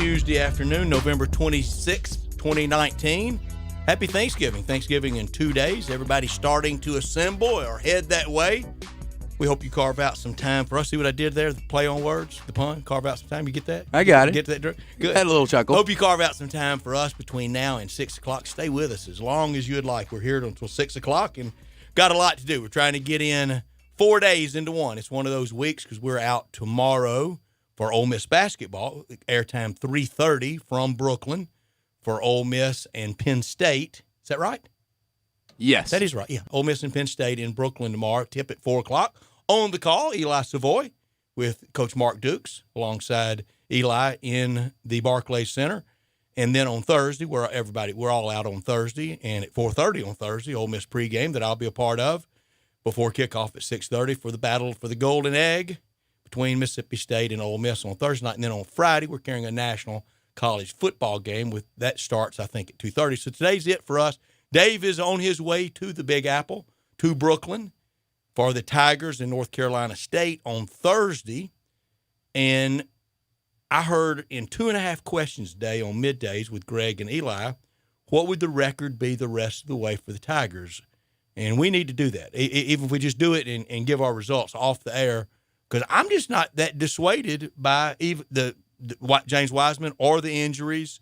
Tuesday afternoon, November 26th, 2019. Happy Thanksgiving. Thanksgiving in 2 days. Everybody starting to assemble or head that way. We hope you carve out some time for us. See what I did there? The play on words, the pun. Carve out some time. You get that? I got it. Get that? Good. Had a little chuckle. Hope you carve out some time for us between now and 6 o'clock. Stay with us as long as you'd like. We're here until 6 o'clock and got a lot to do. We're trying to get in 4 days into one. It's one of those weeks because we're out tomorrow for Ole Miss basketball. Airtime 3:30 from Brooklyn for Ole Miss and Penn State. Is that right? Yes. That is right. Yeah. Ole Miss and Penn State in Brooklyn tomorrow. Tip at 4 o'clock. On the call, Eli Savoy with Coach Mark Dukes alongside Eli in the Barclays Center. And then on Thursday, we're all out on Thursday. And at 4:30 on Thursday, Ole Miss pregame that I'll be a part of before kickoff at 6:30 for the battle for the Golden Egg between Mississippi State and Ole Miss on Thursday night. And then on Friday, we're carrying a national college football game that starts, I think, at 2:30. So today's it for us. Dave is on his way to the Big Apple, to Brooklyn, for the Tigers in North Carolina State on Thursday. And I heard in 2.5 questions a day on middays with Greg and Eli, what would the record be the rest of the way for the Tigers? And we need to do that, even if we just do it and give our results off the air, because I'm just not that dissuaded by even the James Wiseman or the injuries.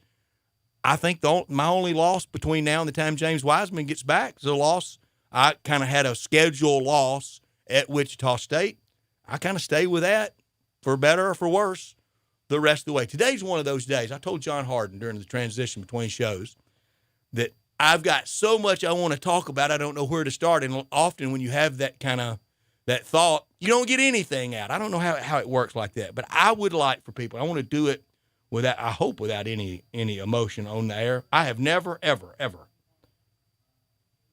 I think my only loss between now and the time James Wiseman gets back is a loss. I kind of had a schedule loss at Wichita State. I kind of stay with that for better or for worse the rest of the way. Today's one of those days. I told John Harden during the transition between shows that I've got so much I want to talk about, I don't know where to start. And often when you have that kind of that thought, you don't get anything out. I don't know how it works like that. But I would like for people, I want to do it without, I hope without any emotion on the air. I have never, ever, ever,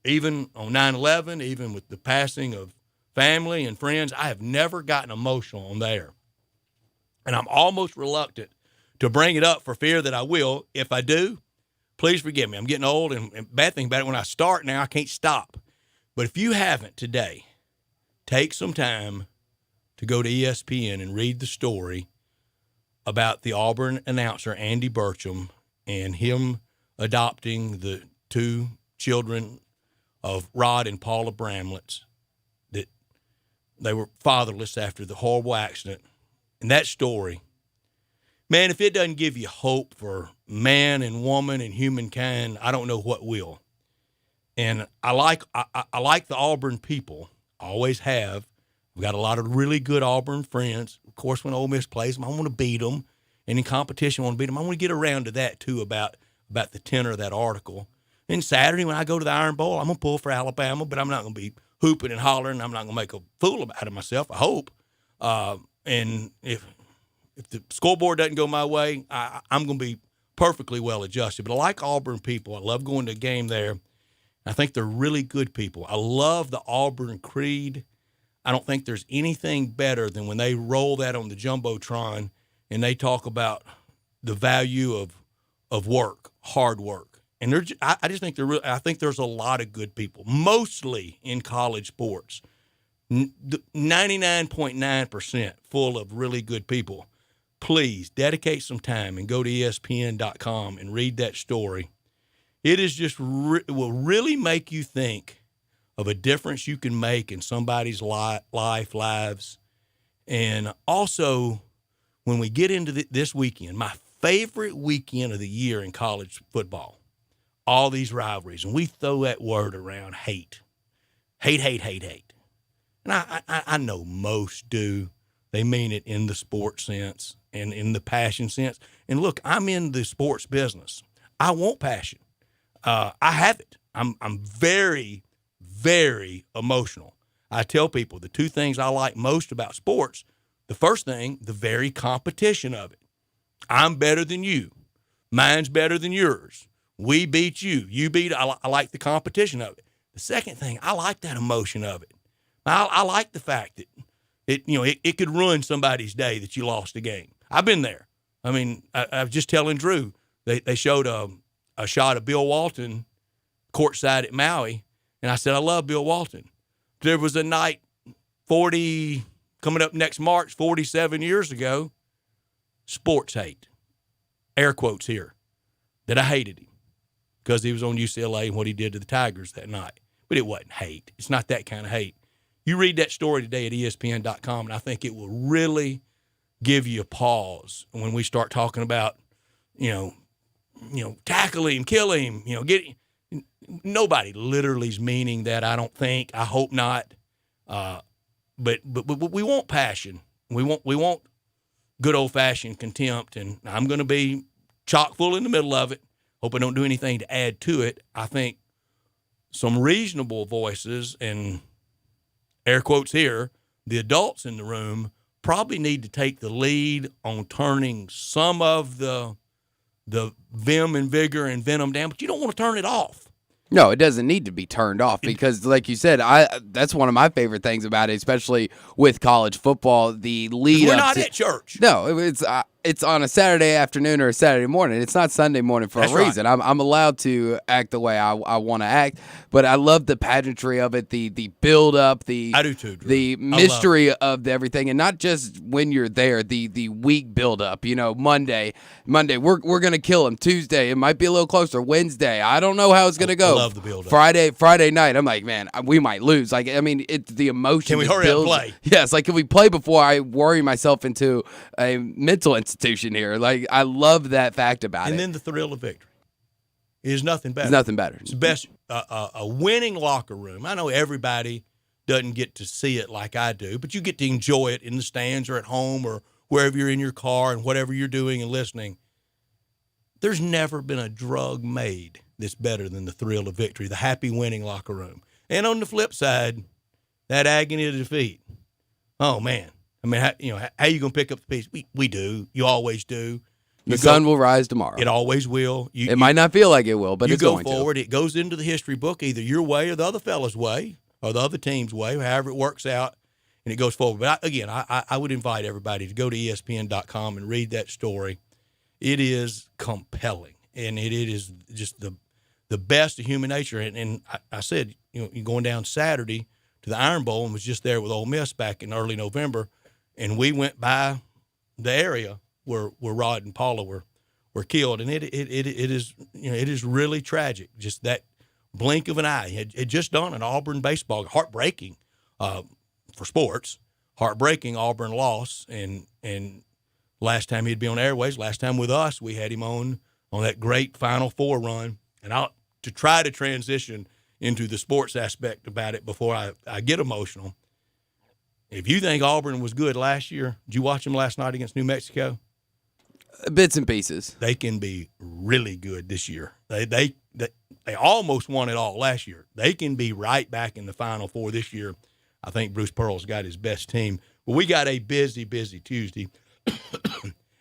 even on 9/11, even with the passing of family and friends, I have never gotten emotional on the air. And I'm almost reluctant to bring it up for fear that I will. If I do, please forgive me. I'm getting old, and bad thing about it, when I start now, I can't stop. But if you haven't today, take some time to go to ESPN and read the story about the Auburn announcer, Andy Burcham, and him adopting the 2 children of Rod and Paula Bramlett's, that they were fatherless after the horrible accident. And that story, man, if it doesn't give you hope for man and woman and humankind, I don't know what will. And I like the Auburn people. I always have. We've got a lot of really good Auburn friends. Of course, when Ole Miss plays them, I want to beat them. And in competition, I want to beat them. I want to get around to that, too, about the tenor of that article. And Saturday, when I go to the Iron Bowl, I'm going to pull for Alabama, but I'm not going to be hooping and hollering. I'm not going to make a fool out of myself, I hope. And if the scoreboard doesn't go my way, I'm going to be perfectly well adjusted. But I like Auburn people. I love going to a game there. I think they're really good people. I love the Auburn creed. I don't think there's anything better than when they roll that on the Jumbotron and they talk about the value of work, hard work. And I just think I think there's a lot of good people, mostly in college sports. 99.9% full of really good people. Please dedicate some time and go to ESPN.com and read that story. It is just it will really make you think of a difference you can make in somebody's lives. And also, when we get into this weekend, my favorite weekend of the year in college football, all these rivalries, and we throw that word around, hate. And I know most do. They mean it in the sports sense and in the passion sense. And look, I'm in the sports business. I want passion. I have it. I'm very, very emotional. I tell people the 2 things I like most about sports, the first thing, the very competition of it. I'm better than you. Mine's better than yours. We beat you. You beat, I like the competition of it. The second thing, I like that emotion of it. I like the fact that it could ruin somebody's day that you lost a game. I've been there. I mean, I was just telling Drew, they showed a shot of Bill Walton courtside at Maui, and I said, I love Bill Walton. There was a night coming up next March, 47 years ago, sports hate. air quotes here, that I hated him because he was on UCLA and what he did to the Tigers that night. But it wasn't hate. It's not that kind of hate. You read that story today at ESPN.com, and I think it will really give you a pause when we start talking about, tackle him, kill him, get him. Nobody literally is meaning that, I don't think. I hope not. But we want passion. We want good old-fashioned contempt, and I'm going to be chock full in the middle of it. Hope I don't do anything to add to it. I think some reasonable voices, and air quotes here, the adults in the room probably need to take the lead on turning some of the vim and vigor and venom down, but you don't want to turn it off. No, it doesn't need to be turned off because, like you said, that's one of my favorite things about it, especially with college football. The lead We're up not to, at church. No, it's on a Saturday afternoon or a Saturday morning. It's not Sunday morning for That's a reason. right. I'm allowed to act the way I want to act, but I love the pageantry of it, the build up, I do too, Drew. the mystery of everything, and not just when you're there. The week build up. Monday we're gonna kill him. Tuesday it might be a little closer. Wednesday I don't know how it's gonna go. I love the build up. Friday night I'm like, man, we might lose. Like, I mean, it's the emotion. Can we hurry up and play? Yes, like, can we play before I worry myself into a mental institution here? Like, I love that fact about it. And then the thrill of victory is nothing better. It's nothing better. It's the best, a winning locker room. I know everybody doesn't get to see it like I do, but you get to enjoy it in the stands or at home or wherever you're in your car and whatever you're doing and listening. There's never been a drug made that's better than the thrill of victory, the happy winning locker room. And on the flip side, that agony of defeat. Oh, man. I mean, how you going to pick up the piece? We do. You always do. The sun will rise tomorrow. It always will. It might not feel like it will, but it's going to. You go forward. It goes into the history book, either your way or the other fella's way or the other team's way, however it works out, and it goes forward. But, I would invite everybody to go to ESPN.com and read that story. It is compelling, and it is just the best of human nature. And I said, you're going down Saturday to the Iron Bowl and was just there with Ole Miss back in early November, and we went by the area where Rod and Paula were killed, and it is really tragic. Just that blink of an eye. Had just done an Auburn baseball, heartbreaking for sports, heartbreaking Auburn loss, and last time he'd be on airways, last time with us, we had him on that great Final Four run, and to try to transition into the sports aspect about it before I get emotional. If you think Auburn was good last year, did you watch them last night against New Mexico? Bits and pieces. They can be really good this year. They almost won it all last year. They can be right back in the Final Four this year. I think Bruce Pearl's got his best team. But we got a busy Tuesday,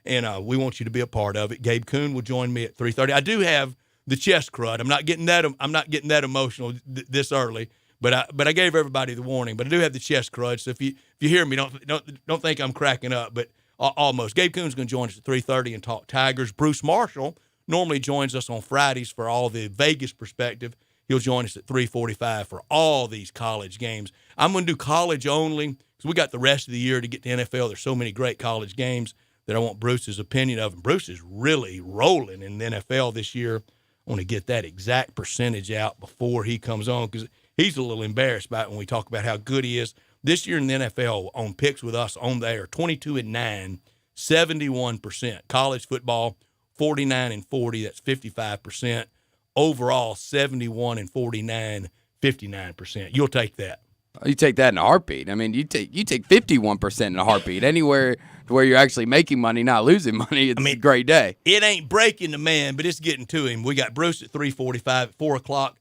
and we want you to be a part of it. Gabe Kuhn will join me at 3:30. I do have the chest crud. I'm not getting that emotional this early. But I gave everybody the warning. But I do have the chest crud. So if you hear me, don't think I'm cracking up. But almost. Gabe Kuhn's going to join us at 3:30 and talk Tigers. Bruce Marshall normally joins us on Fridays for all the Vegas perspective. He'll join us at 3:45 for all these college games. I'm going to do college only because we got the rest of the year to get to NFL. There's so many great college games that I want Bruce's opinion of. And Bruce is really rolling in the NFL this year. I want to get that exact percentage out before he comes on because he's a little embarrassed about it when we talk about how good he is. This year in the NFL on picks with us on there, 22-9, 71%. College football, 49-40, that's 55%. Overall, 71-49, 59%. You'll take that. You take that in a heartbeat. I mean, you take 51% in a heartbeat. Anywhere where you're actually making money, not losing money, it's a great day. It ain't breaking the man, but it's getting to him. We got Bruce at 3:45 at 4 o'clock.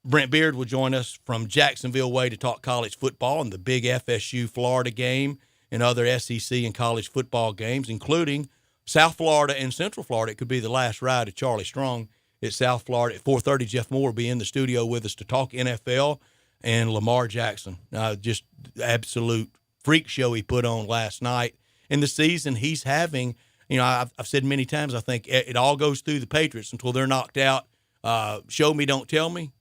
Brent Beard will join us from Jacksonville way to talk college football and the big FSU Florida game and other SEC and college football games, including South Florida and Central Florida. It could be the last ride of Charlie Strong at South Florida. At 4:30, Jeff Moore will be in the studio with us to talk NFL and Lamar Jackson. Just absolute freak show he put on last night. And the season he's having, I've said many times, I think it all goes through the Patriots until they're knocked out. Show me, don't tell me.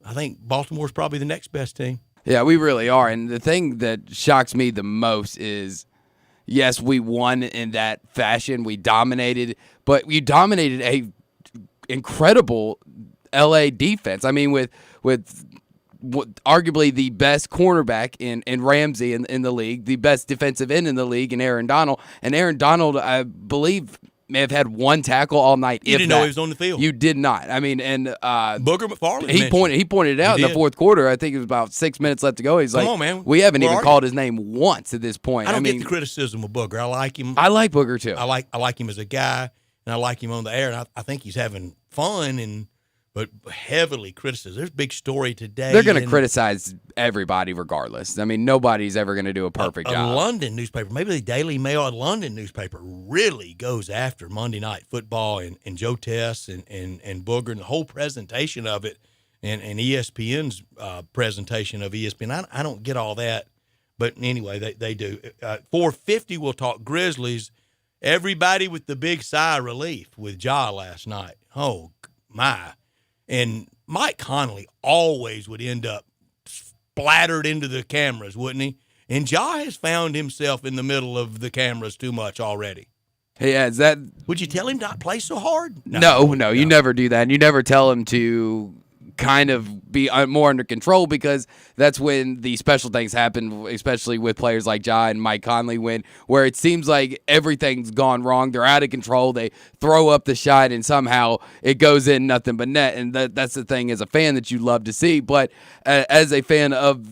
I think Baltimore's probably the next best team. Yeah, we really are. And the thing that shocks me the most is yes, we won in that fashion. We dominated, but you dominated a incredible LA defense. I mean, with arguably the best cornerback in Ramsey in the league, the best defensive end in the league in Aaron Donald. And Aaron Donald, I believe, may have had one tackle all night. You didn't know he was on the field. You did not. I mean, and Booger McFarland. He pointed it out in the fourth quarter. I think it was about 6 minutes left to go. He's like, "Come on, man. We haven't even called his name once at this point." I mean, get the criticism of Booger. I like him. I like Booger too. I like him as a guy, and I like him on the air. And I think he's having fun but heavily criticized. There's a big story today. They're going to criticize everybody regardless. I mean, nobody's ever going to do a perfect job. A London newspaper, maybe the Daily Mail, a London newspaper, really goes after Monday Night Football and Joe Tess and Booger and the whole presentation of it and ESPN's presentation of ESPN. I don't get all that, but anyway, they do. 450 we'll talk Grizzlies. Everybody with the big sigh of relief with Ja last night. Oh, my. And Mike Conley always would end up splattered into the cameras, wouldn't he? And Ja has found himself in the middle of the cameras too much already. Yeah, is that? Would you tell him not to play so hard? No, you never do that. And you never tell him to kind of be more under control, because that's when the special things happen, especially with players like Ja and Mike Conley, where it seems like everything's gone wrong. They're out of control. They throw up the shot and somehow it goes in nothing but net. And that's the thing as a fan that you love to see. But as a fan of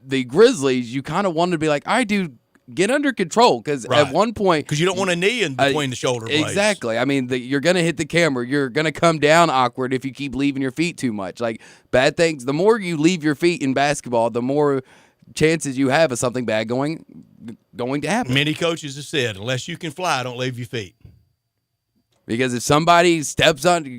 the Grizzlies, you kind of wanted to be like, all right, dude, get under control, because at one point, because you don't want a knee in between the shoulder blades. Exactly. I mean, you're going to hit the camera. You're going to come down awkward if you keep leaving your feet too much. Like, bad things, the more you leave your feet in basketball, the more chances you have of something bad going to happen. Many coaches have said, unless you can fly, don't leave your feet. Because if somebody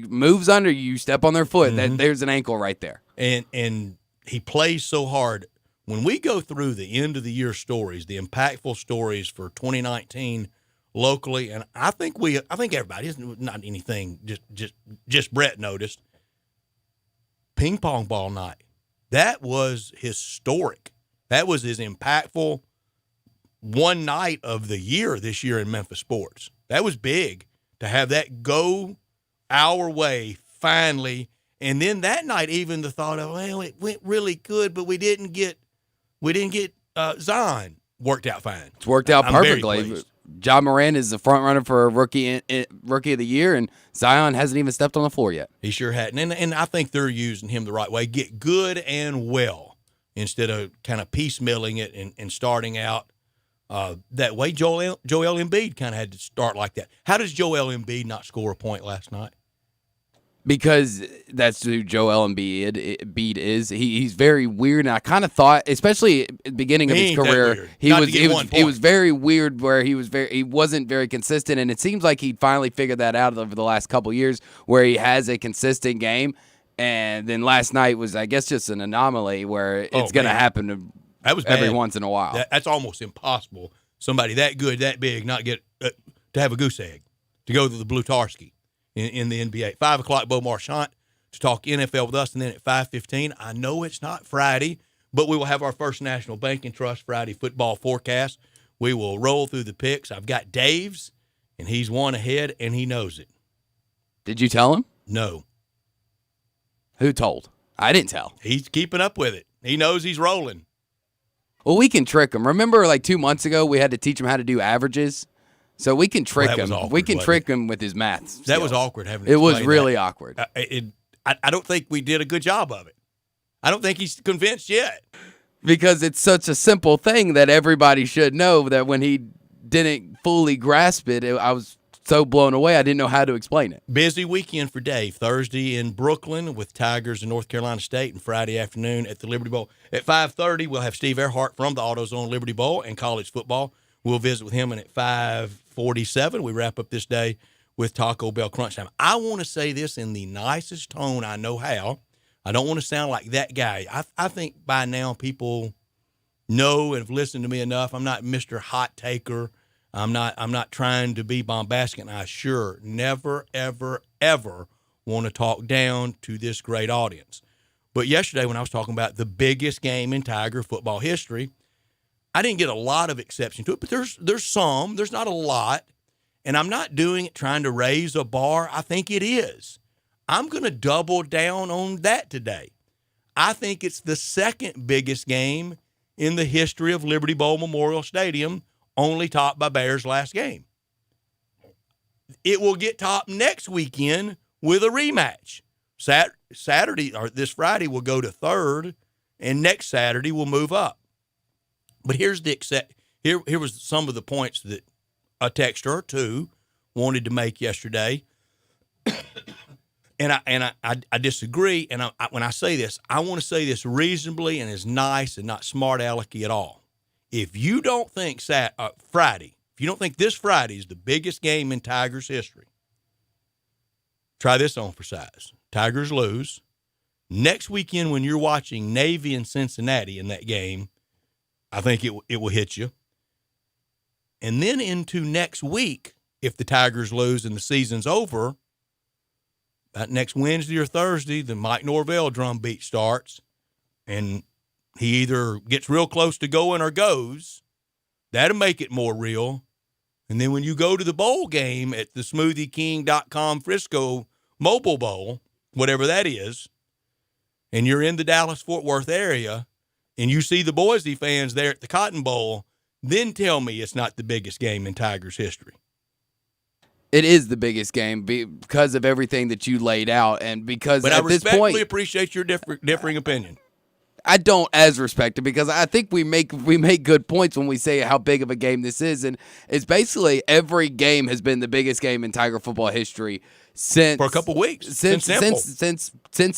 moves under you, step on their foot, there's an ankle right there. And he plays so hard. When we go through the end of the year stories, the impactful stories for 2019 locally, and I think everybody, isn't not anything just Brett noticed. Ping pong ball night, that was historic. That was his impactful one night of the year this year in Memphis sports. That was big to have that go our way finally. And then that night, even the thought of, well, it went really good, but we didn't get Zion worked out fine. It's worked out perfectly. Ja Morant is the front runner for rookie of the year, and Zion hasn't even stepped on the floor yet. He sure hadn't. And I think they're using him the right way. Get good and well instead of kind of piecemealing it and starting out that way. Joel Embiid kind of had to start like that. How does Joel Embiid not score a point last night? Because that's who Joel Embiid is. He's very weird, and I kind of thought, especially at the beginning of his career, he was very weird, where he wasn't very consistent, and it seems like he finally figured that out over the last couple of years, where he has a consistent game. And then last night was, I guess, just an anomaly where it's going to happen every once in a while. That's almost impossible. Somebody that good, that big, not get to have a goose egg to go to the Blutarski. In the NBA. 5 o'clock, Bo Marchant to talk NFL with us, and then at 5:15, I know it's not Friday, but we will have our First National Bank and Trust Friday football forecast. We will roll through the picks. I've got Dave's, and he's one ahead, and he knows it. Did you tell him? No. Who told? I didn't tell. He's keeping up with it. He knows he's rolling. Well, we can trick him. Remember, like 2 months ago, we had to teach him how to do averages? So we can trick him. We can trick him with his math skills. That was awkward having to It was really awkward. I don't think we did a good job of it. I don't think he's convinced yet. Because it's such a simple thing that everybody should know, that when he didn't fully grasp it, I was so blown away I didn't know how to explain it. Busy weekend for Dave. Thursday in Brooklyn with Tigers and North Carolina State, and Friday afternoon at the Liberty Bowl. At 5:30, we'll have Steve Earhart from the AutoZone Liberty Bowl and college football. We'll visit with him, and at 5:47, we wrap up this day with Taco Bell Crunch Time. I want to say this in the nicest tone I know how. I don't want to sound like that guy. I think by now people know and have listened to me enough. I'm not Mr. Hot Taker. I'm not trying to be bombastic, and I sure never, ever, ever want to talk down to this great audience. But yesterday when I was talking about the biggest game in Tiger football history, I didn't get a lot of exception to it, but there's some. There's not a lot. And I'm not doing it trying to raise a bar. I think it is. I'm going to double down on that today. I think it's the second biggest game in the history of Liberty Bowl Memorial Stadium, only topped by Bears' last game. It will get topped next weekend with a rematch. Saturday, or this Friday, will go to third, and next Saturday will move up. But here's the here was some of the points that a texter or two wanted to make yesterday. And I disagree. And when I say this, I want to say this reasonably and as nice and not smart alecky at all. If you don't think Friday, if you don't think this Friday is the biggest game in Tigers history, try this on for size. Tigers lose. Next weekend when you're watching Navy and Cincinnati in that game, I think it will hit you. And then into next week, if the Tigers lose and the season's over, that next Wednesday or Thursday, the Mike Norvell drumbeat starts, and he either gets real close to going or goes. That'll make it more real. And then when you go to the bowl game at the SmoothieKing.com Frisco Mobile Bowl, whatever that is, and you're in the Dallas-Fort Worth area, and you see the Boise fans there at the Cotton Bowl, then tell me it's not the biggest game in Tigers history. It is the biggest game because of everything that you laid out, and because but at this point, I respectfully appreciate your differing opinion. I don't as respect it because I think we make good points when we say how big of a game this is, and it's basically every game has been the biggest game in Tiger football history since for a couple weeks since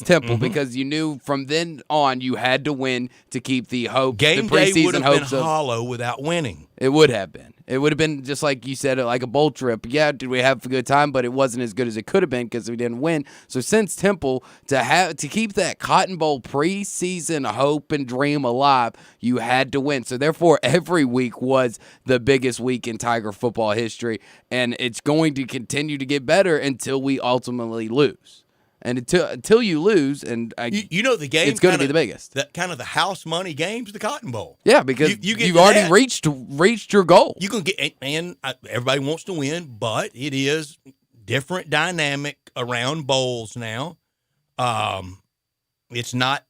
Temple, because you knew from then on you had to win to keep the hope. Game the preseason day would have hopes been of, hollow without winning. It would have been. It would have been just like you said, like a bowl trip. Yeah, did we have a good time? But it wasn't as good as it could have been because we didn't win. So since Temple, to keep that Cotton Bowl preseason hope and dream alive, you had to win. So therefore, every week was the biggest week in Tiger football history, and it's going to continue to get better until we ultimately lose. And until you lose, and you know the game, it's going to be the biggest. That kind of the house money game's the Cotton Bowl. Yeah, because you've already reached your goal. You can get, and everybody wants to win, but it is different dynamic around bowls now. It's not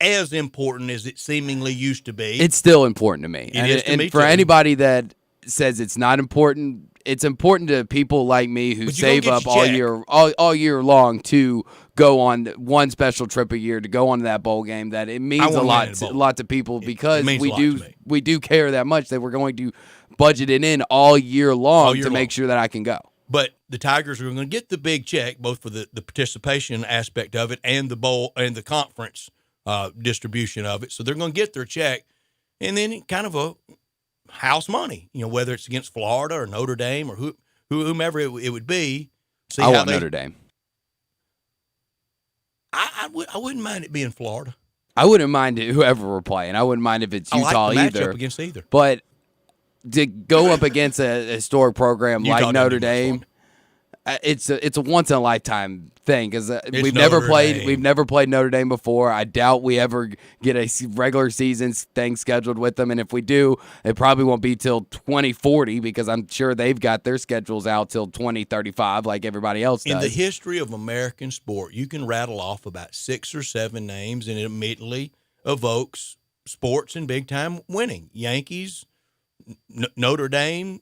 as important as it seemingly used to be. It's still important to me. It is to me for too. Anybody that says it's not important, it's important to people like me who save up all year long to go on one special trip a year to go on that bowl game. That it means a lot to people because we do care that much that we're going to budget it in all year long to make sure that I can go. But the Tigers are going to get the big check both for the participation aspect of it and the bowl and the conference distribution of it. So they're going to get their check, and then kind of a house money, whether it's against Florida or Notre Dame or whomever it would be. I want Notre Dame. I wouldn't mind it being Florida. I wouldn't mind it whoever we're playing. I wouldn't mind if it's Utah I like the either. matchup against either. But to go up against a historic program like Notre Dame, it's a once in a lifetime thing because we've never played Notre Dame before. I doubt we ever get a regular season thing scheduled with them, and if we do, it probably won't be till 2040 because I'm sure they've got their schedules out till 2035 like everybody else does. In the history of American sport, you can rattle off about 6 or 7 names, and it immediately evokes sports and big time winning. Yankees, Notre Dame,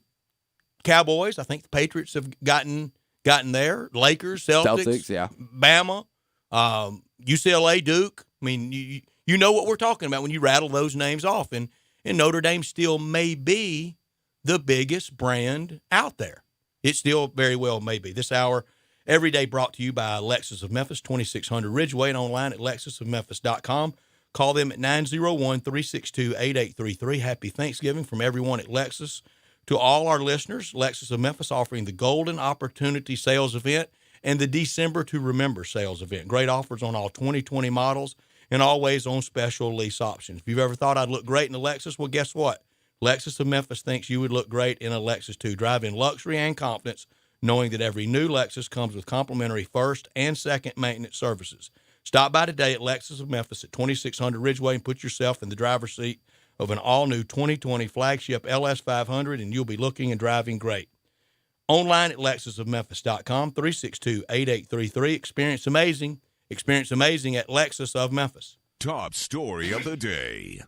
Cowboys. I think the Patriots have gotten there. Lakers, Celtics, yeah. Bama, UCLA, Duke. I mean, you know what we're talking about when you rattle those names off. And Notre Dame still may be the biggest brand out there. It still very well may be. This hour, every day brought to you by Lexus of Memphis, 2600 Ridgeway, and online at lexusofmemphis.com. Call them at 901-362-8833. Happy Thanksgiving from everyone at Lexus. To all our listeners, Lexus of Memphis offering the Golden Opportunity Sales Event and the December to Remember Sales Event. Great offers on all 2020 models and always on special lease options. If you've ever thought I'd look great in a Lexus, well, guess what? Lexus of Memphis thinks you would look great in a Lexus too. Drive in luxury and confidence, knowing that every new Lexus comes with complimentary first and second maintenance services. Stop by today at Lexus of Memphis at 2600 Ridgeway and put yourself in the driver's seat of an all-new 2020 flagship LS500, and you'll be looking and driving great. Online at lexusofmemphis.com, 362-8833. Experience amazing at Lexus of Memphis. Top story of the day.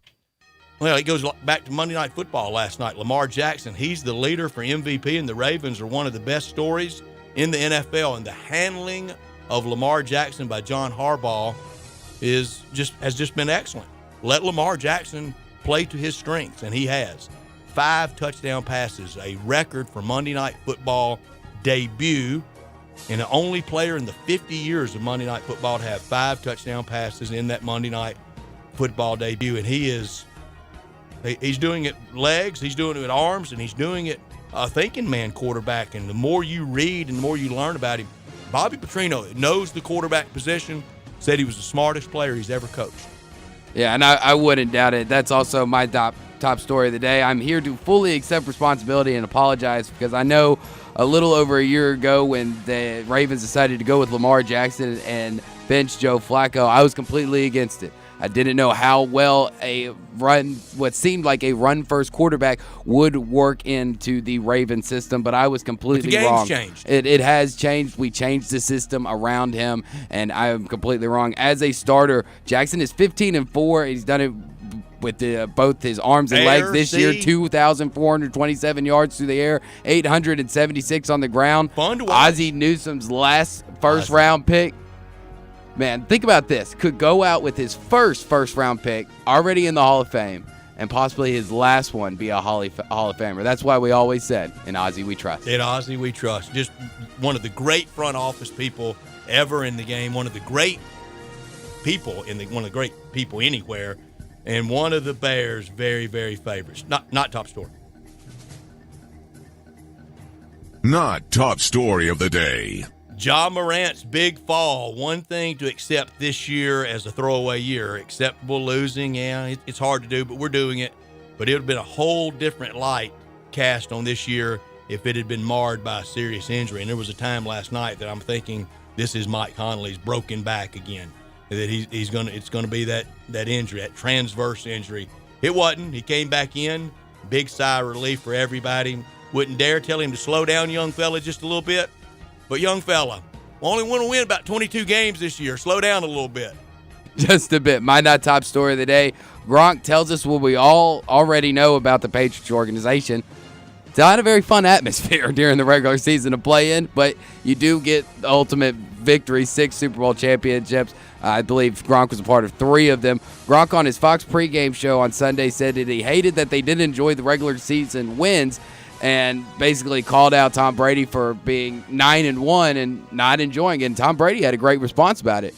Well, it goes back to Monday Night Football last night. Lamar Jackson, he's the leader for MVP, and the Ravens are one of the best stories in the NFL. And the handling of Lamar Jackson by John Harbaugh has just been excellent. Let Lamar Jackson play to his strengths, and he has. 5 touchdown passes, a record for Monday Night Football debut, and the only player in the 50 years of Monday Night Football to have 5 touchdown passes in that Monday Night Football debut. And he's doing it legs, he's doing it with arms, and he's doing it a thinking man quarterback. And the more you read and the more you learn about him, Bobby Petrino knows the quarterback position, said he was the smartest player he's ever coached. Yeah, and I wouldn't doubt it. That's also my top story of the day. I'm here to fully accept responsibility and apologize because I know a little over a year ago when the Ravens decided to go with Lamar Jackson and bench Joe Flacco, I was completely against it. I didn't know how well what seemed like a run-first quarterback would work into the Ravens system, but I was completely wrong. The game's changed. It has changed. We changed the system around him, and I am completely wrong. As a starter, Jackson is 15-4. He's done it with both his arms and legs this year. 2,427 yards through the air, 876 on the ground. Fun to watch. Ozzie Newsome's last first-round pick. Man, think about this. Could go out with his first-round pick already in the Hall of Fame, and possibly his last one be a Hall of Famer. That's why we always said, in Ozzie we trust. In Ozzie we trust. Just one of the great front office people ever in the game, one of the great people one of the great people anywhere, and one of the Bears' very, very favorites. Not top story. Not top story of the day. Ja Morant's big fall. One thing to accept this year as a throwaway year. Acceptable losing, yeah, it's hard to do, but we're doing it. But it would have been a whole different light cast on this year if it had been marred by a serious injury. And there was a time last night that I'm thinking this is Mike Conley's broken back again. That it's gonna be that injury, that transverse injury. It wasn't. He came back in. Big sigh of relief for everybody. Wouldn't dare tell him to slow down, young fella, just a little bit. But young fella, we only want to win about 22 games this year. Slow down a little bit. Just a bit. My not top story of the day. Gronk tells us what we all already know about the Patriots organization. It's not a very fun atmosphere during the regular season to play in, but you do get the ultimate victory, 6 Super Bowl championships. I believe Gronk was a part of 3 of them. Gronk on his Fox pregame show on Sunday said that he hated that they didn't enjoy the regular season wins, and basically called out Tom Brady for being 9-1 and not enjoying it. And Tom Brady had a great response about it.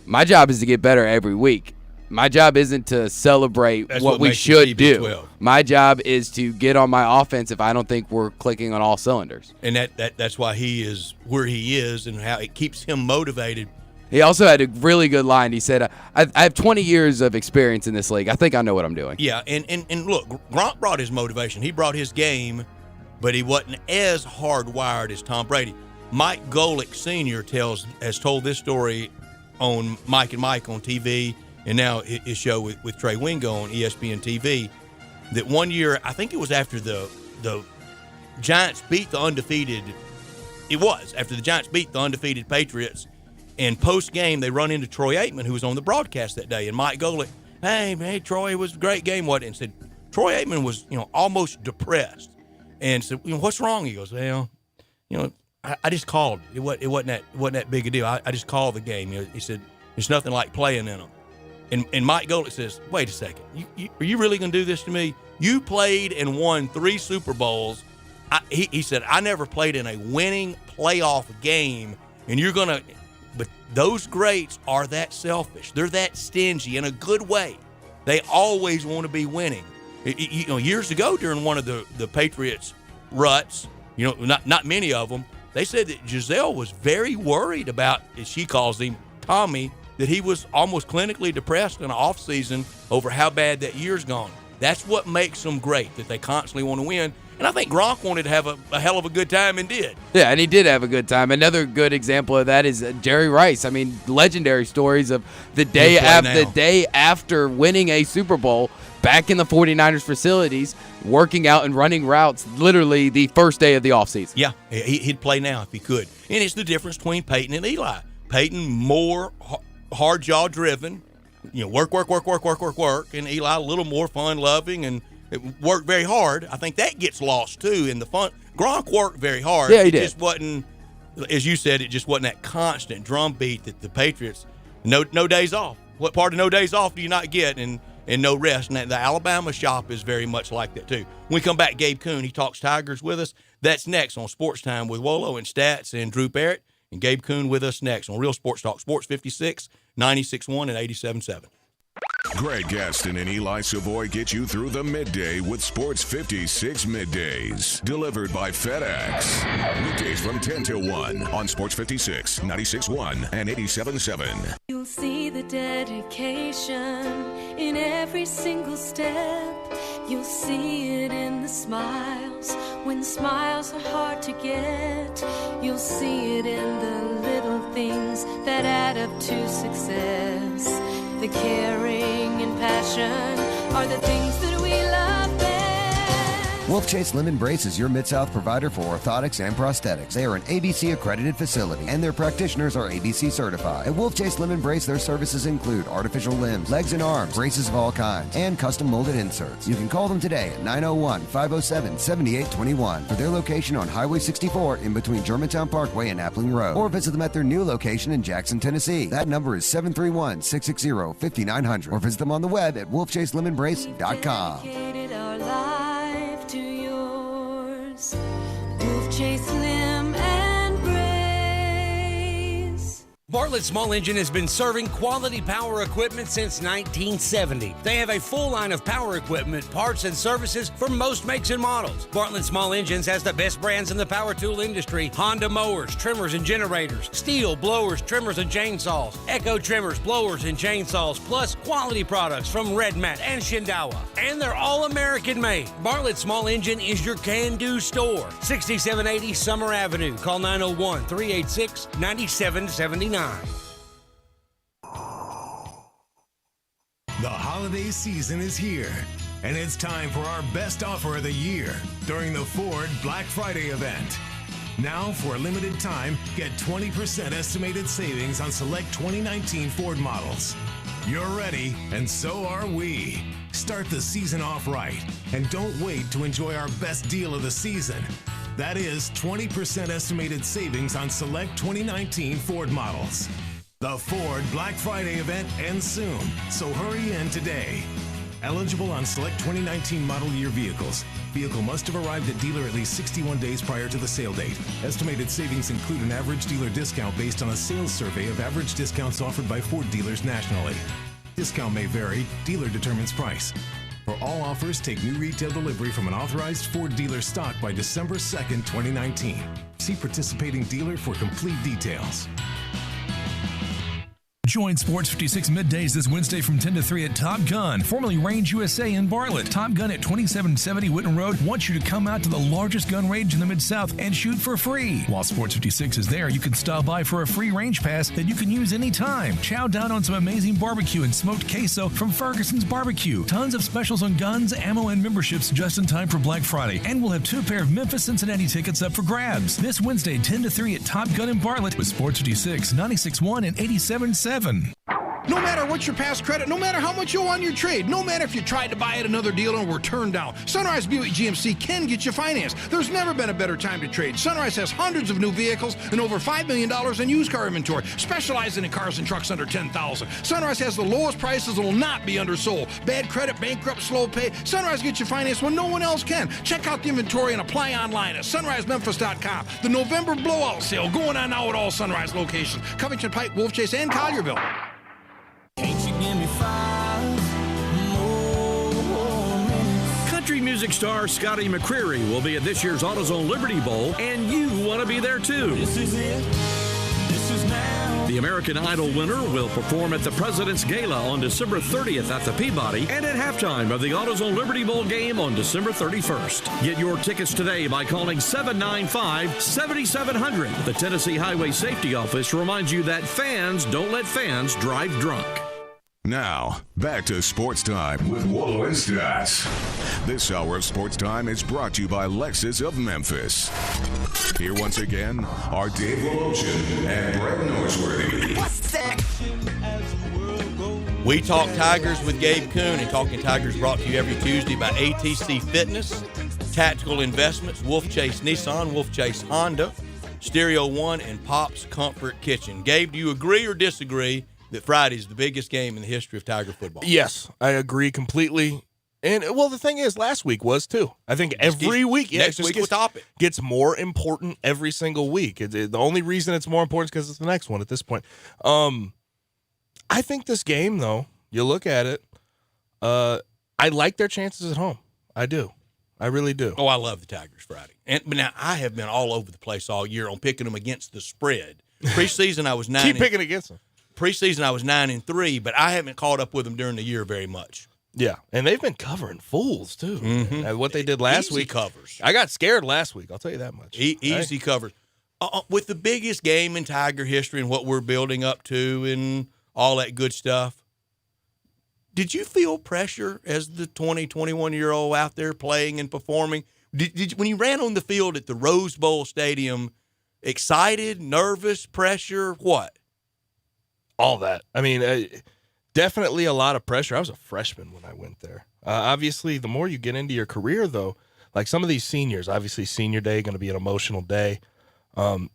My job is to get better every week. My job isn't to celebrate what we should do. My job is to get on my offense if I don't think we're clicking on all cylinders. And that's why he is where he is and how it keeps him motivated. He also had a really good line. He said, I have 20 years of experience in this league. I think I know what I'm doing. Yeah, and look, Gronk brought his motivation. He brought his game, but he wasn't as hardwired as Tom Brady. Mike Golick Sr. has told this story on Mike and Mike on TV, and now his show with Trey Wingo on ESPN TV, that one year, I think it was after the Giants beat the undefeated – it was after the Giants beat the undefeated Patriots. And post-game, they run into Troy Aikman, who was on the broadcast that day. And Mike Golick, hey, Troy, it was a great game, wasn't it? And said, Troy Aikman was, almost depressed. And said, what's wrong? He goes, well, I just called. It wasn't that big a deal. I just called the game. He said, there's nothing like playing in them. And Mike Golick says, wait a second. Are you really going to do this to me? You played and won 3 Super Bowls. He said, I never played in a winning playoff game, and you're going to – but those greats are that selfish. They're that stingy in a good way. They always want to be winning. Years ago during one of the Patriots ruts, not many of them, they said that Giselle was very worried about, as she calls him, Tommy, that he was almost clinically depressed in the offseason over how bad that year's gone. That's what makes them great, that they constantly want to win. And I think Gronk wanted to have a hell of a good time and did. Yeah, and he did have a good time. Another good example of that is Jerry Rice. I mean, legendary stories of the day after winning a Super Bowl back in the 49ers facilities, working out and running routes literally the first day of the offseason. Yeah, he'd play now if he could. And it's the difference between Peyton and Eli. Peyton more hard jaw driven, work, and Eli a little more fun loving and worked very hard. I think that gets lost too in the fun. Gronk worked very hard. Yeah, he did. It just wasn't, as you said, it just wasn't that constant drumbeat that the Patriots. No days off. What part of no days off do you not get? And no rest. And the Alabama shop is very much like that too. When we come back, Gabe Kuhn, he talks Tigers with us. That's next on Sports Time with Wolo and Stats and Drew Barrett. And Gabe Kuhn with us next on Real Sports Talk, Sports 56, 96.1 and 87.7. Greg Gaston and Eli Savoy get you through the midday with Sports 56 Middays. Delivered by FedEx. Weekdays from 10 till 1 on Sports 56, 96.1 and 87.7. You'll see the dedication in every single step. You'll see it in the smiles when the smiles are hard to get. You'll see it in the little things that add up to success. The caring and passion are the things that we love best. Wolf Chase Limb Brace is your Mid-South provider for orthotics and prosthetics. They are an ABC accredited facility and their practitioners are ABC certified. At Wolf Chase Limb Brace, their services include artificial limbs, legs and arms, braces of all kinds, and custom molded inserts. You can call them today at 901-507-7821 for their location on Highway 64 in between Germantown Parkway and Appling Road, or visit them at their new location in Jackson, Tennessee. That number is 731-660-5900, or visit them on the web at wolfchaselimbembrace.com. Dedicated our life to yours. Wolf Chase Limb and Brace. Bartlett Small Engine has been serving quality power equipment since 1970. They have a full line of power equipment, parts, and services for most makes and models. Bartlett Small Engines has the best brands in the power tool industry: Honda mowers, trimmers, and generators, Steel blowers, trimmers, and chainsaws, Echo trimmers, blowers, and chainsaws, plus quality products from Red Mat and Shindawa. And they're all American made. Bartlett Small Engine is your can-do store. 6780 Summer Avenue. Call 901-386-9779. The holiday season is here, and it's time for our best offer of the year during the Ford Black Friday event. Now, for a limited time, get 20% estimated savings on select 2019 Ford models. You're ready, and so are we. Start the season off right, and don't wait to enjoy our best deal of the season. That is 20% estimated savings on select 2019 Ford models. The Ford Black Friday event ends soon, so hurry in today. Eligible on select 2019 model year vehicles. Vehicle must have arrived at dealer at least 61 days prior to the sale date. Estimated savings include an average dealer discount based on a sales survey of average discounts offered by Ford dealers nationally. Discount may vary. Dealer determines price. For all offers, take new retail delivery from an authorized Ford dealer stock by December 2nd, 2019. See participating dealer for complete details. Join Sports 56 Middays this Wednesday from 10 to 3 at Top Gun, formerly Range USA in Bartlett. Top Gun at 2770 Whitten Road wants you to come out to the largest gun range in the Mid-South and shoot for free. While Sports 56 is there, you can stop by for a free range pass that you can use anytime. Chow down on some amazing barbecue and smoked queso from Ferguson's Barbecue. Tons of specials on guns, ammo, and memberships just in time for Black Friday. And we'll have 2 pair of Memphis Cincinnati tickets up for grabs. This Wednesday, 10 to 3 at Top Gun in Bartlett with Sports 56, 96.1 and 87.7. No matter what your past credit, no matter how much you owe on your trade, no matter if you tried to buy at another dealer and were turned down, Sunrise Buick GMC can get you financed. There's never been a better time to trade. Sunrise has hundreds of new vehicles and over $5 million in used car inventory, specializing in cars and trucks under $10,000. Sunrise has the lowest prices and will not be undersold. Bad credit, bankrupt, slow pay, Sunrise gets you financed when no one else can. Check out the inventory and apply online at sunrisememphis.com. The November blowout sale going on now at all Sunrise locations. Covington Pike, Wolf Chase, and Collierville. Can't you give me 5 more minutes? Country music star Scotty McCreery will be at this year's AutoZone Liberty Bowl, and you want to be there too. This is it. This prices now. The American Idol winner will perform at the President's Gala on December 30th at the Peabody and at halftime of the AutoZone Liberty Bowl game on December 31st. Get your tickets today by calling 795-7700. The Tennessee Highway Safety Office reminds you that fans don't let fans drive drunk. Now, back to Sports Time with Wolo and Stats. This hour of Sports Time is brought to you by Lexus of Memphis. Here once again are Dave Woloshin and Brett Norsworthy. We Talk Tigers with Gabe Kuhn, and Talking Tigers brought to you every Tuesday by ATC Fitness, Tactical Investments, Wolf Chase Nissan, Wolf Chase Honda, Stereo One, and Pop's Comfort Kitchen. Gabe, do you agree or disagree that Friday is the biggest game in the history of Tiger football? Yes, I agree completely. And, well, the thing is, last week was, too. I think every week, next week will top it. Gets more important every single week. The only reason it's more important is because it's the next one at this point. I think this game, though, you look at it, I like their chances at home. I do. I really do. Oh, I love the Tigers Friday. But now, I have been all over the place all year on picking them against the spread. Preseason, I was 9. Keep picking against them. Preseason, I was 9-3, but I haven't caught up with them during the year very much. Yeah, and they've been covering fools, too. Mm-hmm. What they did last Easy week. Covers. I got scared last week, I'll tell you that much. Easy covers. With the biggest game in Tiger history and what we're building up to and all that good stuff, did you feel pressure as the 20, 21-year-old out there playing and performing? When you ran on the field at the Rose Bowl Stadium, excited, nervous, pressure, what? All that. I mean, definitely a lot of pressure. I was a freshman when I went there. Obviously, the more you get into your career, though, like some of these seniors, obviously senior day, going to be an emotional day.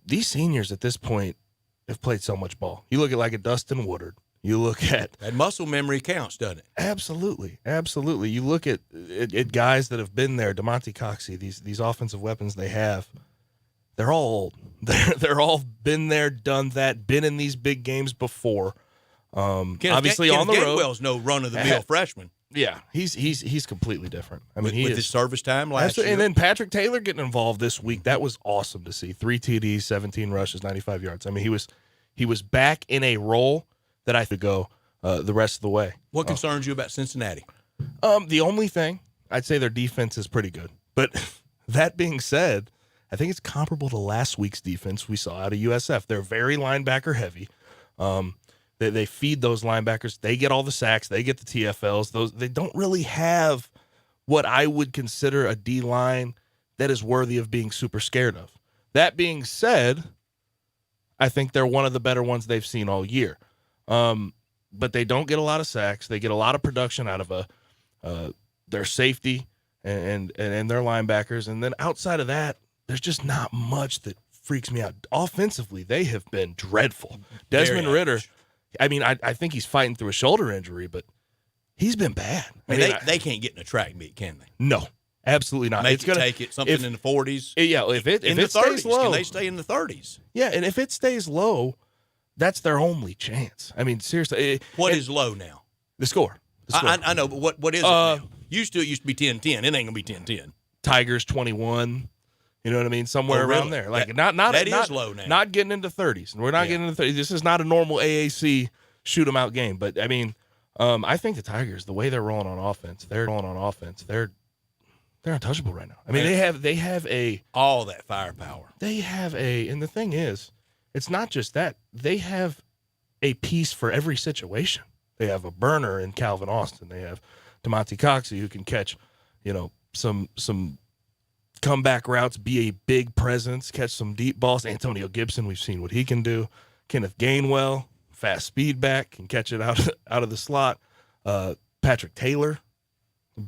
These seniors at this point have played so much ball. You look at like a Dustin Woodard. You look at that muscle memory counts, doesn't it? Absolutely, absolutely. You look at guys that have been there. DeMonte Coxey, these offensive weapons they have. They're all old. They're all been there, done that, been in these big games before. Obviously on the road. Gainwell's no run-of-the-mill freshman. Yeah, he's completely different. I mean, with his service time last year. And then Patrick Taylor getting involved this week, that was awesome to see. 3 TDs, 17 rushes, 95 yards. I mean, he was back in a role that I could go the rest of the way. What concerns you about Cincinnati? The only thing, I'd say their defense is pretty good. But that being said, I think it's comparable to last week's defense we saw out of USF. They're very linebacker heavy. They feed those linebackers. They get all the sacks. They get the TFLs. They don't really have what I would consider a D-line that is worthy of being super scared of. That being said, I think they're one of the better ones they've seen all year. But they don't get a lot of sacks. They get a lot of production out of their safety and their linebackers. And then outside of that, there's just not much that freaks me out. Offensively, they have been dreadful. Desmond Ridder, I mean, I think he's fighting through a shoulder injury, but he's been bad. I mean, they can't get in a track meet, can they? No, absolutely not. It's gonna take it something in the 40s. Yeah, if it stays 30s, low, can they stay in the 30s? Yeah, and if it stays low, that's their only chance. I mean, seriously. What is low now? The score. I know, but what is it now? It used to be 10-10. It ain't gonna be 10-10. Tigers 21. You know what I mean? Somewhere around there. Like not is low now. Not getting into 30s. We're not getting into 30s. This is not a normal AAC shoot 'em out game. But I mean, I think the Tigers, the way they're rolling on offense, they're untouchable right now. I mean, they have all that firepower. And the thing is, it's not just that. They have a piece for every situation. They have a burner in Calvin Austin. They have DeMonte Coxey who can catch, some comeback routes, be a big presence, catch some deep balls. Antonio Gibson, we've seen what he can do. Kenneth Gainwell, fast speed back, can catch it out of the slot. Patrick Taylor,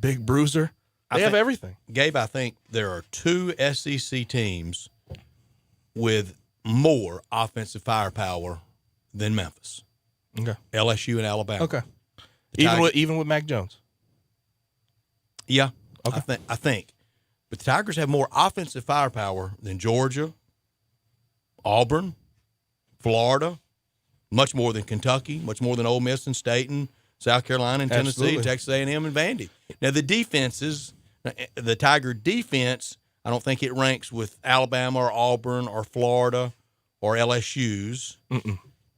big bruiser. They have everything. Gabe, I think there are 2 SEC teams with more offensive firepower than Memphis. Okay. LSU and Alabama. Okay. Even with Mac Jones. Yeah. Okay. I think. But the Tigers have more offensive firepower than Georgia, Auburn, Florida, much more than Kentucky, much more than Ole Miss and State and South Carolina and Tennessee, Absolutely. Texas A&M and Vandy. Now, the Tiger defense, I don't think it ranks with Alabama or Auburn or Florida or LSU's,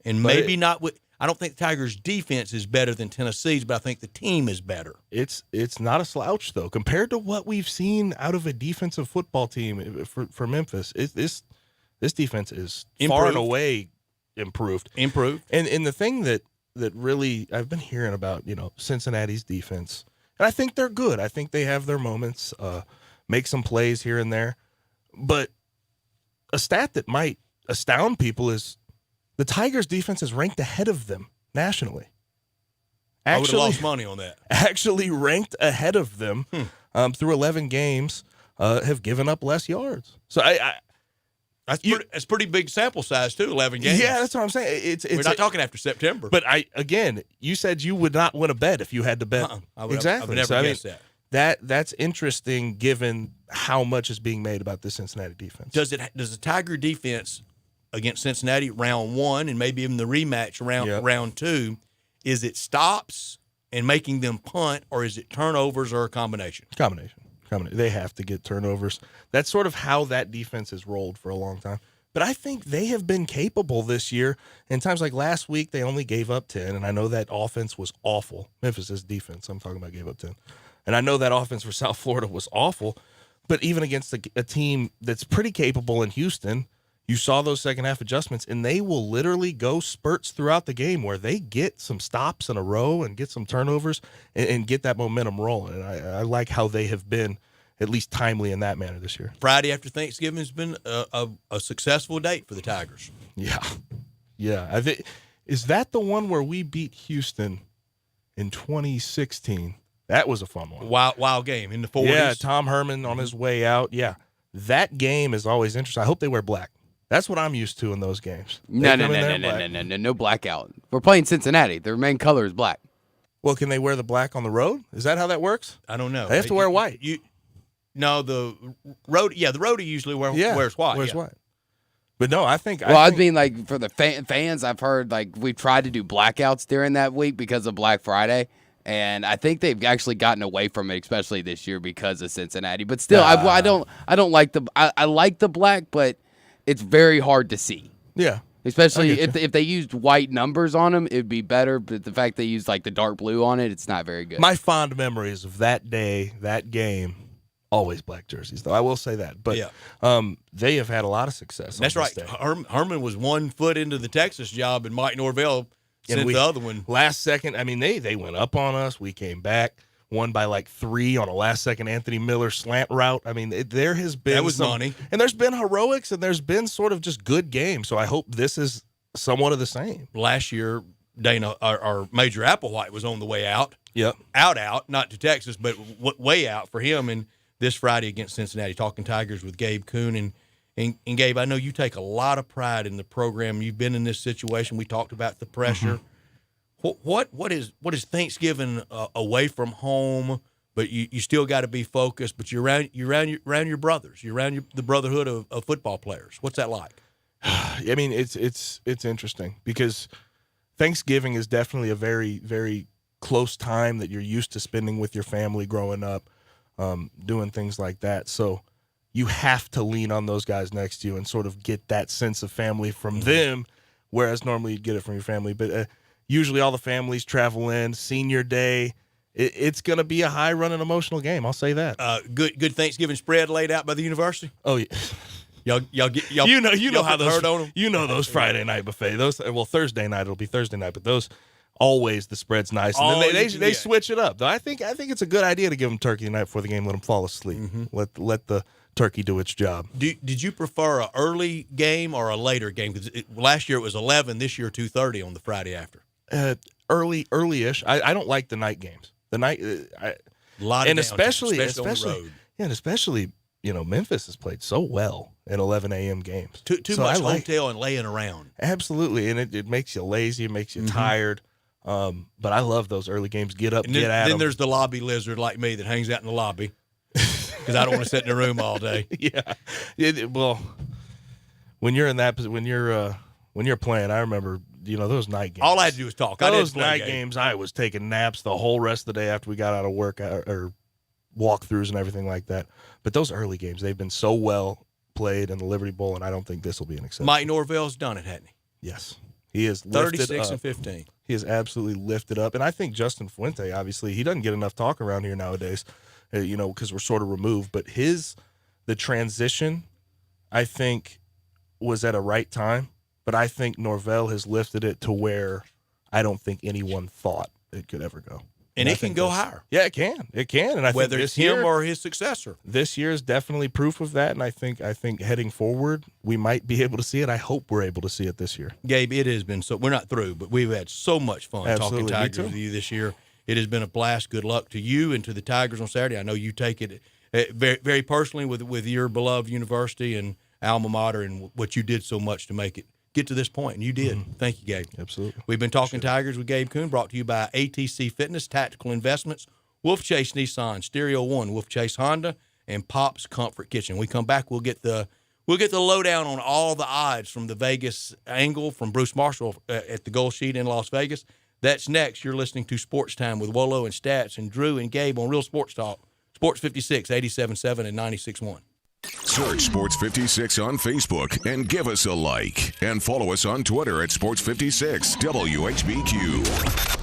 and maybe not with. I don't think the Tigers' defense is better than Tennessee's, but I think the team is better. It's not a slouch though compared to what we've seen out of a defensive football team for Memphis. This defense is far and away improved. And the thing that really I've been hearing about, Cincinnati's defense, and I think they're good. I think they have their moments, make some plays here and there, but a stat that might astound people is the Tigers' defense is ranked ahead of them nationally. I would have lost money on that. Actually ranked ahead of them through 11 games, have given up less yards. So That's pretty big sample size, too, 11 games. Yeah, that's what I'm saying. We're not talking after September. But you said you would not win a bet if you had to bet. Exactly. I would never guess that. That's interesting given how much is being made about this Cincinnati defense. Does the Tiger defense against Cincinnati round 1 and maybe even the rematch round 2, is it stops and making them punt, or is it turnovers or a combination? Combination. They have to get turnovers. That's sort of how that defense has rolled for a long time. But I think they have been capable this year. In times like last week, they only gave up 10, and I know that offense was awful. Memphis's defense, I'm talking about, gave up 10. And I know that offense for South Florida was awful, but even against a team that's pretty capable in Houston, you saw those second half adjustments, and they will literally go spurts throughout the game where they get some stops in a row and get some turnovers and get that momentum rolling. And I like how they have been at least timely in that manner this year. Friday after Thanksgiving has been a successful date for the Tigers. Yeah. Is that the one where we beat Houston in 2016? That was a fun one. Wild game in the 40s. Yeah, Tom Herman on his way out. Yeah, that game is always interesting. I hope they wear black. That's what I'm used to in those games. No blackout. We're playing Cincinnati. Their main color is black. Well, can they wear the black on the road? Is that how that works? I don't know. They have to wear white. No, the roadie usually wears white. Wears white. But no, I think. I mean, like for the fans, I've heard like we've tried to do blackouts during that week because of Black Friday, and I think they've actually gotten away from it, especially this year because of Cincinnati. But still, I don't like the. I like the black, but it's very hard to see. Yeah. Especially if they used white numbers on them, it'd be better. But the fact they used like the dark blue on it, it's not very good. My fond memories of that day, that game, always black jerseys, though. I will say that. But they have had a lot of success. That's right. Herman was 1 foot into the Texas job, and Mike Norvell sent the other one. Last second, I mean, they went up on us. We came back. Won by like 3 on a last-second Anthony Miller slant route. I mean, there has been that was money, and there's been heroics, and there's been sort of just good games. So I hope this is somewhat of the same. Last year, Dana, our Major Applewhite was on the way out. Yep, out, not to Texas, but way out for him. And this Friday against Cincinnati, talking Tigers with Gabe Kuhn and Gabe. I know you take a lot of pride in the program. You've been in this situation. We talked about the pressure. Mm-hmm. What is Thanksgiving away from home? But you still got to be focused. But you're around your brothers. You're around the brotherhood of football players. What's that like? I mean, it's interesting because Thanksgiving is definitely a very, very close time that you're used to spending with your family growing up, doing things like that. So you have to lean on those guys next to you and sort of get that sense of family from them, whereas normally you'd get it from your family. But usually all the families travel in. Senior day, it's going to be a high-running emotional game. I'll say that. Good Thanksgiving spread laid out by the university. Oh yeah, y'all you know how those heard on them? You know those Friday night buffet. Thursday night it'll be Thursday night, but those always the spread's nice. And then they switch it up. Though I think it's a good idea to give them turkey the night before the game. Let them fall asleep. Mm-hmm. Let the turkey do its job. Did you prefer an early game or a later game? Because last year it was 11. This year 2:30 on the Friday after. Early-ish. I don't like the night games. The night, a lot of and especially on the road. Yeah, and especially Memphis has played so well in 11 a.m. games. Too much hotel and laying around. Absolutely, and it makes you lazy. It makes you tired. But I love those early games. Get up, get at them. Then there's the lobby lizard like me that hangs out in the lobby because I don't want to sit in the room all day. Yeah. Well, when you're in that position, when you're playing, I remember. Those night games. All I had to do was talk. Those night games, I was taking naps the whole rest of the day after we got out of work or walkthroughs and everything like that. But those early games, they've been so well played in the Liberty Bowl, and I don't think this will be an exception. Mike Norvell's done it, hasn't he? Yes. He is lifted 36 up. and 15. He is absolutely lifted up. And I think Justin Fuente, obviously, he doesn't get enough talk around here nowadays, because we're sort of removed. But the transition, I think, was at a right time. But I think Norvell has lifted it to where I don't think anyone thought it could ever go. And it can go higher. Yeah, it can. It can. And I whether think it's him or his successor. This year is definitely proof of that. And I think heading forward, we might be able to see it. I hope we're able to see it this year. Gabe, it has been we're not through, but we've had so much fun talking Tigers with you this year. It has been a blast. Good luck to you and to the Tigers on Saturday. I know you take it very, very personally with your beloved university and alma mater and what you did so much to make it get to this point, and you did. Thank you, Gabe. Absolutely. We've been talking Tigers with Gabe Kuhn, brought to you by ATC Fitness, Tactical Investments, Wolf Chase Nissan, Stereo One, Wolf Chase Honda, and Pop's Comfort Kitchen. When we come back, we'll get the lowdown on all the odds from the Vegas angle from Bruce Marshall at the Gold Sheet in Las Vegas. That's next. You're listening to Sports Time with Wolo and Stats and Drew and Gabe on Real Sports Talk, Sports 56, 87.7 and 96.1. Search Sports 56 on Facebook and give us a like. And follow us on Twitter at Sports 56 WHBQ.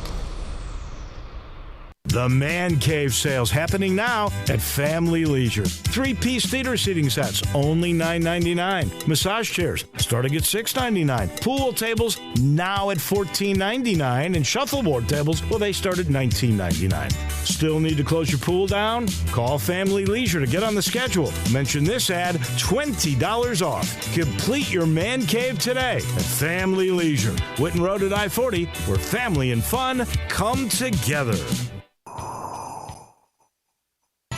The Man Cave sales happening now at Family Leisure. 3-piece theater seating sets, only $9.99. Massage chairs, starting at $6.99. Pool tables, now at $14.99. And shuffleboard tables, well, they start at $19.99. Still need to close your pool down? Call Family Leisure to get on the schedule. Mention this ad, $20 off. Complete your Man Cave today at Family Leisure. Whitten Road at I-40, where family and fun come together.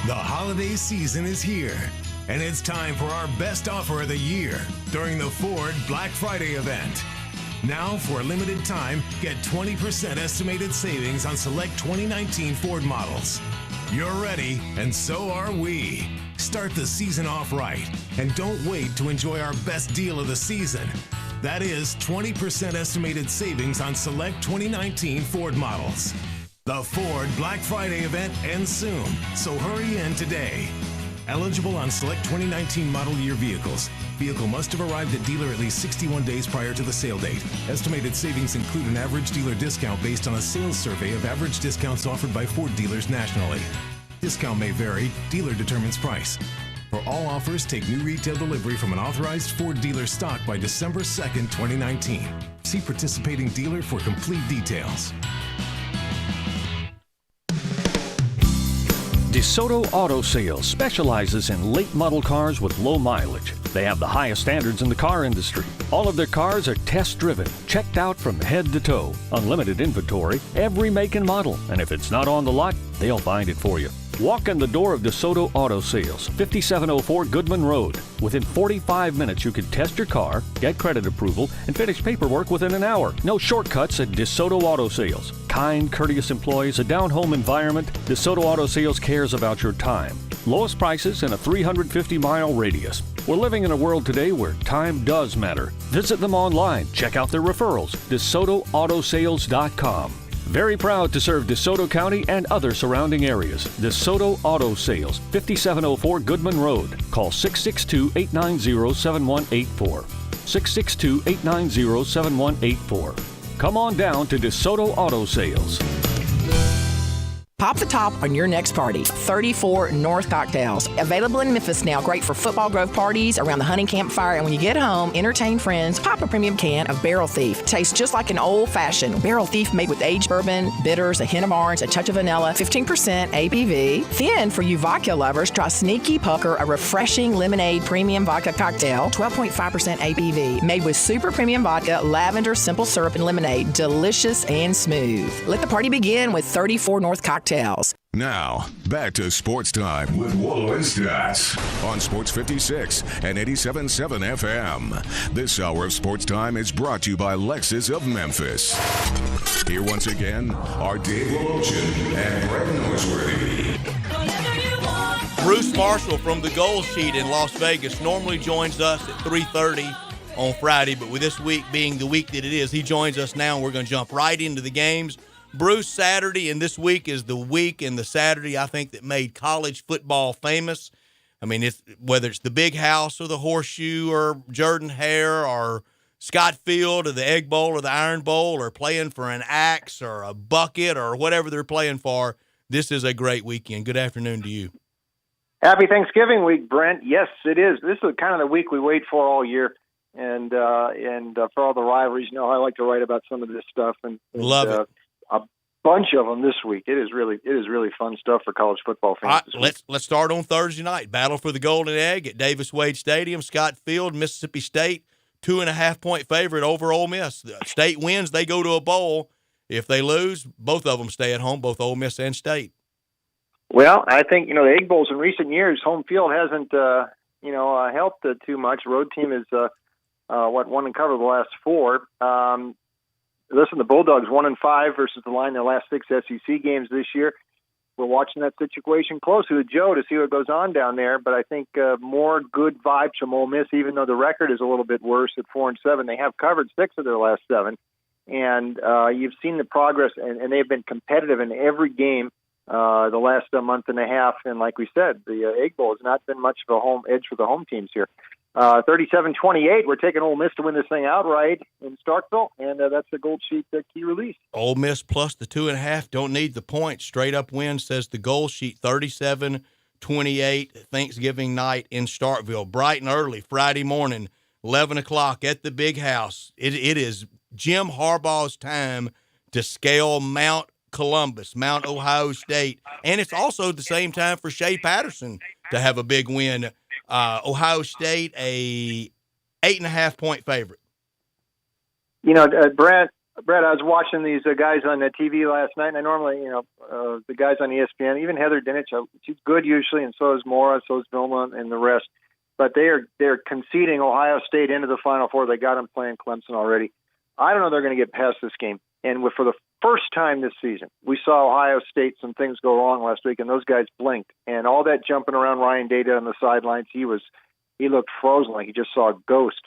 The holiday season is here, and it's time for our best offer of the year during the Ford Black Friday event. Now, for a limited time, get 20% estimated savings on select 2019 Ford models. You're ready, and so are we. Start the season off right, and don't wait to enjoy our best deal of the season. That is 20% estimated savings on select 2019 Ford models. The Ford Black Friday event ends soon, so hurry in today. Eligible on select 2019 model year vehicles. Vehicle must have arrived at dealer at least 61 days prior to the sale date. Estimated savings include an average dealer discount based on a sales survey of average discounts offered by Ford dealers nationally. Discount may vary. Dealer determines price. For all offers, take new retail delivery from an authorized Ford dealer stock by December 2nd, 2019. See participating dealer for complete details. DeSoto Auto Sales specializes in late model cars with low mileage. They have the highest standards in the car industry. All of their cars are test driven, checked out from head to toe. Unlimited inventory, every make and model. And if it's not on the lot, they'll find it for you. Walk in the door of DeSoto Auto Sales, 5704 Goodman Road. Within 45 minutes, you can test your car, get credit approval, and finish paperwork within an hour. No shortcuts at DeSoto Auto Sales. Kind, courteous employees, a down-home environment. DeSoto Auto Sales cares about your time. Lowest prices in a 350-mile radius. We're living in a world today where time does matter. Visit them online. Check out their referrals. DeSotoAutosales.com. Very proud to serve DeSoto County and other surrounding areas. DeSoto Auto Sales, 5704 Goodman Road. Call 662-890-7184. 662-890-7184. Come on down to DeSoto Auto Sales. Pop the top on your next party. 34 North Cocktails. Available in Memphis now. Great for football grove parties, around the hunting campfire, and when you get home, entertain friends. Pop a premium can of Barrel Thief. Tastes just like an old-fashioned Barrel Thief made with aged bourbon, bitters, a hint of orange, a touch of vanilla, 15% ABV. Then, for you vodka lovers, try Sneaky Pucker, a refreshing lemonade premium vodka cocktail, 12.5% ABV. Made with super premium vodka, lavender, simple syrup, and lemonade. Delicious and smooth. Let the party begin with 34 North Cocktails. Now, back to Sports Time with Wolo and Stats on Sports 56 and 87.7 FM. This hour of Sports Time is brought to you by Lexus of Memphis. Here once again are Dave Wolochin and Brett Norsworthy. Bruce Marshall from the Gold Sheet in Las Vegas normally joins us at 3:30 on Friday, but with this week being the week that it is, he joins us now, and we're going to jump right into the games. Bruce, Saturday, and this week is the week and the Saturday, I think, that made college football famous. I mean, whether it's the Big House or the Horseshoe or Jordan Hare or Scott Field or the Egg Bowl or the Iron Bowl or playing for an axe or a bucket or whatever they're playing for, this is a great weekend. Good afternoon to you. Happy Thanksgiving week, Brent. Yes, it is. This is kind of the week we wait for all year. And for all the rivalries, I like to write about some of this stuff. And love it. A bunch of them this week. It is really fun stuff for college football fans. All right, let's start on Thursday night. Battle for the Golden Egg at Davis Wade Stadium. Scott Field, Mississippi State, 2.5-point favorite over Ole Miss. The State wins, they go to a bowl. If they lose, both of them stay at home, both Ole Miss and State. Well, I think the Egg Bowls in recent years, home field hasn't helped too much. Road team is won and covered the last 4. Listen, the Bulldogs 1-5 versus the line in their last 6 SEC games this year. We're watching that situation closely with Joe to see what goes on down there. But I think more good vibes from Ole Miss, even though the record is a little bit worse at 4-7. They have covered 6 of their last 7, and you've seen the progress, and they've been competitive in every game the last month and a half. And like we said, the Egg Bowl has not been much of a home edge for the home teams here. 37-28, we're taking Ole Miss to win this thing outright in Starkville, and that's the Gold Sheet key release. Ole Miss plus the 2.5, don't need the points. Straight up win, says the Gold Sheet, 37-28, Thanksgiving night in Starkville. Bright and early, Friday morning, 11 o'clock at the Big House. It is Jim Harbaugh's time to scale Mount Columbus, Mount Ohio State, and it's also the same time for Shea Patterson to have a big win. Ohio State, a 8.5-point favorite. Brett, I was watching these guys on the TV last night, and I normally, the guys on ESPN, even Heather Dinich, she's good usually, and so is Mora, so is Vilma, and the rest. But they're conceding Ohio State into the Final Four. They got them playing Clemson already. I don't know they're going to get past this game. And for the first time this season, we saw Ohio State, some things go wrong last week, and those guys blinked. And all that jumping around Ryan Day on the sidelines, he looked frozen, like he just saw a ghost.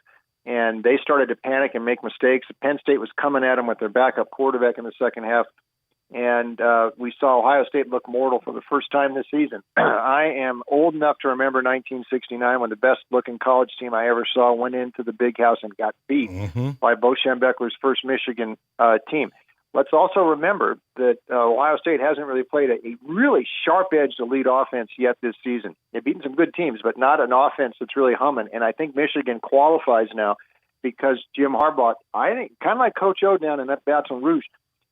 And they started to panic and make mistakes. Penn State was coming at them with their backup quarterback in the second half. And we saw Ohio State look mortal for the first time this season. I am old enough to remember 1969 when the best-looking college team I ever saw went into the Big House and got beat by Bo Schembechler's first Michigan team. Let's also remember that Ohio State hasn't really played a really sharp-edged elite offense yet this season. They've beaten some good teams, but not an offense that's really humming. And I think Michigan qualifies now because Jim Harbaugh, I think, kind of like Coach O down in that Baton Rouge,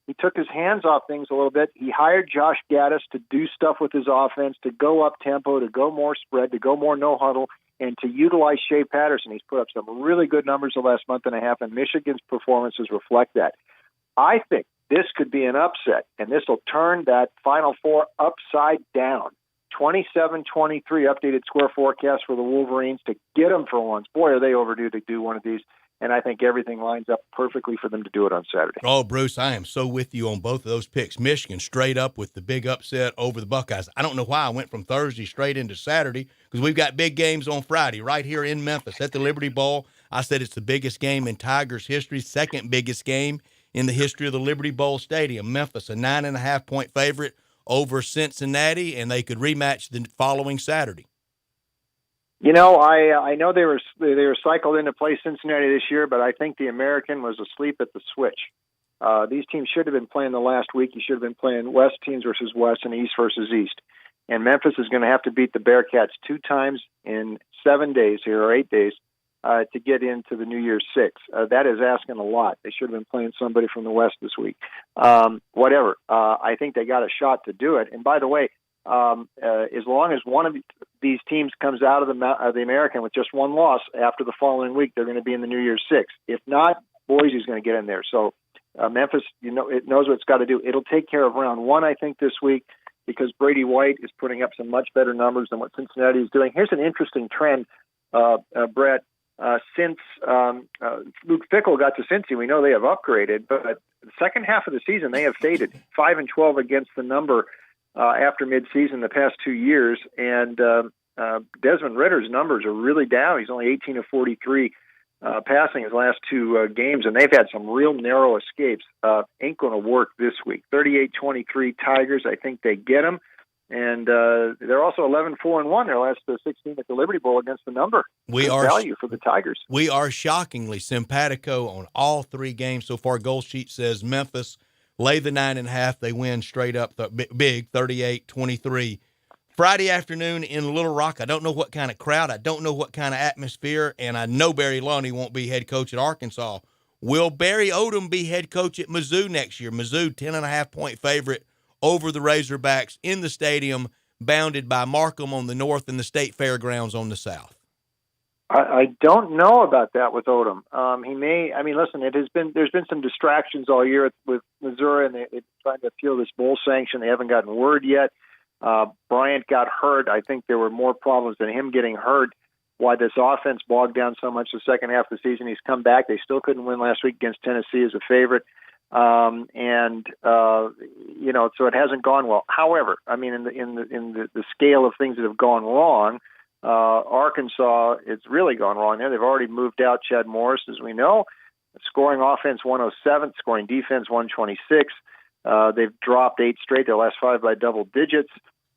he took his hands off things a little bit. He hired Josh Gaddis to do stuff with his offense, to go up tempo, to go more spread, to go more no huddle, and to utilize Shea Patterson. He's put up some really good numbers the last month and a half, and Michigan's performances reflect that. I think this could be an upset, and this will turn that Final Four upside down. 27-23 updated score forecast for the Wolverines to get them for once. Boy, are they overdue to do one of these. And I think everything lines up perfectly for them to do it on Saturday. Oh, Bruce, I am so with you on both of those picks. Michigan straight up with the big upset over the Buckeyes. I don't know why I went from Thursday straight into Saturday because we've got big games on Friday right here in Memphis at the Liberty Bowl. I said it's the biggest game in Tigers history, second biggest game in the history of the Liberty Bowl Stadium. Memphis, a 9.5-point favorite over Cincinnati, and they could rematch the following Saturday. I know they were cycled into play Cincinnati this year, but I think the American was asleep at the switch. These teams should have been playing the last week. You should have been playing West teams versus West and East versus East. And Memphis is going to have to beat the Bearcats 2 times in 7 days here, or 8 days, to get into the New Year's Six. That is asking a lot. They should have been playing somebody from the West this week. Whatever. I think they got a shot to do it. And by the way, as long as one of these teams comes out of the American with just one loss after the following week, they're going to be in the New Year's Six. If not, Boise's going to get in there. So Memphis, it knows what it's got to do. It'll take care of round 1, I think, this week because Brady White is putting up some much better numbers than what Cincinnati is doing. Here's an interesting trend, Brett. Since Luke Fickell got to Cincy, we know they have upgraded, but the second half of the season they have faded 5-12 against the number after midseason the past 2 years, and Desmond Ritter's numbers are really down. He's only 18 of 43 passing his last 2 games, and they've had some real narrow escapes. Ain't going to work this week. 38-23 Tigers. I think they get them. And they're also 11-4-1 their last 16 at the Liberty Bowl against the number. We Good are value for the Tigers. We are shockingly simpatico on all 3 games so far. Goal sheet says Memphis lay the 9.5. They win straight up big, 38-23. Friday afternoon in Little Rock. I don't know what kind of crowd. I don't know what kind of atmosphere, and I know Barry Loney won't be head coach at Arkansas. Will Barry Odom be head coach at Mizzou next year? Mizzou, 10.5-point favorite over the Razorbacks in the stadium, bounded by Markham on the north and the State Fairgrounds on the south. I don't know about that with Odom. He may. I mean, listen, there's been some distractions all year with Missouri, and they're trying to appeal this bowl sanction. They haven't gotten word yet. Bryant got hurt. I think there were more problems than him getting hurt. Why this offense bogged down so much the second half of the season. He's come back. They still couldn't win last week against Tennessee as a favorite. So it hasn't gone well. However, I mean, in the scale of things that have gone wrong, Arkansas, it's really gone wrong there. They've already moved out Chad Morris, as we know. Scoring offense 107, scoring defense 126. They've dropped 8 straight, their last 5 by double digits.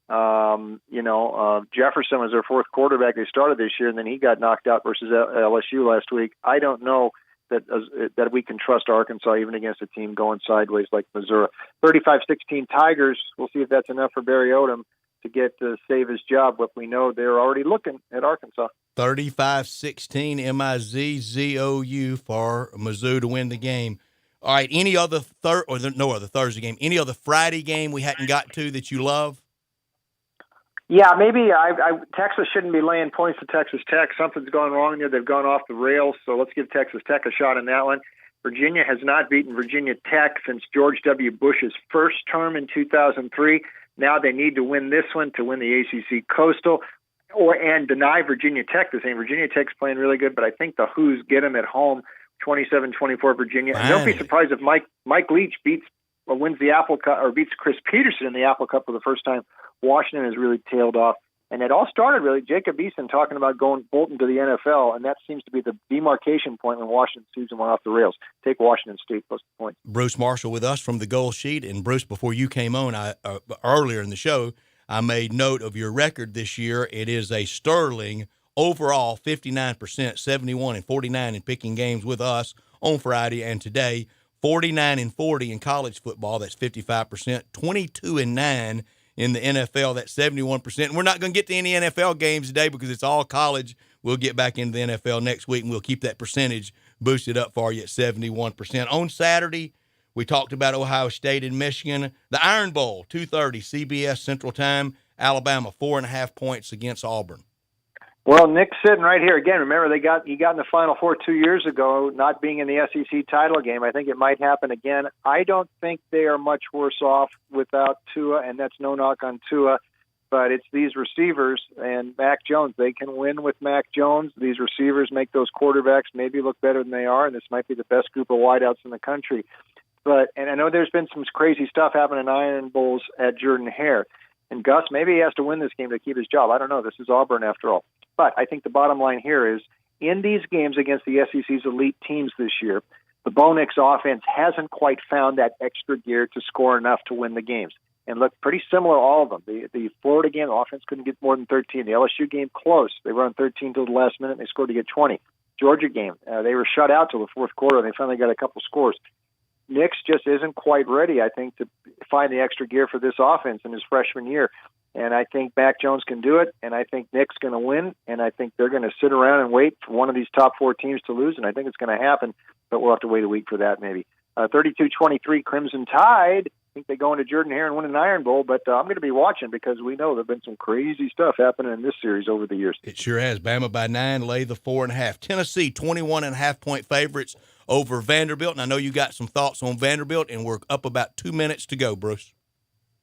Jefferson was their 4th quarterback they started this year, and then he got knocked out versus LSU last week. I don't know that we can trust Arkansas even against a team going sideways like Missouri. 35-16 Tigers. We'll see if that's enough for Barry Odom to save his job, but we know they're already looking at Arkansas. 35-16 Mizzou for Mizzou to win the game. All right, any other no other Thursday game, any other Friday game we hadn't got to that you love? Yeah, maybe Texas shouldn't be laying points to Texas Tech. Something's gone wrong there. They've gone off the rails, so let's give Texas Tech a shot in that one. Virginia has not beaten Virginia Tech since George W. Bush's first term in 2003. Now they need to win this one to win the ACC Coastal and deny Virginia Tech the same. Virginia Tech's playing really good, but I think the Who's get them at home, 27-24 Virginia. And don't be surprised if Mike Leach wins the Apple Cup or beats Chris Peterson in the Apple Cup for the first time. Washington has really tailed off. And it all started, really, Jacob Eason talking about going Bolton to the NFL, and that seems to be the demarcation point when Washington's season went off the rails. Take Washington State plus the points. Bruce Marshall with us from the Goal Sheet. And, Bruce, before you came on earlier in the show, I made note of your record this year. It is a sterling overall 59%, 71-49 in picking games with us on Friday and today, 49-40 in college football. That's 55%, 22-9 in the NFL, that's 71%. And we're not going to get to any NFL games today because it's all college. We'll get back into the NFL next week, and we'll keep that percentage boosted up for you at 71%. On Saturday, we talked about Ohio State and Michigan. The Iron Bowl, 2:30, CBS Central Time, Alabama, 4.5 points against Auburn. Well, Nick's sitting right here again. Remember, he got in the Final Four 2 years ago, not being in the SEC title game. I think it might happen again. I don't think they are much worse off without Tua, and that's no knock on Tua, but it's these receivers and Mac Jones. They can win with Mac Jones. These receivers make those quarterbacks maybe look better than they are, and this might be the best group of wideouts in the country. And I know there's been some crazy stuff happening in Iron Bowls at Jordan-Hare. And Gus, maybe he has to win this game to keep his job. I don't know. This is Auburn after all. But I think the bottom line here is, in these games against the SEC's elite teams this year, the Bo Nix offense hasn't quite found that extra gear to score enough to win the games. And look, pretty similar, all of them. The Florida game, the offense couldn't get more than 13. The LSU game, close. They were on 13 till the last minute, and they scored to get 20. Georgia game, they were shut out till the fourth quarter, and they finally got a couple scores. Nix just isn't quite ready, I think, to find the extra gear for this offense in his freshman year. And I think Mac Jones can do it, and I think Nick's going to win, and I think they're going to sit around and wait for one of these top 4 teams to lose, and I think it's going to happen, but we'll have to wait a week for that maybe. 32-23 Crimson Tide. I think they go into Jordan-Hare and win an Iron Bowl, but I'm going to be watching because we know there have been some crazy stuff happening in this series over the years. It sure has. Bama by 9, lay the 4.5. Tennessee, 21.5-point favorites over Vanderbilt, and I know you got some thoughts on Vanderbilt, and we're up about 2 minutes to go, Bruce.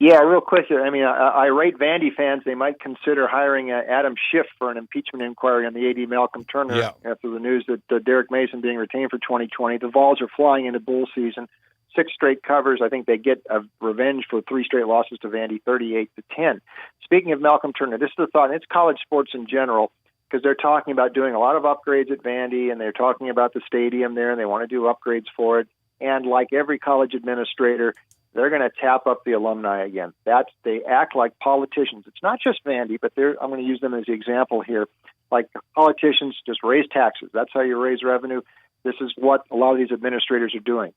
Yeah, real quick here. I mean, I rate Vandy fans. They might consider hiring Adam Schiff for an impeachment inquiry on the AD Malcolm Turner after the news that Derek Mason being retained for 2020. The Vols are flying into bowl season. 6 straight covers. I think they get a revenge for 3 straight losses to Vandy, 38-10. Speaking of Malcolm Turner, this is the thought, and it's college sports in general, because they're talking about doing a lot of upgrades at Vandy, and they're talking about the stadium there, and they want to do upgrades for it. And like every college administrator, they're going to tap up the alumni again. They act like politicians. It's not just Vandy, but I'm going to use them as the example here. Like politicians just raise taxes. That's how you raise revenue. This is what a lot of these administrators are doing.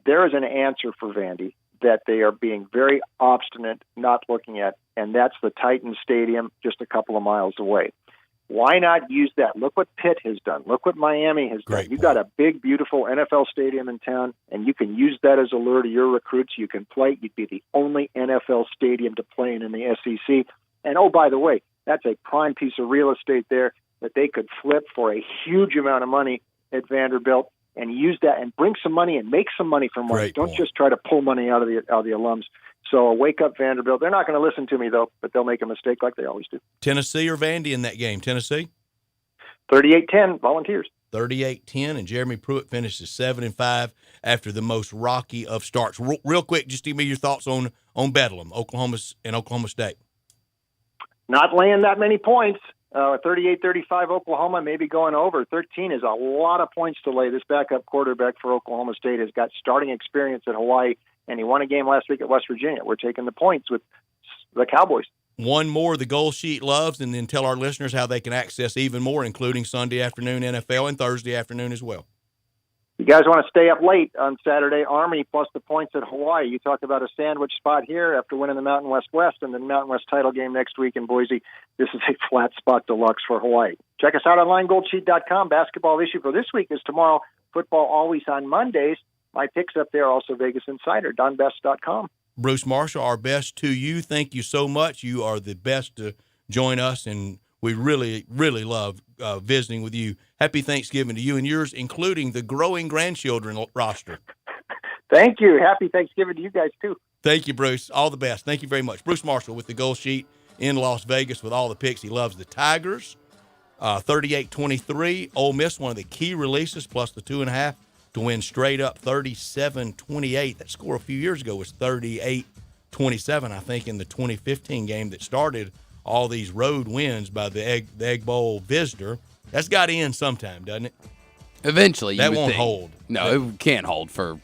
There is an answer for Vandy that they are being very obstinate, not looking at, and that's the Titan Stadium just a couple of miles away. Why not use that? Look what Pitt has done. Look what Miami has done. You've got a big, beautiful NFL stadium in town, and you can use that as a lure to your recruits. You can play. You'd be the only NFL stadium to play in the SEC. And, oh, by the way, that's a prime piece of real estate there that they could flip for a huge amount of money at Vanderbilt and use that and bring some money and make some money from it. Don't just try to pull money out of the alums. So wake up, Vanderbilt. They're not going to listen to me, though, but they'll make a mistake like they always do. Tennessee or Vandy in that game? Tennessee? 38-10, Volunteers. 38-10, and Jeremy Pruitt finishes 7-5 after the most rocky of starts. Real quick, just give me your thoughts on Bedlam, Oklahoma and Oklahoma State. Not laying that many points. 38-35 Oklahoma, maybe going over. 13 is a lot of points to lay. This backup quarterback for Oklahoma State has got starting experience at Hawaii, and he won a game last week at West Virginia. We're taking the points with the Cowboys. One more the Gold Sheet loves, and then tell our listeners how they can access even more, including Sunday afternoon NFL and Thursday afternoon as well. You guys want to stay up late on Saturday, Army plus the points at Hawaii. You talk about a sandwich spot here after winning the Mountain West West and the Mountain West title game next week in Boise. This is a flat spot deluxe for Hawaii. Check us out online, goldsheet.com. Basketball issue for this week is tomorrow. Football always on Mondays. My picks up there, also Vegas Insider, donbest.com. Bruce Marshall, our best to you. Thank you so much. You are the best to join us, and we really, really love visiting with you. Happy Thanksgiving to you and yours, including the growing grandchildren roster. Thank you. Happy Thanksgiving to you guys, too. Thank you, Bruce. All the best. Thank you very much. Bruce Marshall with the Gold Sheet in Las Vegas with all the picks. He loves the Tigers. 38-23. Ole Miss, one of the key releases, plus the 2.5 to win straight up 37-28. That score a few years ago was 38-27, I think, in the 2015 game that started all these road wins by the Egg Bowl visitor. That's got to end sometime, doesn't it? Eventually, that won't hold. No, it can't hold for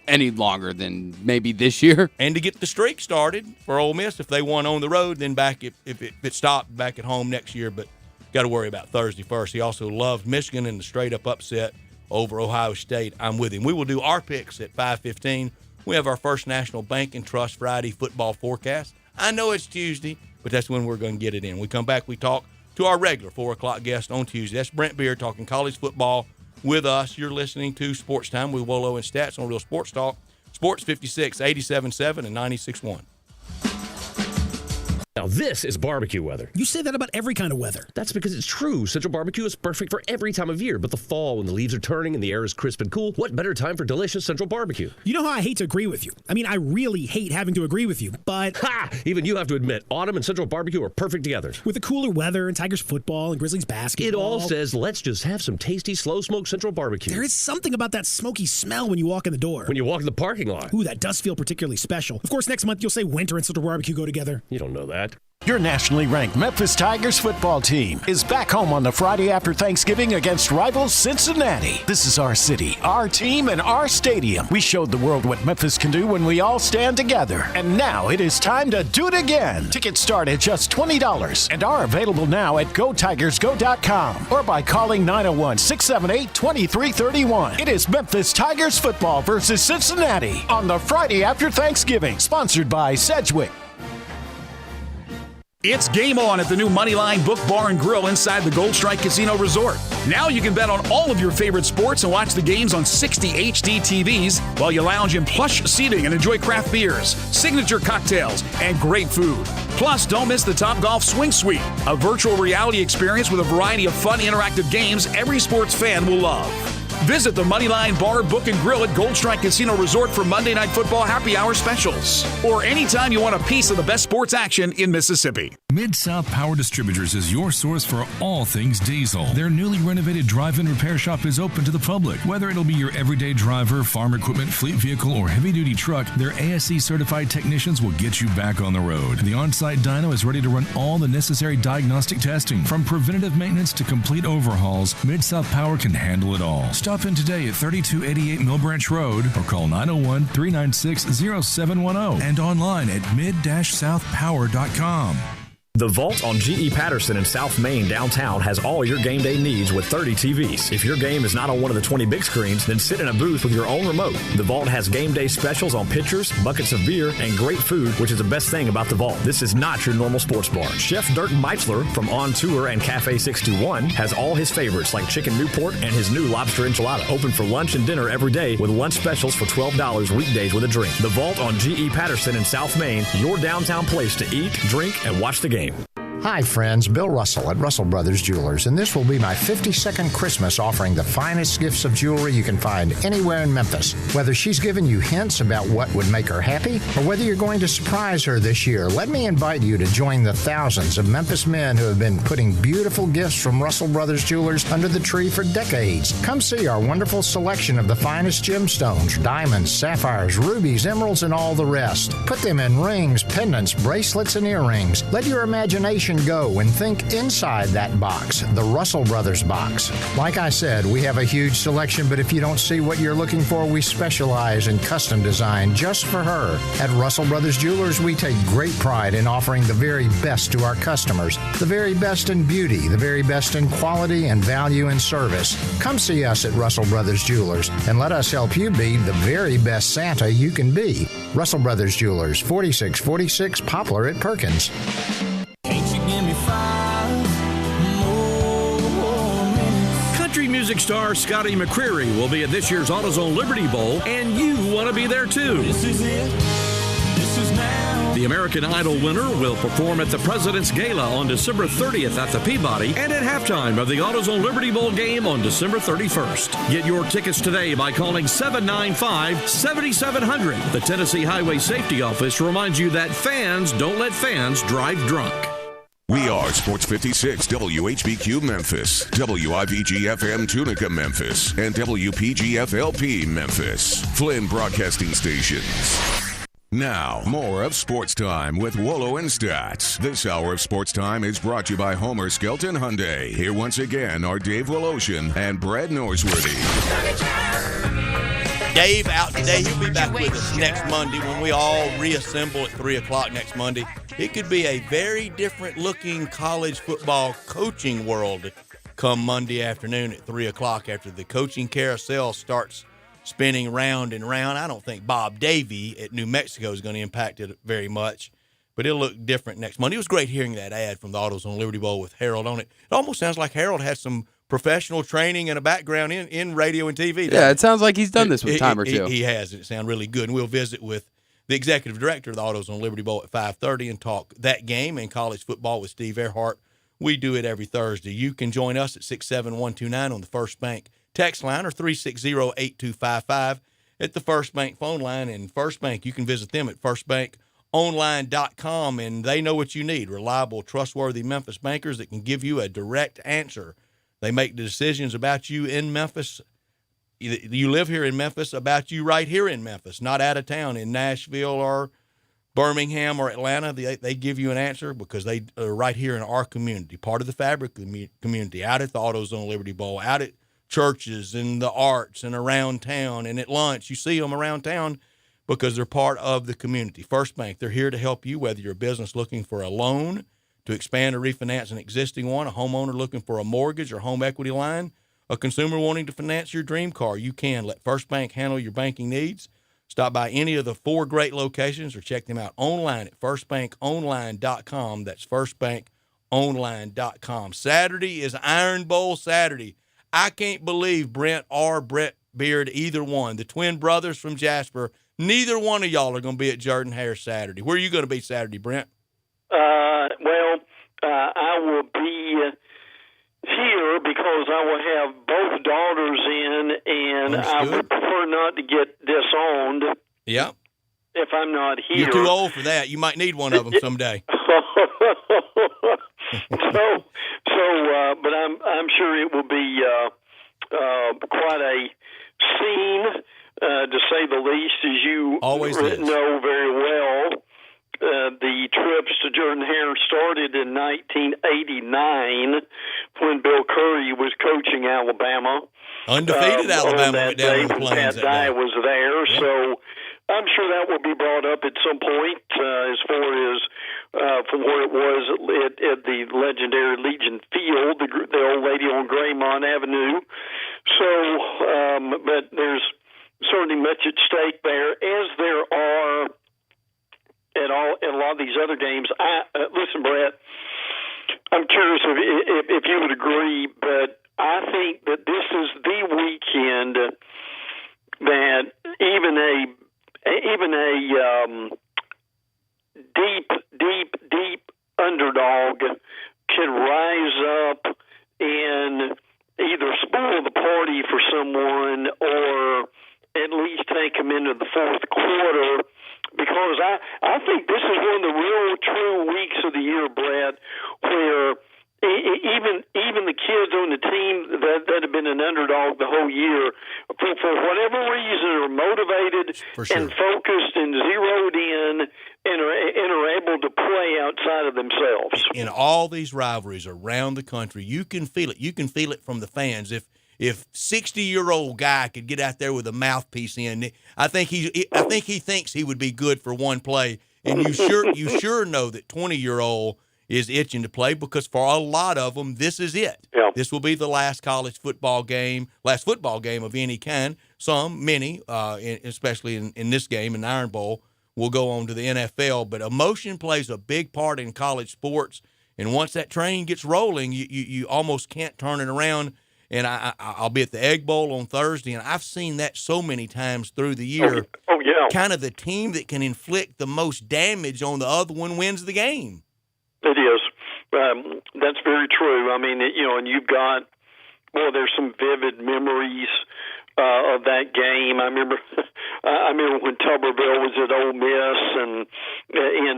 any longer than maybe this year. And to get the streak started for Ole Miss, if they won on the road, then back if it stopped back at home next year. But got to worry about Thursday first. He also loved Michigan in the straight-up upset over Ohio State. I'm with him. We will do our picks at 5:15. We have our First National Bank and Trust Friday football forecast. I know it's Tuesday, but that's when we're going to get it in. We come back, we talk to our regular 4 o'clock guest on Tuesday. That's Brent Beard talking college football with us. You're listening to Sports Time with Wolo and Stats on Real Sports Talk. Sports 56, 87.7 and 96.1. Now, this is barbecue weather. You say that about every kind of weather. That's because it's true. Central Barbecue is perfect for every time of year. But the fall, when the leaves are turning and the air is crisp and cool, what better time for delicious Central Barbecue? You know how I hate to agree with you. I mean, I really hate having to agree with you, but... Ha! Even you have to admit, autumn and Central Barbecue are perfect together. With the cooler weather and Tigers football and Grizzlies basketball... It all says, let's just have some tasty, slow-smoked Central Barbecue. There is something about that smoky smell when you walk in the door. When you walk in the parking lot. Ooh, that does feel particularly special. Of course, next month you'll say winter and Central Barbecue go together. You don't know that. Your nationally ranked Memphis Tigers football team is back home on the Friday after Thanksgiving against rivals Cincinnati. This is our city, our team, and our stadium. We showed the world what Memphis can do when we all stand together. And now it is time to do it again. Tickets start at just $20 and are available now at GoTigersGo.com or by calling 901-678-2331. It is Memphis Tigers football versus Cincinnati on the Friday after Thanksgiving, sponsored by Sedgwick. It's game on at the new Moneyline Book Bar and Grill inside the Gold Strike Casino Resort. Now you can bet on all of your favorite sports and watch the games on 60 HD TVs while you lounge in plush seating and enjoy craft beers, signature cocktails, and great food. Plus, don't miss the Topgolf Swing Suite, a virtual reality experience with a variety of fun interactive games every sports fan will love. Visit the Moneyline Bar, Book and Grill at Gold Strike Casino Resort for Monday Night Football happy hour specials. Or anytime you want a piece of the best sports action in Mississippi. Mid-South Power Distributors is your source for all things diesel. Their newly renovated drive-in repair shop is open to the public. Whether it'll be your everyday driver, farm equipment, fleet vehicle, or heavy-duty truck, their ASE-certified technicians will get you back on the road. The on-site dyno is ready to run all the necessary diagnostic testing. From preventative maintenance to complete overhauls, Mid-South Power can handle it all. Stop in today at 3288 Mill Branch Road or call 901-396-0710 and online at mid-southpower.com. The Vault on G.E. Patterson in South Main downtown has all your game day needs with 30 TVs. If your game is not on one of the 20 big screens, then sit in a booth with your own remote. The Vault has game day specials on pitchers, buckets of beer, and great food, which is the best thing about the Vault. This is not your normal sports bar. Chef Dirk Meitzler from On Tour and Cafe 621 has all his favorites like Chicken Newport and his new lobster enchilada. Open for lunch and dinner every day with lunch specials for $12 weekdays with a drink. The Vault on G.E. Patterson in South Main, your downtown place to eat, drink, and watch the game. Hi friends, Bill Russell at Russell Brothers Jewelers, and this will be my 52nd Christmas offering the finest gifts of jewelry you can find anywhere in Memphis. Whether she's given you hints about what would make her happy, or whether you're going to surprise her this year, let me invite you to join the thousands of Memphis men who have been putting beautiful gifts from Russell Brothers Jewelers under the tree for decades. Come see our wonderful selection of the finest gemstones, diamonds, sapphires, rubies, emeralds, and all the rest. Put them in rings, pendants, bracelets, and earrings. Let your imagination go and think inside that box, the Russell Brothers box. Like I said, we have a huge selection, but if you don't see what you're looking for, we specialize in custom design just for her. At Russell Brothers Jewelers, we take great pride in offering the very best to our customers, the very best in beauty, the very best in quality and value and service. Come see us at Russell Brothers Jewelers and let us help you be the very best Santa you can be. Russell Brothers Jewelers, 4646 Poplar at Perkins. Country music star Scotty McCreery will be at this year's AutoZone Liberty Bowl, and you want to be there too. This is it. This is now. The American Idol winner will perform at the President's Gala on December 30th at the Peabody and at halftime of the AutoZone Liberty Bowl game on December 31st. Get your tickets today by calling 795-7700. The Tennessee Highway Safety Office reminds you that fans don't let fans drive drunk. We are Sports 56 WHBQ Memphis, WIVG-FM Tunica Memphis, and WPG-FLP Memphis, Flynn Broadcasting Stations. Now, more of Sports Time with Wolo and Stats. This hour of Sports Time is brought to you by Homer Skelton Hyundai. Here once again are Dave Woloshin and Brad Norsworthy. Dave out today. He'll be back with us next Monday when we all reassemble at 3 o'clock next Monday. It could be a very different looking college football coaching world come Monday afternoon at 3 o'clock after the coaching carousel starts spinning round and round. I don't think Bob Davie at New Mexico is going to impact it very much, but it'll look different next Monday. It was great hearing that ad from the AutoZone Liberty Bowl with Harold on it. It almost sounds like Harold has some professional training and a background in radio and TV. Yeah, it sounds like he's done this with a time or two. He has. It sounds really good. And we'll visit with the executive director of the AutoZone Liberty Bowl at 5:30 and talk that game and college football with Steve Earhart. We do it every Thursday. You can join us at 67129 on the First Bank text line or 360-8255 at the First Bank phone line. And First Bank, you can visit them at firstbankonline.com, and they know what you need. Reliable, trustworthy Memphis bankers that can give you a direct answer. They make the decisions about you in Memphis. You live here in Memphis, about you right here in Memphis, not out of town in Nashville or Birmingham or Atlanta. They give you an answer because they are right here in our community, part of the fabric community, out at the AutoZone Liberty Bowl, out at churches and the arts and around town and at lunch. You see them around town because they're part of the community. First Bank, they're here to help you, whether you're a business looking for a loan to expand or refinance an existing one, a homeowner looking for a mortgage or home equity line, a consumer wanting to finance your dream car. You can let First Bank handle your banking needs. Stop by any of the 4 great locations or check them out online at firstbankonline.com. That's firstbankonline.com. Saturday is Iron Bowl Saturday. I can't believe Brent or Brett Beard, either one, the twin brothers from Jasper, neither one of y'all are going to be at Jordan-Hare Saturday. Where are you going to be Saturday, Brent? I will be here because I will have both daughters in, and I would prefer not to get disowned. Yep. If I'm not here. You're too old for that. You might need one of them someday. But I'm sure it will be quite a scene, to say the least, as you always know very well. The trips to Jordan-Hare started in 1989 when Bill Curry was coaching Alabama. Undefeated Alabama went down on the Plains that day. Was there, yeah. So I'm sure that will be brought up at some point as far as from where it was at the legendary Legion Field, the old lady on Graymont Avenue. So, but there's certainly much at stake there, as there are at a lot of these other games. Listen, Brett, I'm curious if you would agree, but I think that this is the weekend that even a deep underdog can rise up and either spoil the party for someone or at least take them into the fourth quarter. Because I think this is one of the real true weeks of the year, Brad, where even the kids on the team that have been an underdog the whole year, for whatever reason, are motivated and focused and zeroed in and are able to play outside of themselves. In all these rivalries around the country, you can feel it. You can feel it from the fans. If 60-year-old guy could get out there with a mouthpiece in, I think he thinks he would be good for one play. And you sure know that 20-year-old is itching to play, because for a lot of them, this is it. Yeah. This will be the last football game of any kind. Many, especially in this game, in the Iron Bowl, will go on to the NFL. But emotion plays a big part in college sports. And once that train gets rolling, you almost can't turn it around. And I'll be at the Egg Bowl on Thursday, and I've seen that so many times through the year. Oh yeah. Kind of the team that can inflict the most damage on the other one wins the game. It is. That's very true. I mean, and you've got, there's some vivid memories of that game. I remember when Tuberville was at Ole Miss, and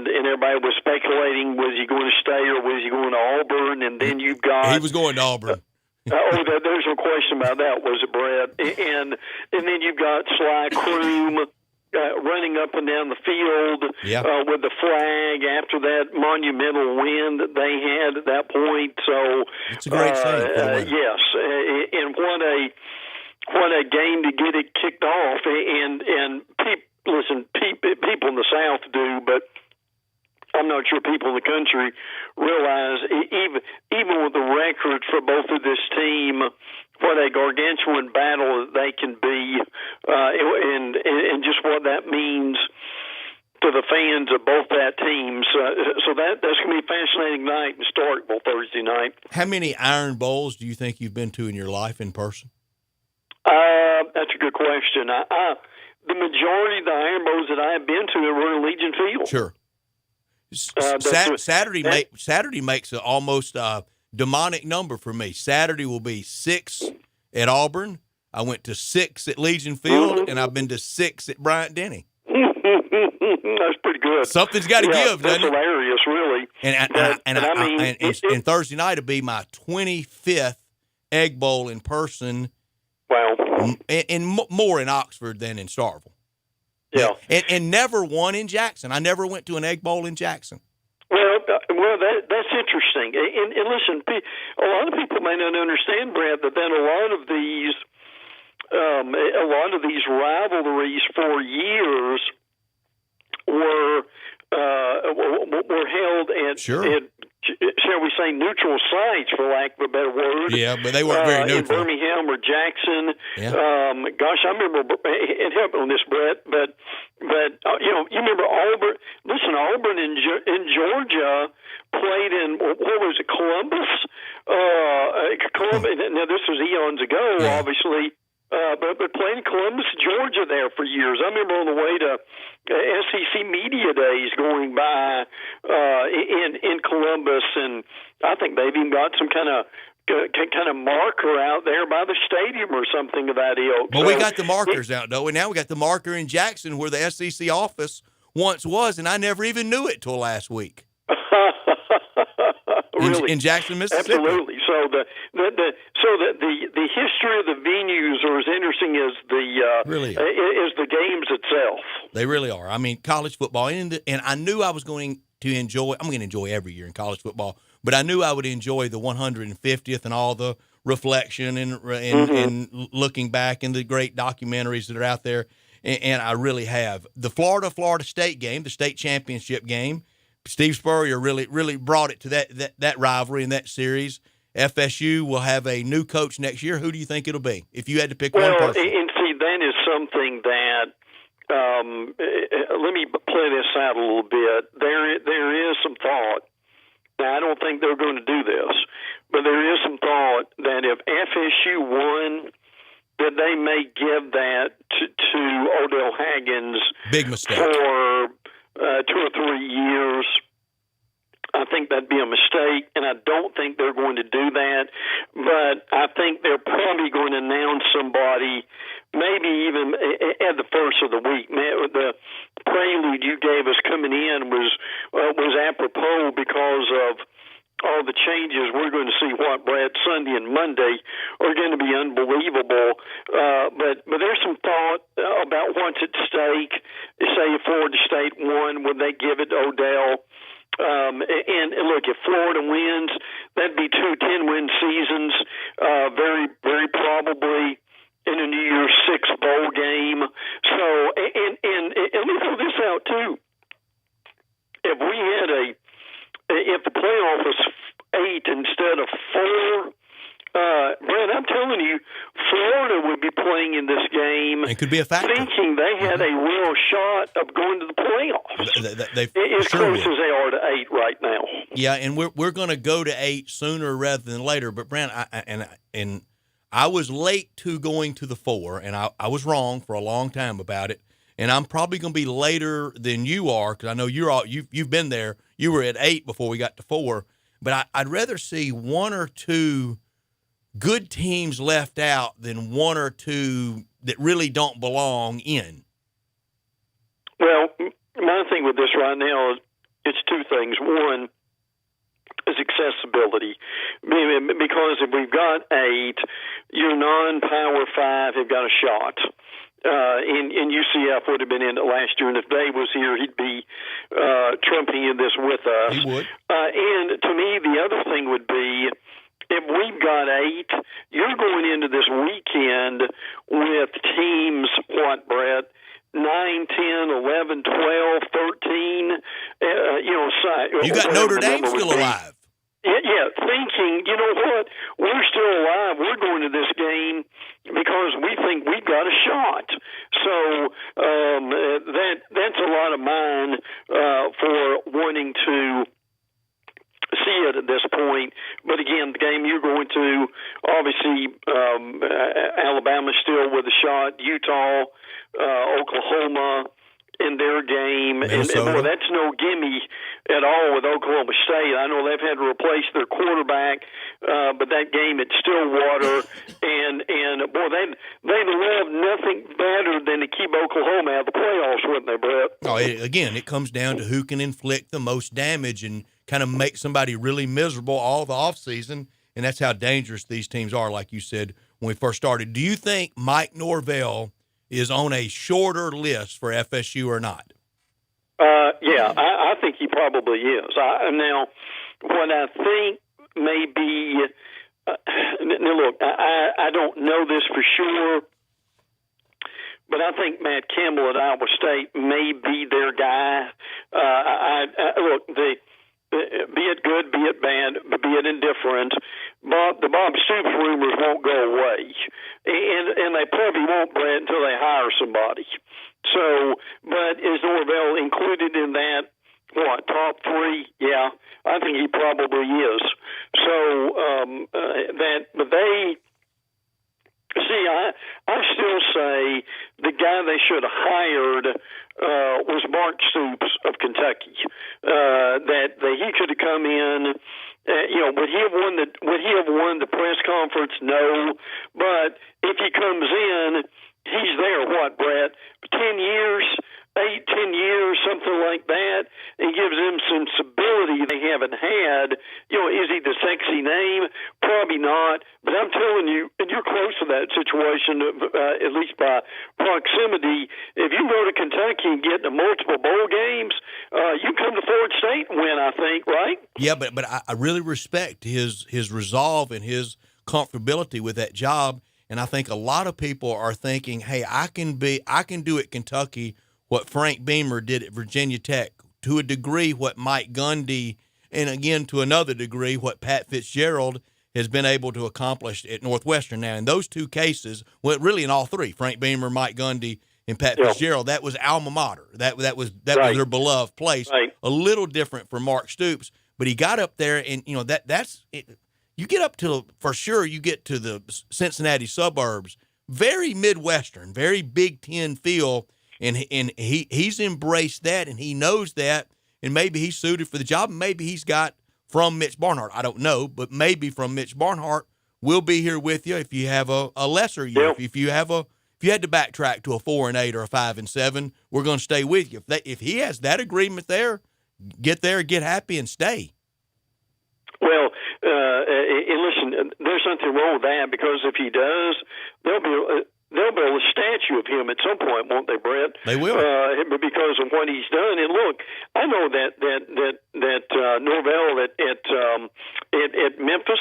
everybody was speculating, was he going to stay or was he going to Auburn? And then you've got, he was going to Auburn. There's no question about that, was it, Brad? And then you've got Sly Croom running up and down the field with the flag after that monumental win that they had at that point. So it's a great scene. Yes, and what a game to get it kicked off. And people in the South do, but I'm not sure people in the country realize, even with the record for both of this team, what a gargantuan battle they can be, and just what that means to the fans of both that teams. So that's going to be a fascinating night in Starkville Thursday night. How many Iron Bowls do you think you've been to in your life in person? That's a good question. The majority of the Iron Bowls that I have been to were in Legion Field. Sure. Saturday makes an almost demonic number for me. Saturday will be 6 at Auburn. I went to 6 at Legion Field, and I've been to 6 at Bryant-Denny. That's pretty good. Something's got to give, doesn't it? That's hilarious, really. And Thursday night will be my 25th Egg Bowl in person. Wow. And more in Oxford than in Starkville. Yeah. And never one in Jackson. I never went to an Egg Bowl in Jackson. Well, that's interesting. And listen, a lot of people may not understand, Brad, that then a lot of these rivalries for years were held at, shall we say, neutral sites, for lack of a better word. Yeah, but they weren't very neutral. In Birmingham or Jackson. Yeah. Gosh, I remember it happened on this, Brett, but you remember Auburn. Listen, Auburn in Georgia played in, what was it, Columbus? Now this was eons ago, obviously. But playing Columbus, Georgia there for years. I remember on the way to SEC Media Days going by in Columbus, and I think they've even got some kind of marker out there by the stadium or something of that ilk. Well, we got the markers out, though, and now we got the marker in Jackson where the SEC office once was, and I never even knew it till last week. Really? in Jackson, Mississippi. Absolutely. So the history of the venues are as interesting as the games itself. They really are. I mean, college football, and I knew I was going to enjoy. I'm going to enjoy every year in college football, but I knew I would enjoy the 150th and all the reflection and looking back and the great documentaries that are out there. And I really have. The Florida State game, the state championship game, Steve Spurrier really brought it to that rivalry and that series. FSU will have a new coach next year. Who do you think it'll be if you had to pick one person? And see, that is something that let me play this out a little bit. There is some thought. Now, I don't think they're going to do this, but there is some thought that if FSU won, that they may give that to Odell Haggins. Big mistake. For 2 or 3 years. I think that'd be a mistake, and I don't think they're going to do that. But I think they're probably going to announce somebody, maybe even at the first of the week. The prelude you gave us coming in was apropos because of all the changes we're going to see. Brad, Sunday and Monday are going to be unbelievable. But there's some thought about what's at stake. Say if Florida State won, would they give it to Odell? And look, if Florida wins, that'd be 2 10-win seasons, very, very probably in a New Year's Six bowl game. So, and let me throw this out too. If the playoff was 8 instead of 4, Brent, I'm telling you, Florida would be playing in this game. It could be a factor. Thinking they had a real shot of going to the playoffs. They as sure close would. as they are to 8 right now. Yeah, and we're going to go to 8 sooner rather than later. But Brent, I was late to going to the 4, and I was wrong for a long time about it. And I'm probably going to be later than you are because I know you've been there. You were at 8 before we got to 4. But I'd rather see 1 or 2 good teams left out than 1 or 2 that really don't belong in. Well, my thing with this right now is it's 2 things. One is accessibility, because if we've got 8, your non-Power 5 have got a shot. And UCF would have been in it last year, and if Dave was here, he'd be trumping in this with us. He would. And to me, the other thing would be, if we've got 8, you're going into this weekend with teams, Brett, 9, 10, 11, 12, 13. You got Notre Dame still alive. Yeah, thinking, you know what, we're still alive. We're going to this game because we think we've got a shot. So that's a lot of mine for wanting to see it at this point. But again, the game you're going to, obviously, Alabama still with a shot, Utah, Oklahoma in their game, and boy, that's no gimme at all with Oklahoma State. I know they've had to replace their quarterback, but that game at Stillwater, and boy, they'd love nothing better than to keep Oklahoma out of the playoffs, wouldn't they, Brett? Oh, again, it comes down to who can inflict the most damage and kind of make somebody really miserable all the offseason, and that's how dangerous these teams are, like you said when we first started. Do you think Mike Norvell is on a shorter list for FSU or not? Yeah, I think he probably is. Now, what I think may be now look, I don't know this for sure, but I think Matt Campbell at Iowa State may be their guy. Look, be it good, be it bad, be it indifferent, the Bob Stoops rumors won't go away, and they probably won't, Brad, until they hire somebody. So, but is Norvell included in that? Top 3? Yeah, I think he probably is. So but they. See, I still say the guy they should have hired was Mark Stoops of Kentucky. That he could have come in. Would he have won the press conference? No. But if he comes in, he's there. Brett? 10 years. 8, 10 years, something like that. It gives them some stability. They haven't had. Is he the sexy name? Probably not. But I'm telling you, and you're close to that situation, at least by proximity. If you go to Kentucky and get to multiple bowl games, you come to Ford State and win, I think, right? Yeah, but I really respect his resolve and his comfortability with that job. And I think a lot of people are thinking, hey, I can do at Kentucky what Frank Beamer did at Virginia Tech, to a degree what Mike Gundy, and again to another degree what Pat Fitzgerald has been able to accomplish at Northwestern. Now, in those two cases, well, really in all three, Frank Beamer, Mike Gundy, and Pat Fitzgerald, that was alma mater. That was their beloved place. Right. A little different for Mark Stoops, but he got up there, and that's it. You get up to, for sure, you get to the Cincinnati suburbs, very Midwestern, very Big Ten feel, and he's embraced that, and he knows that, and maybe he's suited for the job, and maybe he's got from Mitch Barnhart. I don't know, but maybe from Mitch Barnhart, we'll be here with you if you have a lesser year. If you had to backtrack to a 4-8 or a 5-7, we're going to stay with you. If he has that agreement there, get happy, and stay. Well, and listen, there's nothing wrong with that, because if he does, they'll build a statue of him at some point, won't they, Brett? They will, because of what he's done. And look, I know that Norvell at Memphis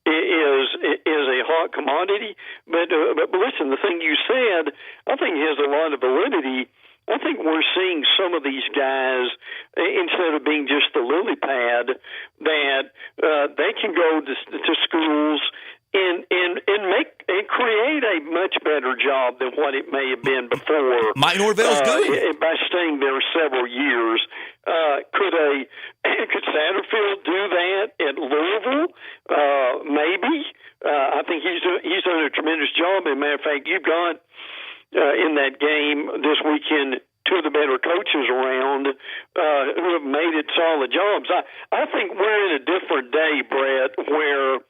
is a hot commodity, but listen, the thing you said, I think has a lot of validity. I think we're seeing some of these guys, instead of being just the lily pad, that they can go to schools and create a much better job than what it may have been before. Mike Norvell's good by staying there several years. Could Satterfield do that at Louisville? Maybe. I think he's done a tremendous job. As a matter of fact, you've got in that game this weekend two of the better coaches around who have made it solid jobs. I think we're in a different day, Brett, where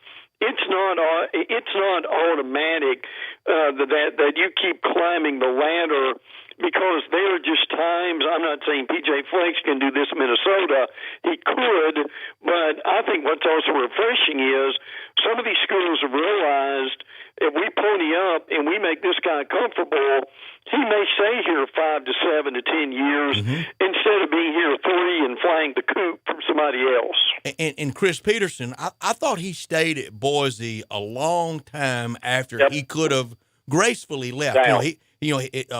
it's not automatic that you keep climbing the ladder, because there are just times. I'm not saying P.J. Flex can do this in Minnesota. He could, but I think what's also refreshing is some of these schools have realized if we pony up and we make this guy comfortable, he may stay here 5 to 7 to 10 years instead of being here 3 and flying the coop from somebody else. And Chris Peterson, I thought he stayed at Boise a long time after he could have gracefully left. A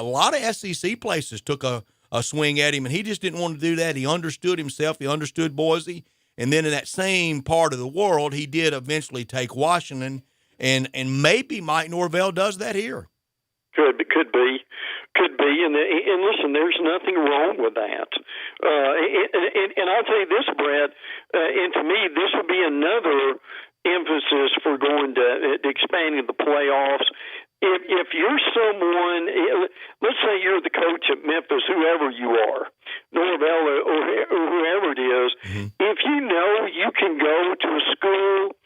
lot of SEC places took a swing at him, and he just didn't want to do that. He understood himself. He understood Boise. And then in that same part of the world, he did eventually take Washington. And maybe Mike Norvell does that here. Could be. And listen, there's nothing wrong with that. And I'll tell you this, Brett, and to me, this would be another emphasis for going to expanding the playoffs. If you're someone, let's say you're the coach at Memphis, whoever you are, Norvell or whoever it is, if you know you can go to a school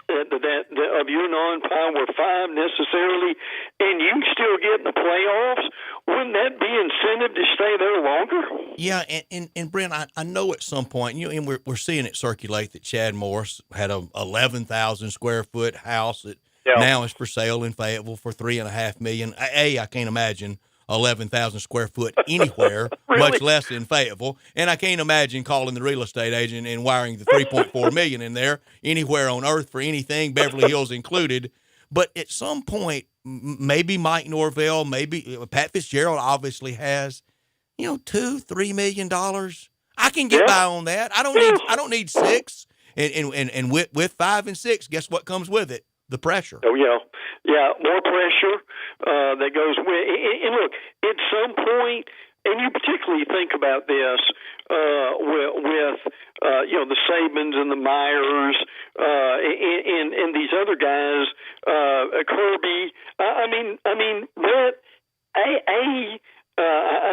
that of your non-Power 5 necessarily, and you can still get in the playoffs, wouldn't that be incentive to stay there longer? Yeah, and Brent, I know at some point, and we're seeing it circulate that Chad Morris had a 11,000 square foot house that now is for sale in Fayetteville for $3.5 million. I can't imagine 11,000 square foot anywhere, Really? much less in Fayetteville. And I can't imagine calling the real estate agent and wiring the $3.4 million in there anywhere on earth for anything, Beverly Hills included. But at some point, maybe Mike Norvell, maybe Pat Fitzgerald obviously has, $2-3 million. I can get by on that. I don't need 6. And with 5 and 6, guess what comes with it? The pressure. Oh, yeah, more pressure that goes with. And look, at some point, and you particularly think about this with the Sabins and the Myers and these other guys, Kirby. I mean, Brett, I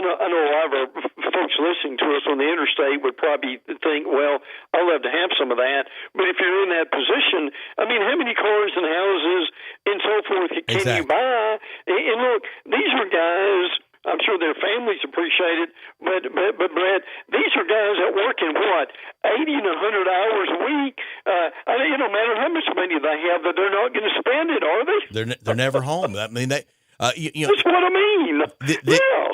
know a lot of our folks listening to us on the interstate would probably think, well, I'd love to have some of that. But if you're in that position, I mean, how many cars and houses and so forth can you buy? And look, these are guys I'm sure their families appreciate it. But Brad, these are guys that work in 80 and 100 hours a week. No matter how much money they have, that they're not going to spend it, are they? They're never home. I mean, they. That's what I mean.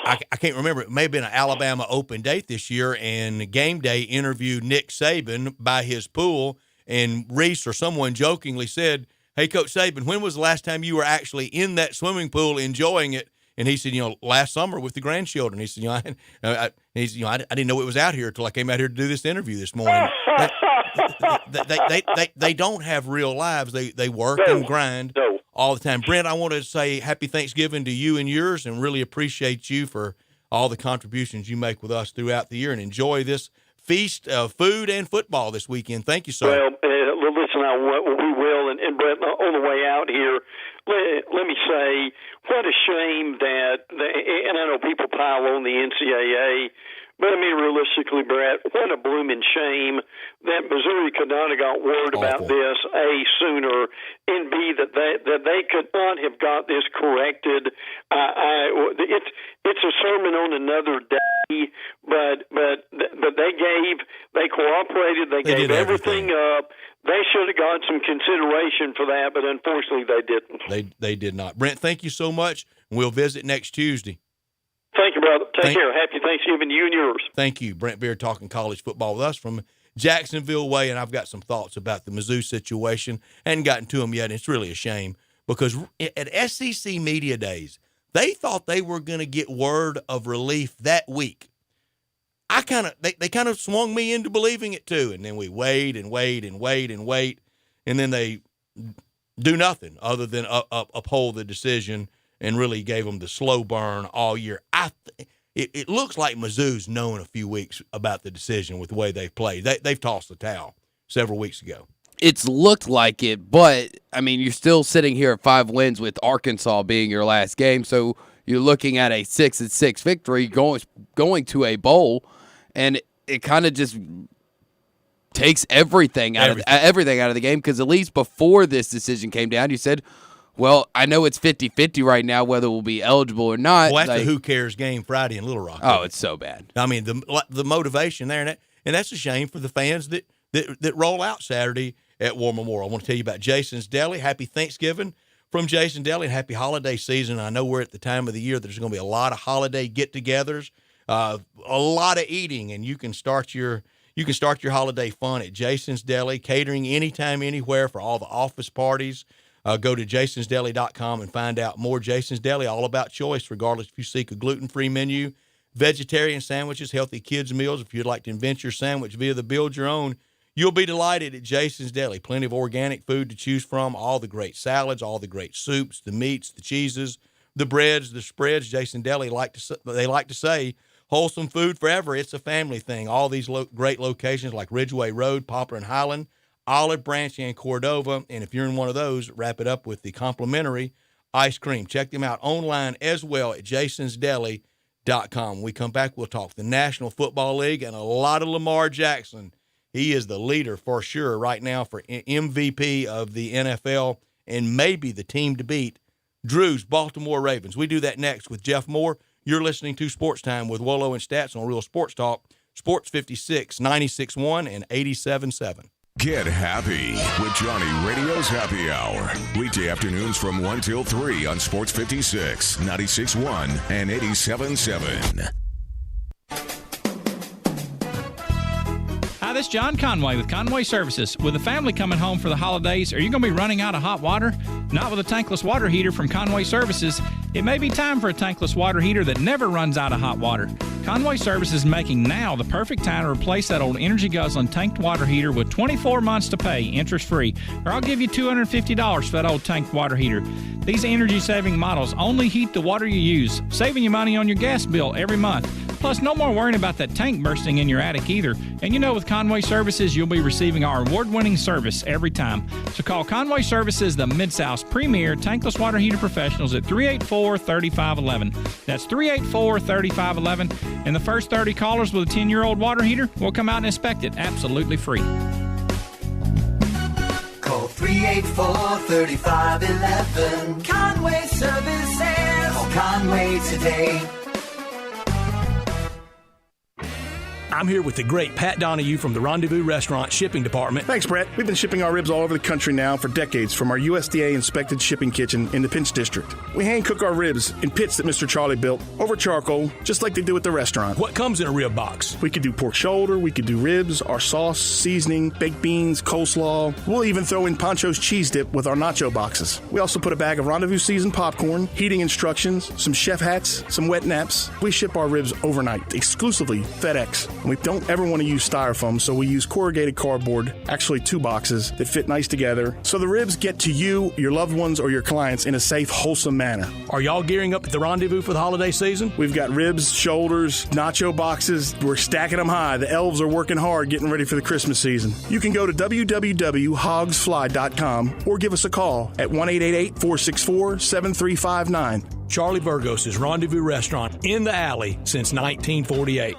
I can't remember. It may have been an Alabama open date this year, and Game Day interviewed Nick Saban by his pool, and Reese or someone jokingly said, "Hey, Coach Saban, when was the last time you were actually in that swimming pool enjoying it?" And he said, last summer with the grandchildren. He said, I didn't know it was out here until I came out here to do this interview this morning. They don't have real lives. They work and grind all the time. Brent, I want to say happy Thanksgiving to you and yours, and really appreciate you for all the contributions you make with us throughout the year, and enjoy this feast of food and football this weekend. Thank you, sir. Well, listen, we will. And Brett, on the way out here, let me say, what a shame that, and I know people pile on the NCAA, but I mean, realistically, Brett, what a blooming shame that Missouri could not have got word about this, A, sooner, and B, that they could not have got this corrected. It's a sermon on another day, but they cooperated, they gave everything up. They should have got some consideration for that, but unfortunately they didn't. They did not. Brent, thank you so much. We'll visit next Tuesday. Thank you, brother. Take care. Happy Thanksgiving to you and yours. Thank you. Brent Beard talking college football with us from Jacksonville way, and I've got some thoughts about the Mizzou situation. I hadn't gotten to them yet, and it's really a shame because at SEC Media Days, they thought they were going to get word of relief that week. They kind of swung me into believing it too, and then we wait, and then they do nothing other than uphold the decision, and really gave them the slow burn all year. It looks like Mizzou's known a few weeks about the decision with the way they've played. They've tossed the towel several weeks ago. It's looked like it, but, I mean, you're still sitting here at 5 wins with Arkansas being your last game, so you're looking at a 6-6 victory going to a bowl, and it kind of just takes everything out of the game, because at least before this decision came down, you said, well, I know it's 50-50 right now whether we'll be eligible or not. Well, that's the who cares game Friday in Little Rock. Oh, it's so bad. I mean, the motivation there, and that's a shame for the fans that roll out Saturday at War Memorial. I want to tell you about Jason's Deli. Happy Thanksgiving from Jason Deli, and happy holiday season. I know we're at the time of the year there's going to be a lot of holiday get-togethers, a lot of eating, and you can start your holiday fun at Jason's Deli, catering anytime, anywhere for all the office parties. Go to jasonsdeli.com and find out more. Jason's Deli, all about choice, regardless if you seek a gluten-free menu, vegetarian sandwiches, healthy kids' meals. If you'd like to invent your sandwich via the Build Your Own, you'll be delighted at Jason's Deli. Plenty of organic food to choose from, all the great salads, all the great soups, the meats, the cheeses, the breads, the spreads. Jason Deli, they like to say, wholesome food forever. It's a family thing. All these great locations like Ridgeway Road, Poplar and Highland, Olive Branch, and Cordova. And if you're in one of those, wrap it up with the complimentary ice cream. Check them out online as well at jasonsdeli.com. When we come back, we'll talk the National Football League and a lot of Lamar Jackson. He is the leader for sure right now for MVP of the NFL and maybe the team to beat, Drew's Baltimore Ravens. We do that next with Jeff Moore. You're listening to Sports Time with Wolo and Stats on Real Sports Talk, Sports 56, 96.1, and 87.7. Get happy with Johnny Radio's Happy Hour. Weekday afternoons from 1 till 3 on Sports 56, 96.1, and 87.7. Hi, this is John Conway with Conway Services. With a family coming home for the holidays, are you going to be running out of hot water? Not with a tankless water heater from Conway Services. It may be time for a tankless water heater that never runs out of hot water. Conway Services is making now the perfect time to replace that old energy-guzzling tanked water heater with 24 months to pay, interest-free. Or I'll give you $250 for that old tanked water heater. These energy-saving models only heat the water you use, saving you money on your gas bill every month. Plus, no more worrying about that tank bursting in your attic either. And you know with Conway Services, you'll be receiving our award-winning service every time. So call Conway Services, the Mid-South's premier tankless water heater professionals at 384-3511. That's 384-3511. And the first 30 callers with a 10-year-old water heater will come out and inspect it absolutely free. Call 384-3511. Conway Services. Call Conway today. I'm here with the great Pat Donahue from the Rendezvous Restaurant Shipping Department. Thanks, Brett. We've been shipping our ribs all over the country now for decades from our USDA-inspected shipping kitchen in the Pinch District. We hand-cook our ribs in pits that Mr. Charlie built over charcoal, just like they do at the restaurant. What comes in a rib box? We could do pork shoulder, we could do ribs, our sauce, seasoning, baked beans, coleslaw. We'll even throw in Pancho's cheese dip with our nacho boxes. We also put a bag of Rendezvous seasoned popcorn, heating instructions, some chef hats, some wet naps. We ship our ribs overnight, exclusively FedEx. And we don't ever want to use styrofoam, so we use corrugated cardboard, actually 2 boxes that fit nice together, so the ribs get to you, your loved ones, or your clients in a safe, wholesome manner. Are y'all gearing up at the Rendezvous for the holiday season? We've got ribs, shoulders, nacho boxes. We're stacking them high. The elves are working hard getting ready for the Christmas season. You can go to www.hogsfly.com or give us a call at 1-888-464-7359. Charlie Burgos' Rendezvous Restaurant in the alley since 1948.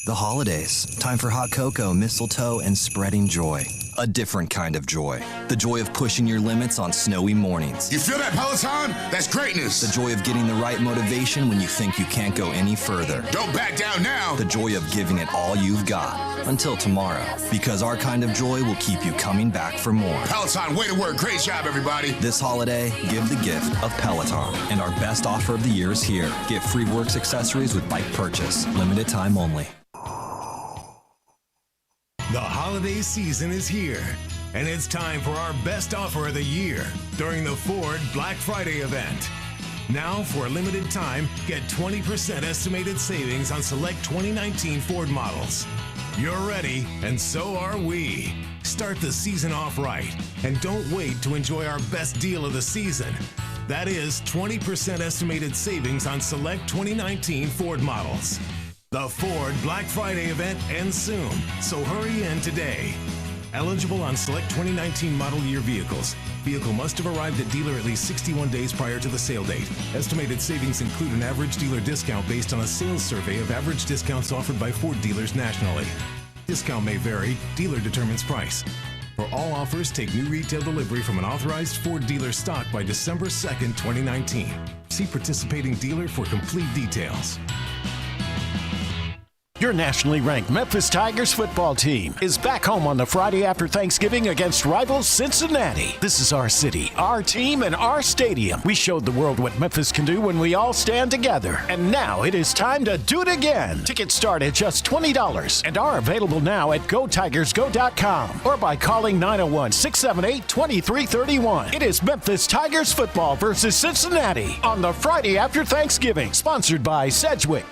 The holidays. Time for hot cocoa, mistletoe, and spreading joy. A different kind of joy. The joy of pushing your limits on snowy mornings. You feel that, Peloton? That's greatness. The joy of getting the right motivation when you think you can't go any further. Don't back down now. The joy of giving it all you've got. Until tomorrow. Because our kind of joy will keep you coming back for more. Peloton, way to work. Great job, everybody. This holiday, give the gift of Peloton. And our best offer of the year is here. Get free works accessories with bike purchase. Limited time only. The holiday season is here, and it's time for our best offer of the year during the Ford Black Friday event. Now, for a limited time, get 20% estimated savings on select 2019 Ford models. You're ready, and so are we. Start the season off right, and don't wait to enjoy our best deal of the season. That is 20% estimated savings on select 2019 Ford models. The Ford Black Friday event ends soon, so hurry in today. Eligible on select 2019 model year vehicles. Vehicle must have arrived at dealer at least 61 days prior to the sale date. Estimated savings include an average dealer discount based on a sales survey of average discounts offered by Ford dealers nationally. Discount may vary. Dealer determines price. For all offers, take new retail delivery from an authorized Ford dealer stock by December 2nd, 2019. See participating dealer for complete details. Your nationally ranked Memphis Tigers football team is back home on the Friday after Thanksgiving against rivals Cincinnati. This is our city, our team, and our stadium. We showed the world what Memphis can do when we all stand together. And now it is time to do it again. Tickets start at just $20 and are available now at GoTigersGo.com or by calling 901-678-2331. It is Memphis Tigers football versus Cincinnati on the Friday after Thanksgiving. Sponsored by Sedgwick.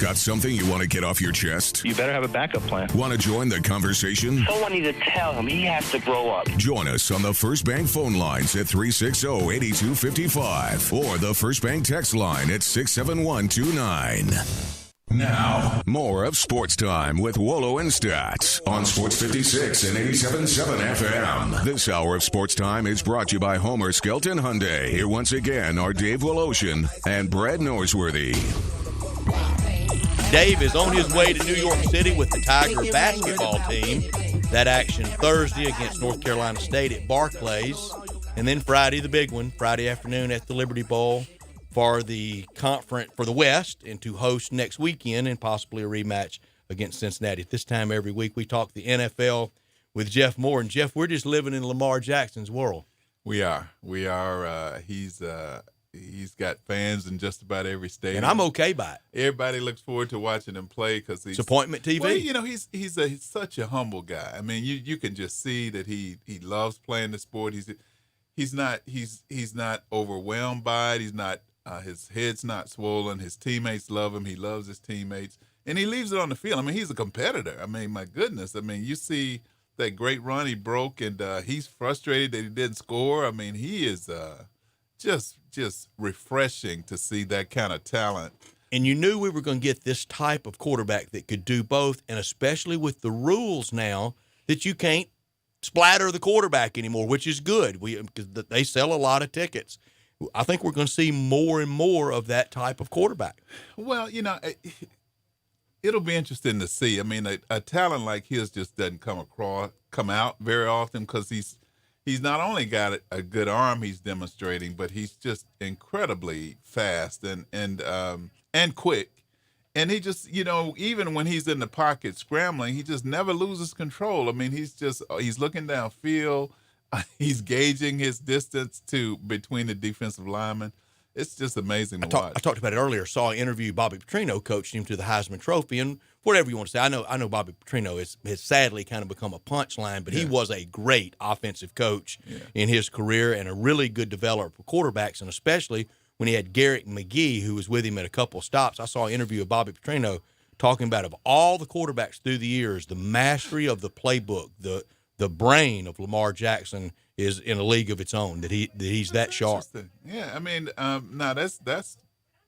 Got something you want to get off your chest? You better have a backup plan. Want to join the conversation? Someone needs to tell him he has to grow up. Join us on the First Bank phone lines at 360-8255 or the First Bank text line at 67129. Now, more of Sports Time with Wolo and Stats on Sports 56 and 87.7 FM. This hour of Sports Time is brought to you by Homer Skelton Hyundai. Here once again are Dave Woloshin and Brad Norsworthy. Dave is on his way to New York City with the Tiger basketball team. That action Thursday against North Carolina State at Barclays. And then Friday, the big one, Friday afternoon at the Liberty Bowl for the conference for the West and to host next weekend and possibly a rematch against Cincinnati. At this time every week we talk the NFL with Jeff Moore. And, Jeff, we're just living in Lamar Jackson's world. We are. He's got fans in just about every state, and I'm okay by it. Everybody looks forward to watching him play because he's appointment TV. Well, he's such a humble guy. I mean, you can just see that he loves playing the sport. He's not overwhelmed by it. He's not his head's not swollen. His teammates love him. He loves his teammates, and he leaves it on the field. I mean, he's a competitor. I mean, my goodness. I mean, you see that great run he broke, and he's frustrated that he didn't score. I mean, he is. Just refreshing to see that kind of talent. And you knew we were going to get this type of quarterback that could do both, and especially with the rules now that you can't splatter the quarterback anymore, which is good. Because they sell a lot of tickets. I think we're going to see more and more of that type of quarterback. Well, it'll be interesting to see. I mean, a talent like his just doesn't come out very often because he's not only got a good arm he's demonstrating, but he's just incredibly fast and quick. And he just, even when he's in the pocket scrambling, he just never loses control. I mean, he's looking downfield. He's gauging his distance between the defensive linemen. It's just amazing to watch. I talked about it earlier. Saw an interview. Bobby Petrino coached him to the Heisman Trophy, and whatever you want to say, I know Bobby Petrino has sadly kind of become a punchline, but he was a great offensive coach in his career and a really good developer for quarterbacks, and especially when he had Garrett McGee, who was with him at a couple of stops. I saw an interview of Bobby Petrino talking about, of all the quarterbacks through the years, the mastery of the playbook, the brain of Lamar Jackson is in a league of its own, that he's that sharp. Yeah, I mean, now that's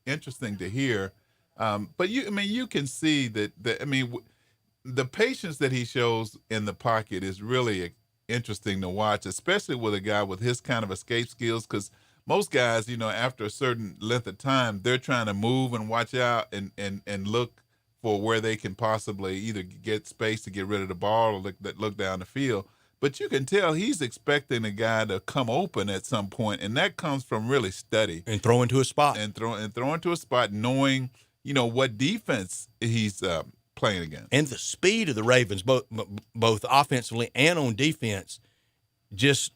interesting to hear. But you can see that the patience that he shows in the pocket is really interesting to watch, especially with a guy with his kind of escape skills, because most guys, after a certain length of time, they're trying to move and watch out and look for where they can possibly either get space to get rid of the ball or look down the field. But you can tell he's expecting a guy to come open at some point, and that comes from really study. And throwing to a spot. And throwing to a spot, knowing, what defense he's playing against. And the speed of the Ravens, both offensively and on defense, just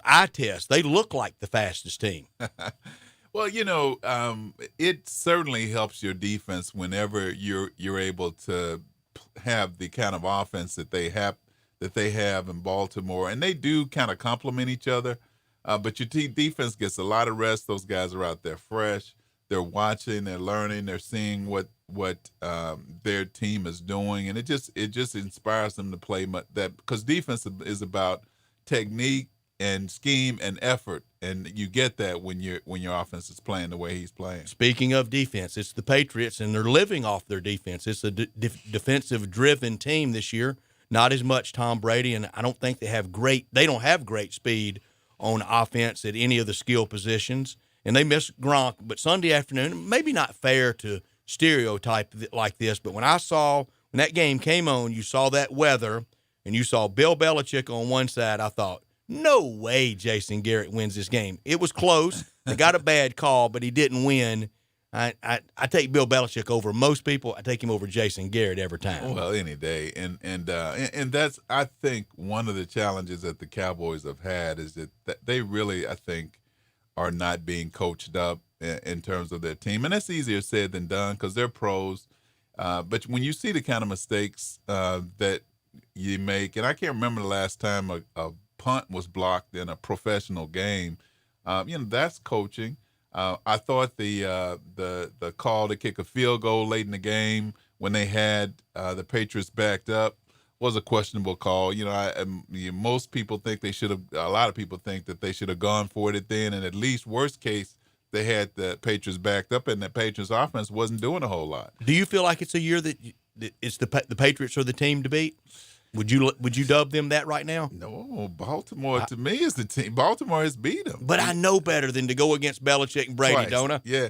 eye test. They look like the fastest team. Well, it certainly helps your defense whenever you're able to have the kind of offense that they have in Baltimore, and they do kind of complement each other. But your defense gets a lot of rest. Those guys are out there fresh. They're watching, they're learning, they're seeing what their team is doing, and it just inspires them to play that, because defense is about technique and scheme and effort, and you get that when your offense is playing the way he's playing. Speaking of defense, it's the Patriots, and they're living off their defense. It's a defensive-driven team this year. Not as much Tom Brady, and I don't think they don't have great speed on offense at any of the skill positions, and they miss Gronk. But Sunday afternoon, maybe not fair to stereotype like this, but when that game came on, you saw that weather, and you saw Bill Belichick on one side, I thought, no way Jason Garrett wins this game. It was close. They got a bad call, but he didn't win. I take Bill Belichick over most people. I take him over Jason Garrett every time. Well, any day, and that's, I think, one of the challenges that the Cowboys have had is that they really, I think, are not being coached up in terms of their team, and that's easier said than done because they're pros. But when you see the kind of mistakes that you make, and I can't remember the last time a punt was blocked in a professional game, that's coaching. I thought the call to kick a field goal late in the game when they had the Patriots backed up was a questionable call. Most people think a lot of people think that they should have gone for it then, and at least worst case, they had the Patriots backed up, and the Patriots offense wasn't doing a whole lot. Do you feel like it's a year that it's the Patriots are the team to beat? Would you dub them that right now? No, Baltimore to me is the team. Baltimore has beat them. But I know better than to go against Belichick and Brady, twice. Don't I? Yeah.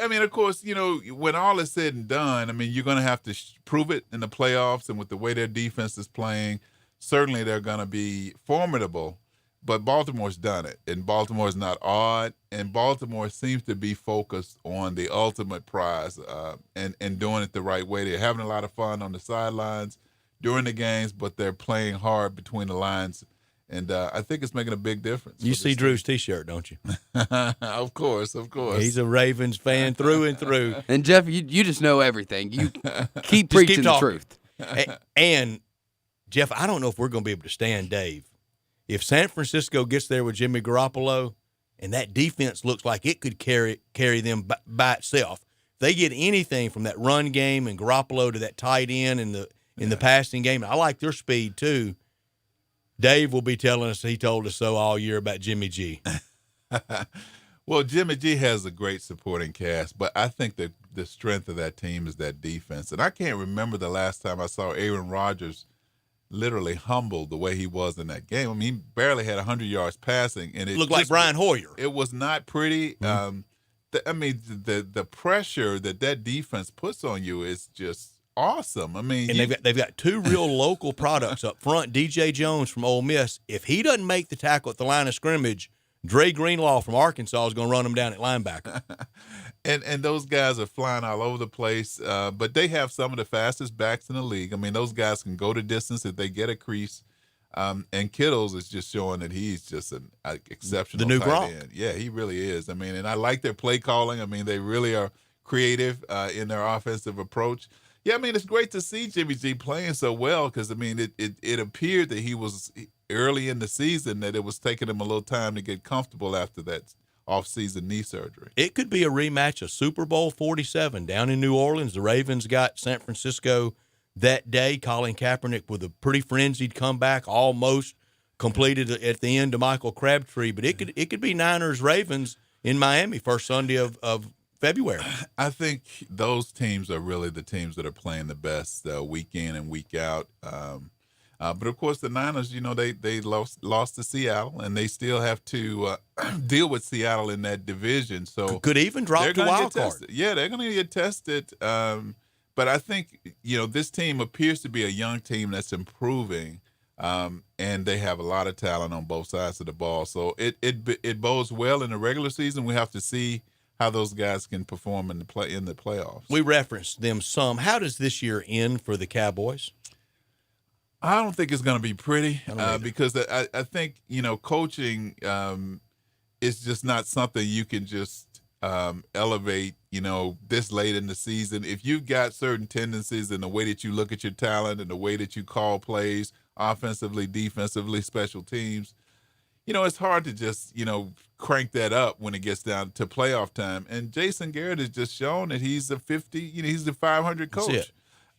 I mean, of course, when all is said and done, I mean, you're going to have to prove it in the playoffs, and with the way their defense is playing, certainly they're going to be formidable. But Baltimore's done it, and Baltimore's not odd, and Baltimore seems to be focused on the ultimate prize and doing it the right way. They're having a lot of fun on the sidelines during the games, but they're playing hard between the lines, and I think it's making a big difference. You see Drew's T-shirt, don't you? Of course. He's a Ravens fan through and through. And, Jeff, you just know everything. You keep preaching the truth. And, Jeff, I don't know if we're going to be able to stand Dave. If San Francisco gets there with Jimmy Garoppolo and that defense looks like it could carry them by itself, if they get anything from that run game and Garoppolo to that tight end and the passing game, I like their speed too. Dave will be telling us he told us so all year about Jimmy G. Well, Jimmy G has a great supporting cast, but I think that the strength of that team is that defense. And I can't remember the last time I saw Aaron Rodgers literally humbled the way he was in that game. I mean, he barely had 100 yards passing, and it looked like Brian Hoyer. It was not pretty. Mm-hmm. The pressure that defense puts on you is just awesome. I mean, and they've got two real local products up front. DJ Jones from Ole Miss. If he doesn't make the tackle at the line of scrimmage, Dre Greenlaw from Arkansas is going to run them down at linebacker. And those guys are flying all over the place, but they have some of the fastest backs in the league. I mean, those guys can go the distance if they get a crease. And Kittles is just showing that he's just an exceptional the new tight Gronk. end. Yeah, he really is. I mean, and I like their play calling. I mean, they really are creative in their offensive approach. Yeah, I mean, it's great to see Jimmy G playing so well because, I mean, it appeared that he was early in the season that it was taking him a little time to get comfortable after that off-season knee surgery. It could be a rematch of Super Bowl 47 down in New Orleans. The Ravens got San Francisco that day. Colin Kaepernick with a pretty frenzied comeback, almost completed at the end to Michael Crabtree. But it could be Niners-Ravens in Miami first Sunday of February. I think those teams are really the teams that are playing the best week in and week out. But, of course, the Niners, they lost to Seattle, and they still have to deal with Seattle in that division. So could even drop to wild card. Yeah, they're going to get tested. But I think, this team appears to be a young team that's improving, and they have a lot of talent on both sides of the ball. So it bodes well in the regular season. We have to see how those guys can perform in the playoffs. We referenced them some. How does this year end for the Cowboys? I don't think it's going to be pretty because I think, coaching is just not something you can just elevate, this late in the season. If you've got certain tendencies in the way that you look at your talent and the way that you call plays, offensively, defensively, special teams, it's hard to just, crank that up when it gets down to playoff time. And Jason Garrett has just shown that he's a 50, he's a 500 coach.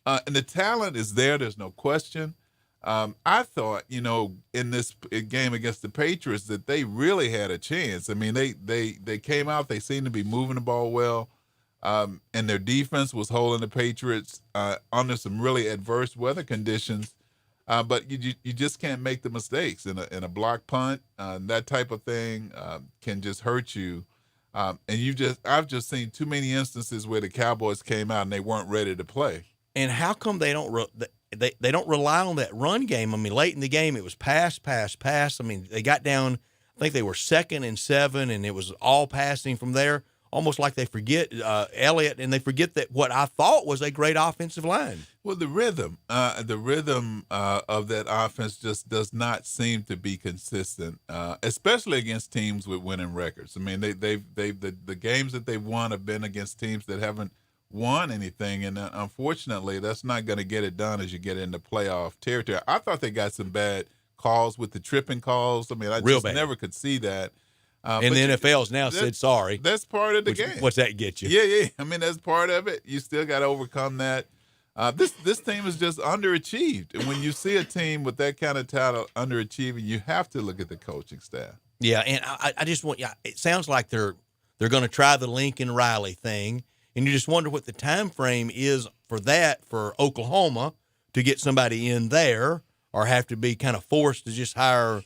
And the talent is there. There's no question. I thought, in this game against the Patriots that they really had a chance. I mean, they came out, they seemed to be moving the ball well, and their defense was holding the Patriots under some really adverse weather conditions. But you just can't make the mistakes in a block punt. That type of thing can just hurt you. And I've just seen too many instances where the Cowboys came out and they weren't ready to play. And how come they don't they don't rely on that run game? I mean, late in the game it was pass. I mean, they got down. I think they were 2nd and 7, and it was all passing from there. Almost like they forget Elliott, and they forget that what I thought was a great offensive line. Well, the rhythm of that offense just does not seem to be consistent, especially against teams with winning records. I mean, the games that they've won have been against teams that haven't won anything, and unfortunately, that's not going to get it done as you get into playoff territory. I thought they got some bad calls with the tripping calls. I mean, I just never could see that. And the NFL's now said sorry. That's part of the game. What's that get you? Yeah. I mean, that's part of it. You still got to overcome that. This team is just underachieved. And when you see a team with that kind of talent underachieving, you have to look at the coaching staff. Yeah, and I just want it sounds like they're going to try the Lincoln Riley thing, and you just wonder what the time frame is for that for Oklahoma to get somebody in there, or have to be kind of forced to just hire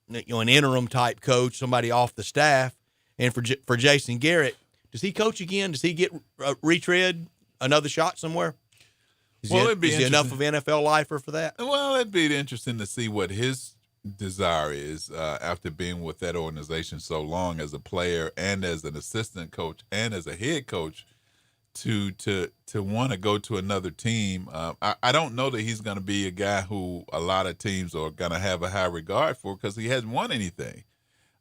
an interim type coach, somebody off the staff. And for Jason Garrett, does he coach again? Does he get retread another shot somewhere? Is he enough of an NFL lifer for that? Well, it'd be interesting to see what his desire is after being with that organization so long as a player and as an assistant coach and as a head coach to want to go to another team. I don't know that he's going to be a guy who a lot of teams are going to have a high regard for because he hasn't won anything.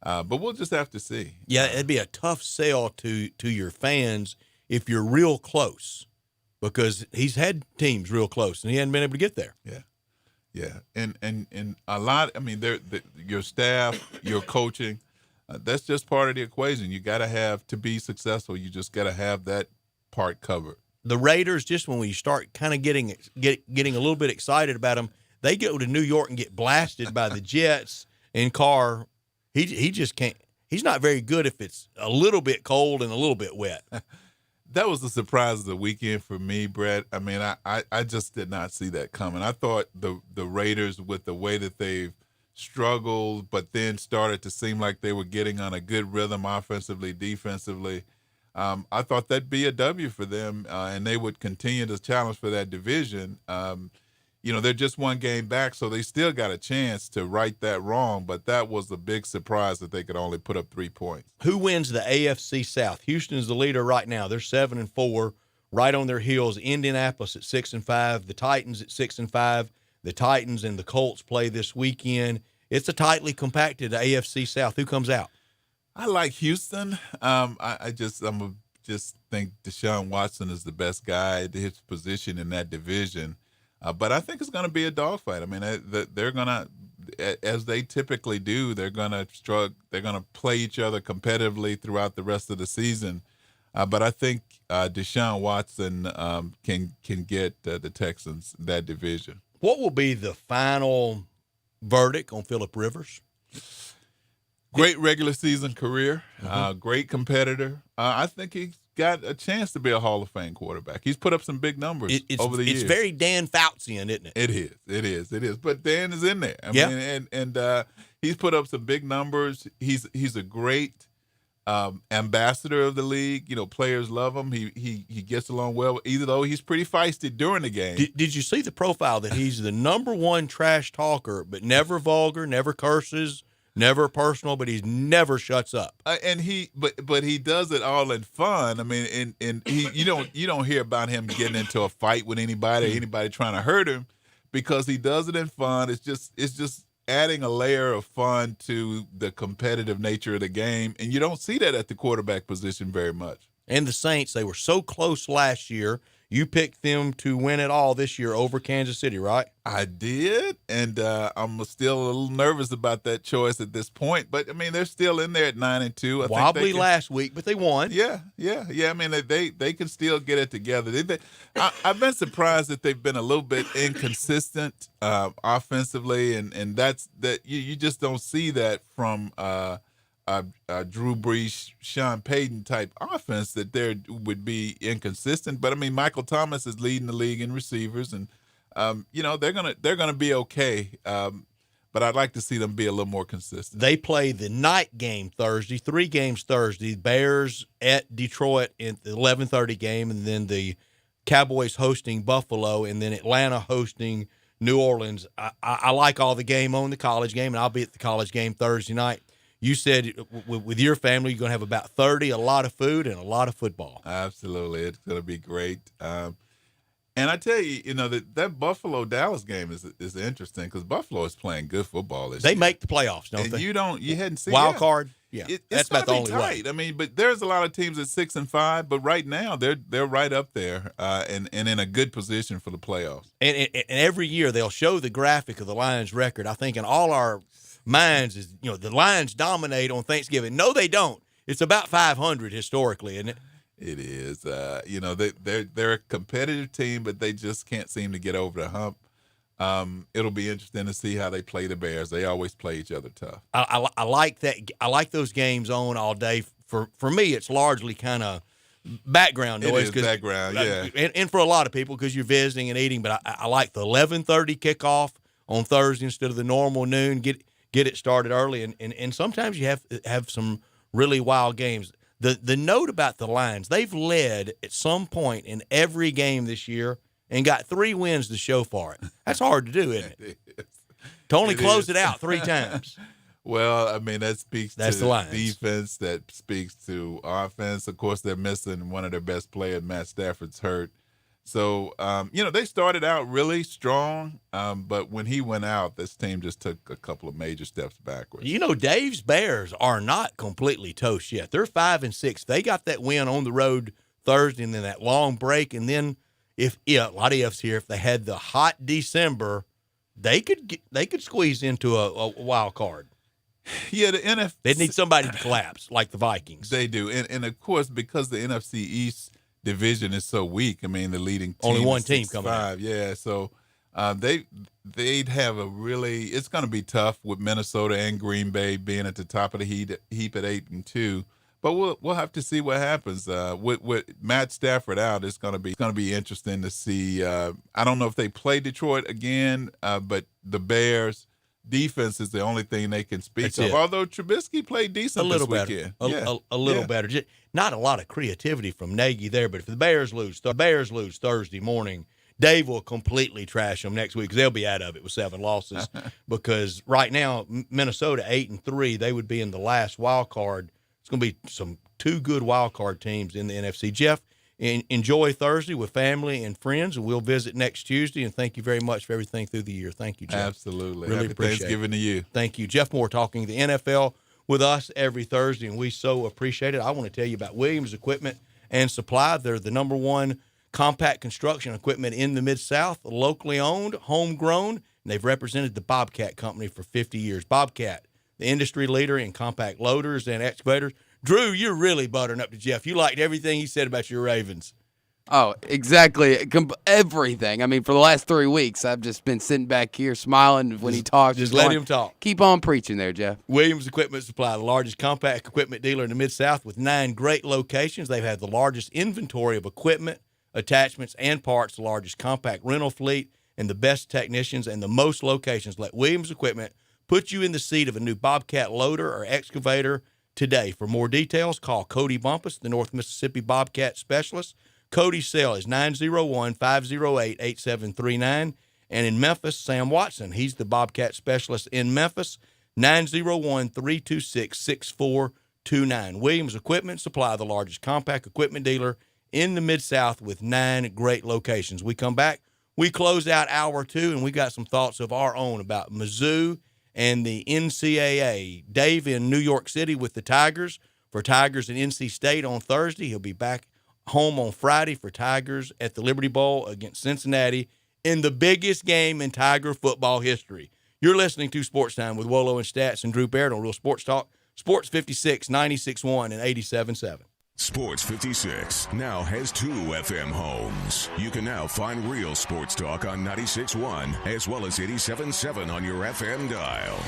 But we'll just have to see. Yeah, it'd be a tough sell to your fans if you're real close, because he's had teams real close and he hadn't been able to get there. Yeah, and a lot. I mean, your staff, your coaching, that's just part of the equation. You got to have to be successful. You just got to have that part covered. The Raiders, just when we start kind of getting a little bit excited about them, they go to New York and get blasted by the Jets. And Carr, he just can't. He's not very good if it's a little bit cold and a little bit wet. That was the surprise of the weekend for me, Brett. I mean, I just did not see that coming. I thought the Raiders, with the way that they've struggled, but then started to seem like they were getting on a good rhythm offensively, defensively, I thought that'd be a W for them, and they would continue to challenge for that division. they're just one game back, so they still got a chance to right that wrong. But that was a big surprise that they could only put up 3 points. Who wins the AFC South? Houston is the leader right now. They're 7-4, right on their heels. Indianapolis at 6-5. The Titans at 6-5. The Titans and the Colts play this weekend. It's a tightly compacted AFC South. Who comes out? I like Houston. I just think Deshaun Watson is the best guy at his position in that division. But I think it's going to be a dogfight. I mean, they're going to, as they typically do, they're going to struggle. They're going to play each other competitively throughout the rest of the season. But I think Deshaun Watson can get the Texans that division. What will be the final verdict on Phillip Rivers? Great regular season career, great competitor. I think he's got a chance to be a Hall of Fame quarterback. He's put up some big numbers over the years. It's very Dan Faucian, isn't it? It is. But Dan is in there. I mean, and he's put up some big numbers. He's a great ambassador of the league. Players love him. He gets along well, even though he's pretty feisty during the game. Did you see the profile that he's the number one trash talker, but never vulgar, never curses, never personal, but he never shuts up. And he does it all in fun. I mean, and you don't hear about him getting into a fight with anybody or anybody trying to hurt him, because he does it in fun. It's just adding a layer of fun to the competitive nature of the game, and you don't see that at the quarterback position very much. And the Saints, they were so close last year. You picked them to win it all this year over Kansas City, right? I did, and I'm still a little nervous about that choice at this point. But, I mean, they're still in there at 9-2. Wobbly last week, but they won. Yeah. I mean, they can still get it together. I've been surprised that they've been a little bit inconsistent offensively, and that's that you just don't see that from Drew Brees, Sean Payton type offense, that there would be inconsistent. But I mean, Michael Thomas is leading the league in receivers, and they're gonna be okay. But I'd like to see them be a little more consistent. They play the night game Thursday, 3 games Thursday. Bears at Detroit in the 11:30 game, and then the Cowboys hosting Buffalo, and then Atlanta hosting New Orleans. I like all the game on the college game, and I'll be at the college game Thursday night. You said with your family, you're going to have about 30, a lot of food, and a lot of football. Absolutely. It's going to be great. And I tell you, that Buffalo-Dallas game is interesting, because Buffalo is playing good football this year. They make the playoffs, don't they? You hadn't seen wild card? Yeah. That's about the only tight. way. I mean, but there's a lot of teams at 6-5, but right now they're right up there and in a good position for the playoffs. And every year they'll show the graphic of the Lions' record. I think in all our minds is, the Lions dominate on Thanksgiving. No, they don't. It's about 500 historically, isn't it? It is. They're a competitive team, but they just can't seem to get over the hump. It'll be interesting to see how they play the Bears. They always play each other tough. I like that. I like those games on all day. For me, it's largely kind of background noise. It is background, yeah. And for a lot of people, because you're visiting and eating. But I like the 11:30 kickoff on Thursday instead of the normal noon. Get it started early, and sometimes you have some really wild games. The note about the Lions, they've led at some point in every game this year and got 3 wins to show for it. That's hard to do, isn't it? To only close it out 3 times. Well, I mean, that speaks That's to the Lions. defense. That speaks to offense. Of course, they're missing one of their best players. Matt Stafford's hurt. So, they started out really strong, but when he went out, this team just took a couple of major steps backwards. Dave's Bears are not completely toast yet. They're 5-6. They got that win on the road Thursday, and then that long break, and then a lot of ifs here. If they had the hot December, they could squeeze into a wild card. Yeah, the NFC. They need somebody to collapse, like the Vikings. They do, and of course, because the NFC East division is so weak. I mean, the leading team only one team coming out. Yeah, so they'd have it's going to be tough with Minnesota and Green Bay being at the top of the heap at 8-2. But we'll have to see what happens with Matt Stafford out. It's going to be interesting to see. I don't know if they play Detroit again, but the Bears defense is the only thing they can speak of. Although Trubisky played decent this weekend. A little better. Not a lot of creativity from Nagy there, but if the Bears lose Thursday morning, Dave will completely trash them next week because they'll be out of it with 7 losses. Because right now, Minnesota 8-3, they would be in the last wild card. It's going to be 2 good wild card teams in the NFC. Jeff, enjoy Thursday with family and friends, and we'll visit next Tuesday. And thank you very much for everything through the year. Thank you, Jeff. Absolutely. Really Happy appreciate Thanksgiving to you. Thank you. Jeff Moore talking the NFL with us every Thursday, and we so appreciate it. I want to tell you about Williams Equipment and Supply. They're the number 1 compact construction equipment in the Mid-South, locally owned, homegrown, and they've represented the Bobcat Company for 50 years. Bobcat, the industry leader in compact loaders and excavators. Drew, you're really buttering up to Jeff. You liked everything he said about your Ravens. Oh, exactly. Everything. I mean, for the last 3 weeks, I've just been sitting back here smiling when he talks. Just let him talk. Keep on preaching there, Jeff. Williams Equipment Supply, the largest compact equipment dealer in the Mid-South with 9 great locations. They've had the largest inventory of equipment, attachments, and parts, the largest compact rental fleet, and the best technicians and the most locations. Let Williams Equipment put you in the seat of a new Bobcat loader or excavator today. For more details, call Cody Bumpus, the North Mississippi Bobcat Specialist. Cody's cell is 901-508-8739. And in Memphis, Sam Watson, he's the Bobcat Specialist in Memphis, 901-326-6429. Williams Equipment Supply, the largest compact equipment dealer in the Mid-South with 9 great locations. We come back, we close out hour 2, and we got some thoughts of our own about Mizzou and the NCAA. Dave in New York City with the Tigers for Tigers and NC State on Thursday. He'll be back home on Friday for Tigers at the Liberty Bowl against Cincinnati in the biggest game in Tiger football history. You're listening to Sports Time with Wolo and Stats and Drew Baird on Real Sports Talk, Sports 56, 96.1 and 87.7. Sports 56 now has 2 FM homes. You can now find Real Sports Talk on 96.1 as well as 87.7 on your FM dial.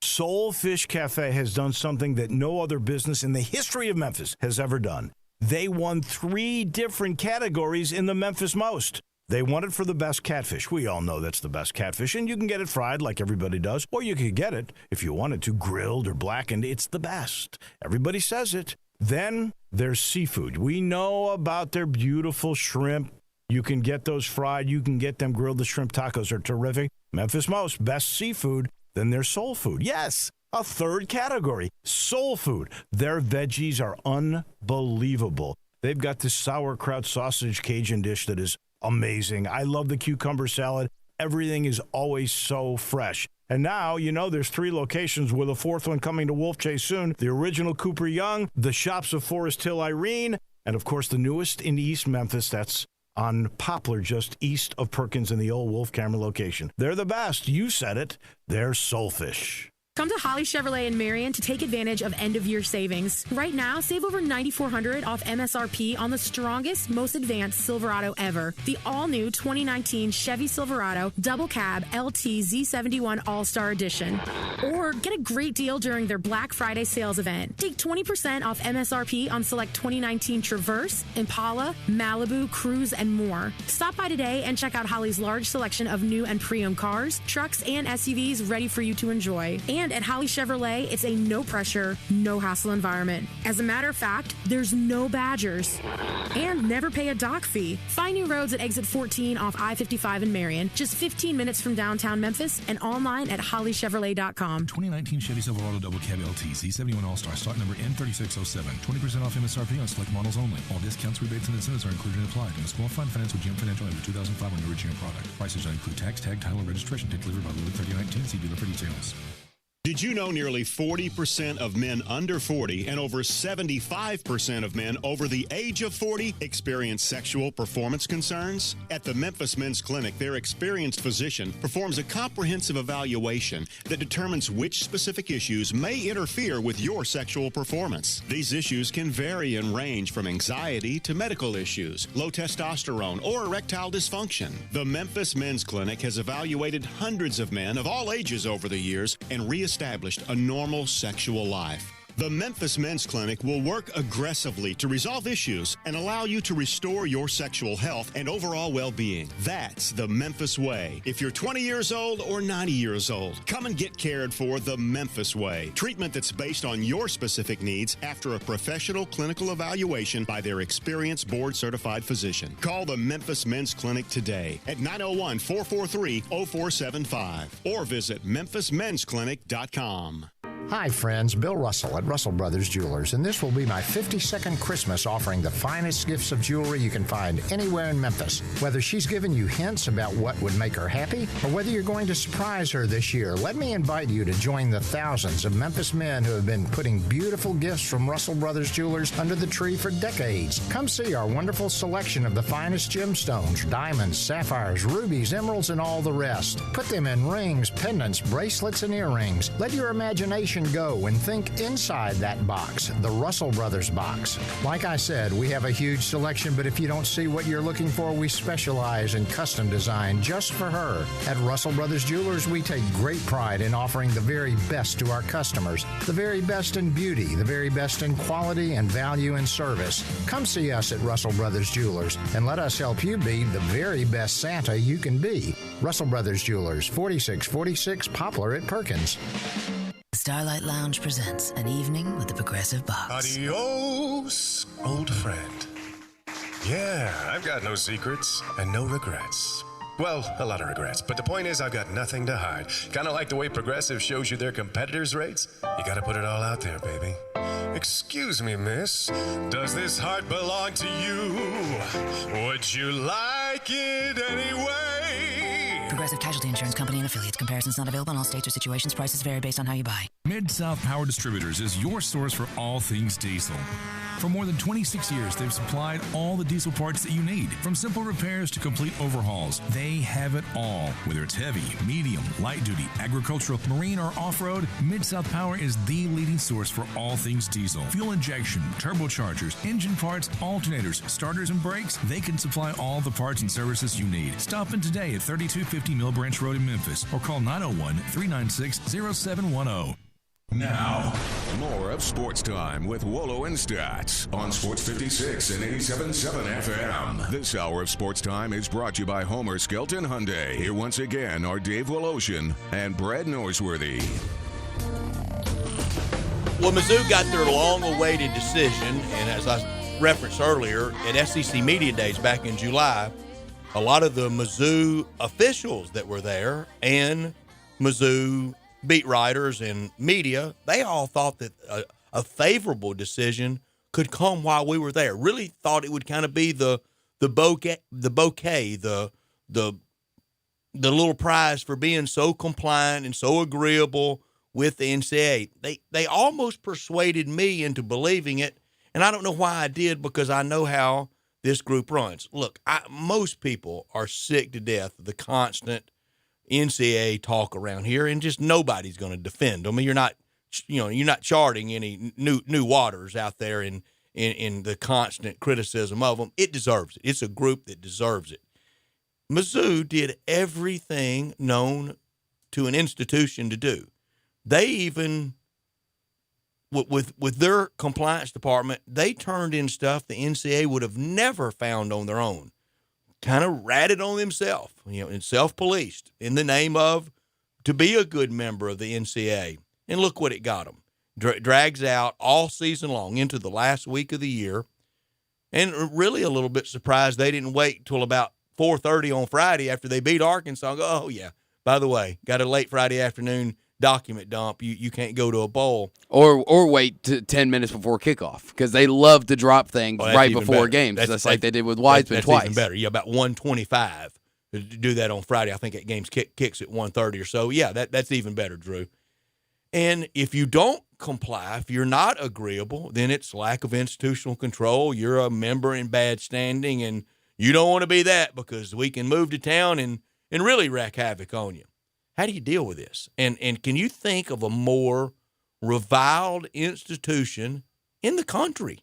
Soul Fish Cafe has done something that no other business in the history of Memphis has ever done. They won 3 different categories in the Memphis Most. They won it for the best catfish. We all know that's the best catfish, and you can get it fried like everybody does, or you could get it, if you wanted to, grilled or blackened. It's the best. Everybody says it. Then there's seafood. We know about their beautiful shrimp. You can get those fried. You can get them grilled. The shrimp tacos are terrific. Memphis Most, best seafood. Then there's soul food. Yes. A 3rd category, soul food. Their veggies are unbelievable. They've got this sauerkraut sausage Cajun dish that is amazing. I love the cucumber salad. Everything is always so fresh. And now, you know, there's 3 locations with a 4th one coming to Wolf Chase soon. The original Cooper Young, the Shops of Forest Hill Irene, and, of course, the newest in East Memphis. That's on Poplar, just east of Perkins in the old Wolf Cameron location. They're the best. You said it. They're Soulfish. Come to Holly Chevrolet in Marion to take advantage of end-of-year savings. Right now, save over $9,400 off MSRP on the strongest, most advanced Silverado ever. The all-new 2019 Chevy Silverado Double Cab LT Z71 All-Star Edition. Or get a great deal during their Black Friday sales event. Take 20% off MSRP on select 2019 Traverse, Impala, Malibu, Cruise, and more. Stop by today and check out Holly's large selection of new and pre-owned cars, trucks, and SUVs ready for you to enjoy. And at Holly Chevrolet, it's a no-pressure, no-hassle environment. As a matter of fact, there's no Badgers. And never pay a dock fee. Find new roads at exit 14 off I-55 in Marion, just 15 minutes from downtown Memphis, and online at hollychevrolet.com. 2019 Chevy Silverado Double Cab LT Z71 All-Star, stock number N3607. 20% off MSRP on select models only. All discounts, rebates, and incentives are included and applied. And must qualify and finance with GM Financial over 2005 on the original product. Prices don't include tax, tag, title, and registration. Take delivery by Louis 3019. See dealer for details. Did you know nearly 40% of men under 40 and over 75% of men over the age of 40 experience sexual performance concerns? At the Memphis Men's Clinic, their experienced physician performs a comprehensive evaluation that determines which specific issues may interfere with your sexual performance. These issues can vary and range from anxiety to medical issues, low testosterone, or erectile dysfunction. The Memphis Men's Clinic has evaluated hundreds of men of all ages over the years and reestablished a normal sexual life. The Memphis Men's Clinic will work aggressively to resolve issues and allow you to restore your sexual health and overall well-being. That's the Memphis way. If you're 20 years old or 90 years old, come and get cared for the Memphis way. Treatment that's based on your specific needs after a professional clinical evaluation by their experienced board-certified physician. Call the Memphis Men's Clinic today at 901-443-0475 or visit memphismensclinic.com. Hi, friends. Bill Russell at Russell Brothers Jewelers, and this will be my 52nd Christmas offering the finest gifts of jewelry you can find anywhere in Memphis. Whether she's giving you hints about what would make her happy, or whether you're going to surprise her this year, let me invite you to join the thousands of Memphis men who have been putting beautiful gifts from Russell Brothers Jewelers under the tree for decades. Come see our wonderful selection of the finest gemstones, diamonds, sapphires, rubies, emeralds, and all the rest. Put them in rings, pendants, bracelets, and earrings. Let your imagination go and think inside that box, the Russell Brothers box. Like I said, we have a huge selection, but if you don't see what you're looking for, we specialize in custom design just for her. At Russell Brothers Jewelers, we take great pride in offering the very best to our customers, the very best in beauty, the very best in quality and value and service. Come see us at Russell Brothers Jewelers and let us help you be the very best Santa you can be. Russell Brothers Jewelers, 4646 Poplar at Perkins. Starlight Lounge presents An Evening with the Progressive Box. Adios, old friend. Yeah, I've got no secrets and no regrets. Well, a lot of regrets, but the point is I've got nothing to hide. Kind of like the way Progressive shows you their competitors' rates. You gotta put it all out there, baby. Excuse me, miss. Does this heart belong to you? Would you like it anyway? Progressive Casualty Insurance Company and Affiliates. Comparisons not available in all states or situations. Prices vary based on how you buy. Mid-South Power Distributors is your source for all things diesel. For more than 26 years, they've supplied all the diesel parts that you need. From simple repairs to complete overhauls, they have it all. Whether it's heavy, medium, light duty, agricultural, marine, or off-road, Mid-South Power is the leading source for all things diesel. Fuel injection, turbochargers, engine parts, alternators, starters, and brakes, they can supply all the parts and services you need. Stop in today at 3250 Mill Branch Road in Memphis or call 901-396-0710. Now, more of Sports Time with Wolo and Stats on Sports 56 and 87.7 FM. This hour of Sports Time is brought to you by Homer Skelton Hyundai. Here once again are Dave Woloshin and Brad Noseworthy. Well, Mizzou got their long-awaited decision, and as I referenced earlier, at SEC Media Days back in July, a lot of the Mizzou officials that were there and Mizzou beat writers and media, they all thought that a favorable decision could come while we were there. Really thought it would kind of be the bouquet, the little prize for being so compliant and so agreeable with the NCAA. They almost persuaded me into believing it, and I don't know why I did, because I know how this group runs. Look, most people are sick to death of the constant NCAA talk around here, and just nobody's going to defend them. I mean, you're not charting any new waters out there in the constant criticism of them. It deserves it. It's a group that deserves it. Mizzou did everything known to an institution to do. They even, with their compliance department, they turned in stuff the NCAA would have never found on their own. Kind of ratted on themselves, and self-policed in the name of to be a good member of the NCAA. And look what it got them. Drags out all season long into the last week of the year. And really a little bit surprised they didn't wait till about 4:30 on Friday after they beat Arkansas and go, oh, yeah, by the way, got a late Friday afternoon document dump. You can't go to a bowl. Or wait 10 minutes before kickoff, because they love to drop things right before games. That's like they did with Wiseman twice. Even better. Yeah, about 1:25 to do that on Friday. I think that game's kicks at 1:30 or so. Yeah, that's even better, Drew. And if you don't comply, if you're not agreeable, then it's lack of institutional control. You're a member in bad standing, and you don't want to be that, because we can move to town and really wreak havoc on you. How do you deal with this? And can you think of a more reviled institution in the country?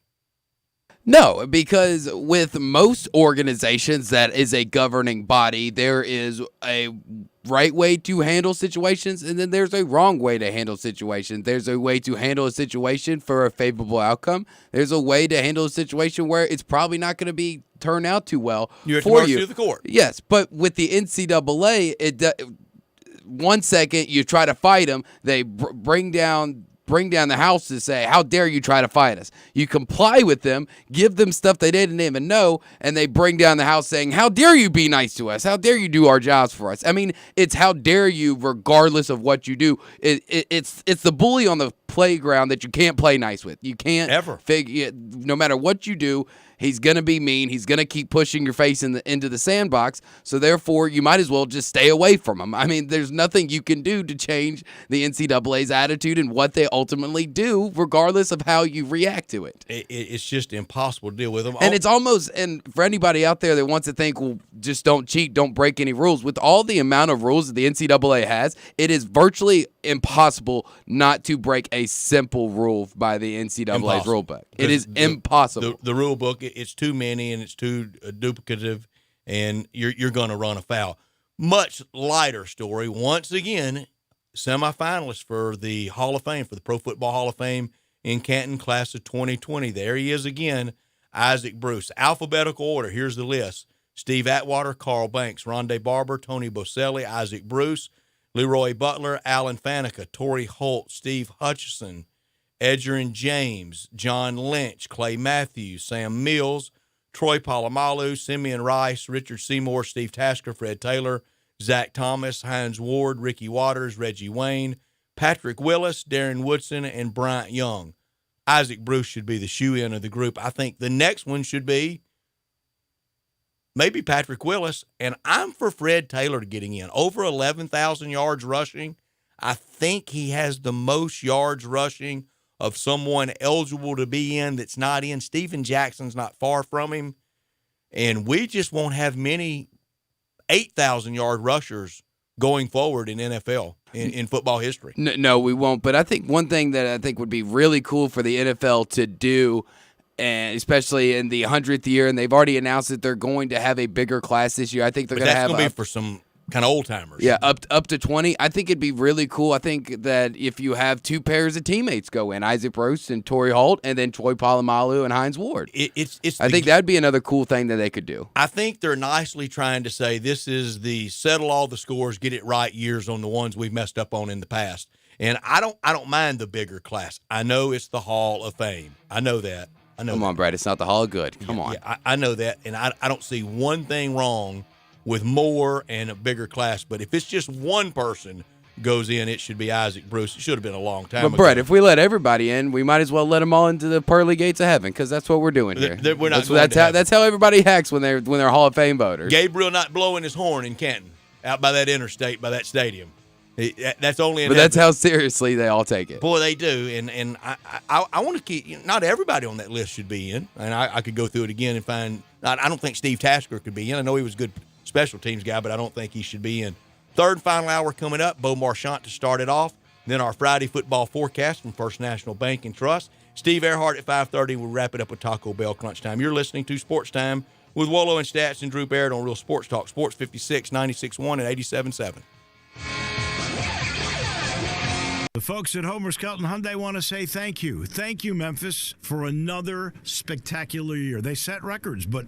No, because with most organizations that is a governing body, there is a right way to handle situations, and then there's a wrong way to handle situations. There's a way to handle a situation for a favorable outcome. There's a way to handle a situation where it's probably not going to turn out too well You're at the for mercy you. of the court. Yes, but with the NCAA, 1 second you try to fight them, they bring down the house to say, how dare you try to fight us? You comply with them, give them stuff they didn't even know, and they bring down the house saying, how dare you be nice to us? How dare you do our jobs for us? I mean, it's how dare you regardless of what you do. It's the bully on the playground that you can't play nice with. You can't ever figure, no matter what you do, he's going to be mean. He's going to keep pushing your face into the sandbox. So therefore, you might as well just stay away from him. I mean, there's nothing you can do to change the NCAA's attitude and what they ultimately do, regardless of how you react to it. It's just impossible to deal with them. And it's almost, and for anybody out there that wants to think, well, just don't cheat, don't break any rules. With all the amount of rules that the NCAA has, it is virtually impossible not to break a simple rule by the NCAA's rule book. It is impossible. The rule book, it's too many and it's too duplicative, and you're going to run afoul. Much lighter story. Once again, semifinalist for the Hall of Fame, for the Pro Football Hall of Fame in Canton, class of 2020. There he is again, Isaac Bruce. Alphabetical order. Here's the list: Steve Atwater, Carl Banks, Rondé Barber, Tony Boselli, Isaac Bruce, Leroy Butler, Alan Faneca, Torrey Holt, Steve Hutchison, Edgerrin James, John Lynch, Clay Matthews, Sam Mills, Troy Polamalu, Simeon Rice, Richard Seymour, Steve Tasker, Fred Taylor, Zach Thomas, Hines Ward, Ricky Waters, Reggie Wayne, Patrick Willis, Darren Woodson, and Bryant Young. Isaac Bruce should be the shoe-in of the group. I think the next one should be maybe Patrick Willis, and I'm for Fred Taylor getting in. Over 11,000 yards rushing. I think he has the most yards rushing of someone eligible to be in that's not in. Steven Jackson's not far from him, and we just won't have many 8,000-yard rushers going forward in NFL, in football history. No, we won't, but I think one thing that I think would be really cool for the NFL to do, and especially in the 100th year, and they've already announced that they're going to have a bigger class this year. I think they're going to have that's going to be for some kind of old timers. Yeah, up to 20. I think it'd be really cool. I think that if you have two pairs of teammates go in, Isaac Bruce and Torrey Holt, and then Troy Polamalu and Hines Ward. I think that'd be another cool thing that they could do. I think they're nicely trying to say this is the settle all the scores, get it right years on the ones we've messed up on in the past. And I don't mind the bigger class. I know it's the Hall of Fame. I know that. Come on, Brad. It's not the Hall of Good. Come on. Yeah, I know that, and I don't see one thing wrong with more and a bigger class. But if it's just one person goes in, it should be Isaac Bruce. It should have been a long time ago. But, Brett, if we let everybody in, we might as well let them all into the pearly gates of heaven, because that's what we're doing here. That's how everybody hacks when they're Hall of Fame voters. Gabriel not blowing his horn in Canton, out by that interstate, by that stadium. That's only in But that's how seriously they all take it. Boy, they do. And I want to keep, not everybody on that list should be in. And I could go through it again and find, I don't think Steve Tasker could be in. I know he was a good special teams guy, but I don't think he should be in. Third and final hour coming up, Bo Marchant to start it off. Then our Friday football forecast from First National Bank and Trust. Steve Earhart at 5:30. We'll wrap it up with Taco Bell Crunch Time. You're listening to Sports Time with Wolo and Stats and Drew Barrett on Real Sports Talk. Sports 56, 96.1 and 87.7. The folks at Homer Skelton Hyundai want to say thank you. Thank you, Memphis, for another spectacular year. They set records, but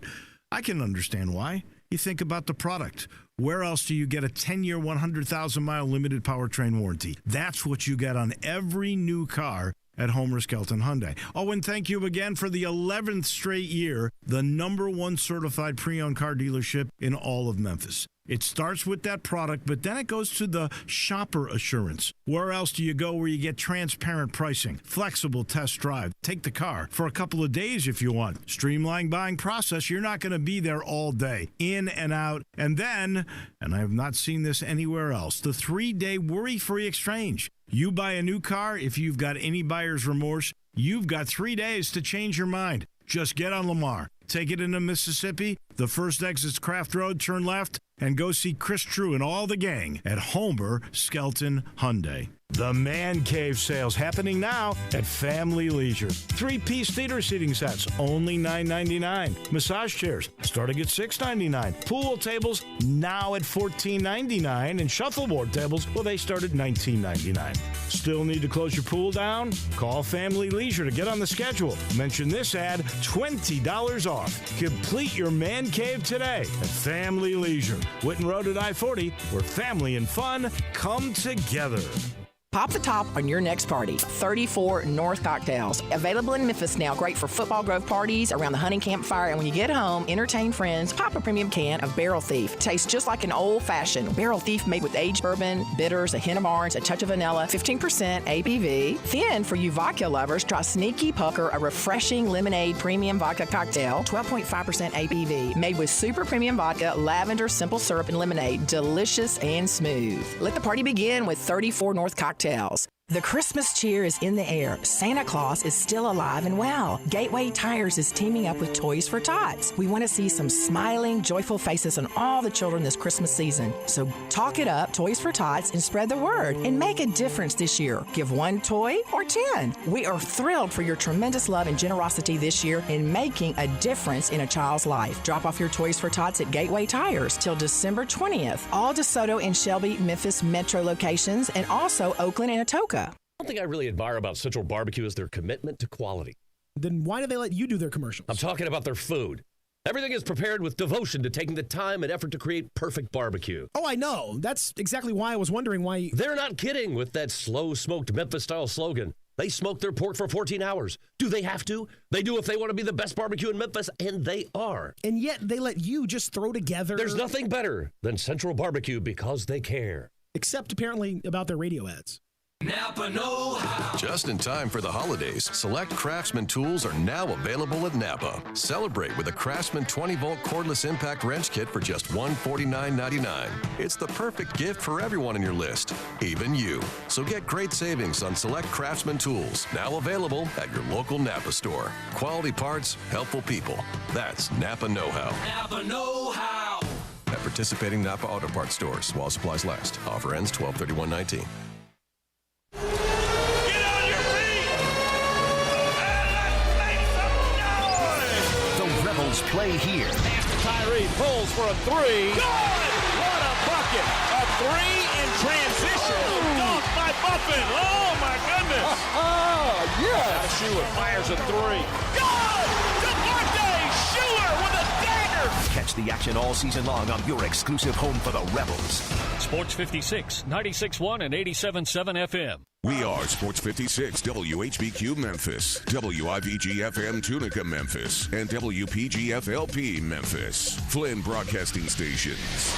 I can understand why. You think about the product. Where else do you get a 10-year, 100,000-mile limited powertrain warranty? That's what you get on every new car at Homer Skelton Hyundai. Oh, and thank you again for the 11th straight year, the #1 certified pre-owned car dealership in all of Memphis. It starts with that product, but then it goes to the shopper assurance. Where else do you go where you get transparent pricing, flexible test drive, take the car for a couple of days if you want, streamlined buying process? You're not going to be there all day, in and out. And then, and I have not seen this anywhere else, the 3-day worry-free exchange. You buy a new car, if you've got any buyer's remorse, you've got 3 days to change your mind. Just get on Lamar, take it into Mississippi, the first exit's Craft Road, turn left, and go see Chris True and all the gang at Homer Skelton Hyundai. The Man Cave sales happening now at Family Leisure. 3-piece theater seating sets, only $9.99. Massage chairs, starting at $6.99. Pool tables, now at $14.99. And shuffleboard tables, well, they start at $19.99. Still need to close your pool down? Call Family Leisure to get on the schedule. Mention this ad, $20 off. Complete your Man Cave today at Family Leisure. Whitten Road at I-40, where family and fun come together. Pop the top on your next party. 34 North Cocktails. Available in Memphis now. Great for football grove parties, around the hunting campfire, and when you get home, entertain friends. Pop a premium can of Barrel Thief. Tastes just like an old-fashioned Barrel Thief made with aged bourbon, bitters, a hint of orange, a touch of vanilla, 15% ABV. Then, for you vodka lovers, try Sneaky Pucker, a refreshing lemonade premium vodka cocktail, 12.5% ABV. Made with super premium vodka, lavender, simple syrup, and lemonade. Delicious and smooth. Let the party begin with 34 North Cocktails. The Christmas cheer is in the air. Santa Claus is still alive and well. Gateway Tires is teaming up with Toys for Tots. We want to see some smiling, joyful faces on all the children this Christmas season. So talk it up, Toys for Tots, and spread the word and make a difference this year. Give 1 toy or 10. We are thrilled for your tremendous love and generosity this year in making a difference in a child's life. Drop off your Toys for Tots at Gateway Tires till December 20th. All DeSoto and Shelby, Memphis metro locations, and also Oakland and Atoka. One thing I really admire about Central Barbecue is their commitment to quality. Then why do they let you do their commercials? I'm talking about their food. Everything is prepared with devotion to taking the time and effort to create perfect barbecue. Oh, I know. That's exactly why I was wondering why... They're not kidding with that slow-smoked Memphis-style slogan. They smoke their pork for 14 hours. Do they have to? They do if they want to be the best barbecue in Memphis, and they are. And yet they let you just throw together... There's nothing better than Central Barbecue because they care. Except apparently about their radio ads. Napa know-how. Just in time for the holidays, select Craftsman tools are now available at Napa. Celebrate with a Craftsman 20-volt cordless impact wrench kit for just $149.99. It's the perfect gift for everyone in your list, even you. So get great savings on select Craftsman tools, now available at your local Napa store. Quality parts, helpful people. That's Napa know-how. Napa know-how. At participating Napa Auto Parts stores while supplies last. Offer ends 12/31/19. Play here. Tyree pulls for a 3. Good! What a bucket! A 3 in transition. Dunked by Buffin. Oh, my goodness. Yes. Schuler fires a 3. Good! DeMarte Schuler with a dagger. Catch the action all season long on your exclusive home for the Rebels. Sports 56, 96.1 and 87.7 FM. We are Sports 56, WHBQ Memphis, WIVG-FM Tunica Memphis, and WPG-FLP Memphis, Flynn Broadcasting Stations.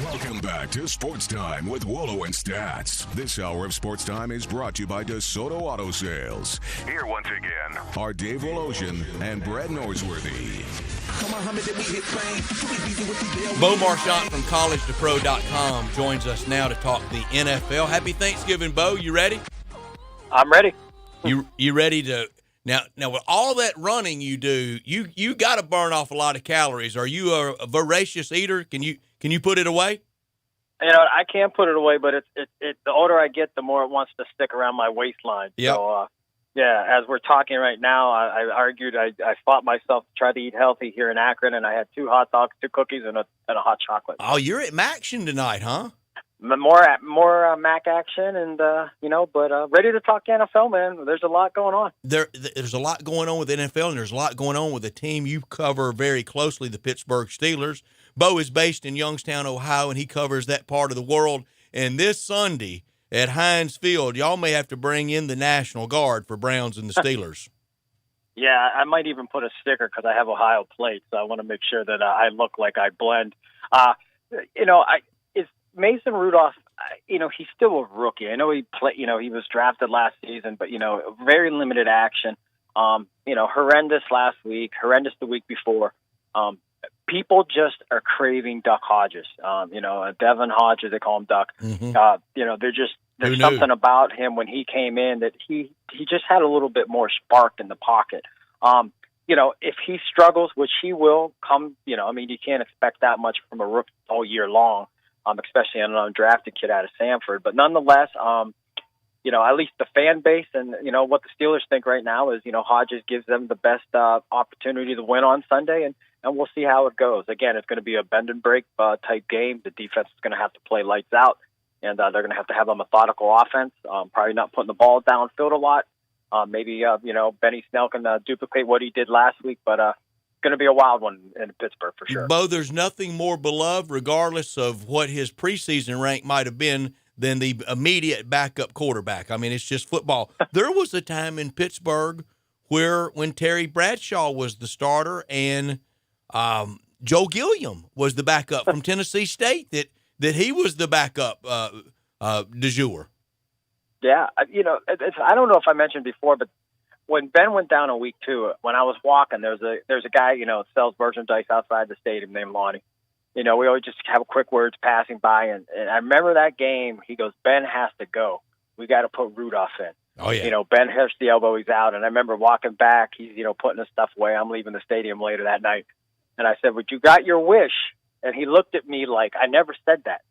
Welcome back to Sports Time with Wolo and Stats. This hour of Sports Time is brought to you by DeSoto Auto Sales. Here once again are Dave Wolosian and Brad Norsworthy. Bo Marchant from collegetopro.com joins us now to talk the NFL. Happy Thanksgiving, Bo. You ready? I'm ready. You ready to now with all that running you do, you got to burn off a lot of calories. Are you a voracious eater? Can you put it away? You know, I can't put it away, but it the older I get, the more it wants to stick around my waistline. Yep. So yeah, as we're talking right now, I argued I fought myself to try to eat healthy here in Akron, and I had 2 hot dogs, 2 cookies, and a hot chocolate. Oh, you're at Maction tonight, huh? More Mac action, and but ready to talk NFL, man. There's a lot going on. There's a lot going on with NFL, and there's a lot going on with the team you cover very closely, the Pittsburgh Steelers. Bo is based in Youngstown, Ohio, and he covers that part of the world. And this Sunday at Heinz Field, y'all may have to bring in the National Guard for Browns and the Steelers. Yeah, I might even put a sticker because I have Ohio plates, so I want to make sure that I look like I blend. Is Mason Rudolph? He's still a rookie. I know he was drafted last season, but very limited action. Horrendous last week, horrendous the week before. People just are craving Duck Hodges. Devin Hodges, they call him Duck. Mm-hmm. There's something about him when he came in that he just had a little bit more spark in the pocket. If he struggles, which he will come, you can't expect that much from a rookie all year long. especially an undrafted kid out of Samford. But nonetheless, at least the fan base and, what the Steelers think right now is, Hodges gives them the best opportunity to win on Sunday, and we'll see how it goes. Again, it's going to be a bend and break type game. The defense is going to have to play lights out, and they're going to have a methodical offense, probably not putting the ball downfield a lot. Maybe, Benny Snell can duplicate what he did last week, but it's going to be a wild one in Pittsburgh for sure. Bo, there's nothing more beloved, regardless of what his preseason rank might have been, than the immediate backup quarterback. I mean, it's just football. There was a time in Pittsburgh when Terry Bradshaw was the starter and Joe Gilliam was the backup from Tennessee State, that he was the backup du jour. Yeah, I don't know if I mentioned before, but when Ben went down in week 2, when I was walking, there's a guy, sells merchandise outside the stadium named Lonnie. We always just have quick words passing by, and I remember that game. He goes, Ben has to go. We got to put Rudolph in. Oh, yeah. Ben hurts the elbow. He's out. And I remember walking back. He's, putting his stuff away. I'm leaving the stadium later that night. And I said, "But you got your wish." And he looked at me like I never said that.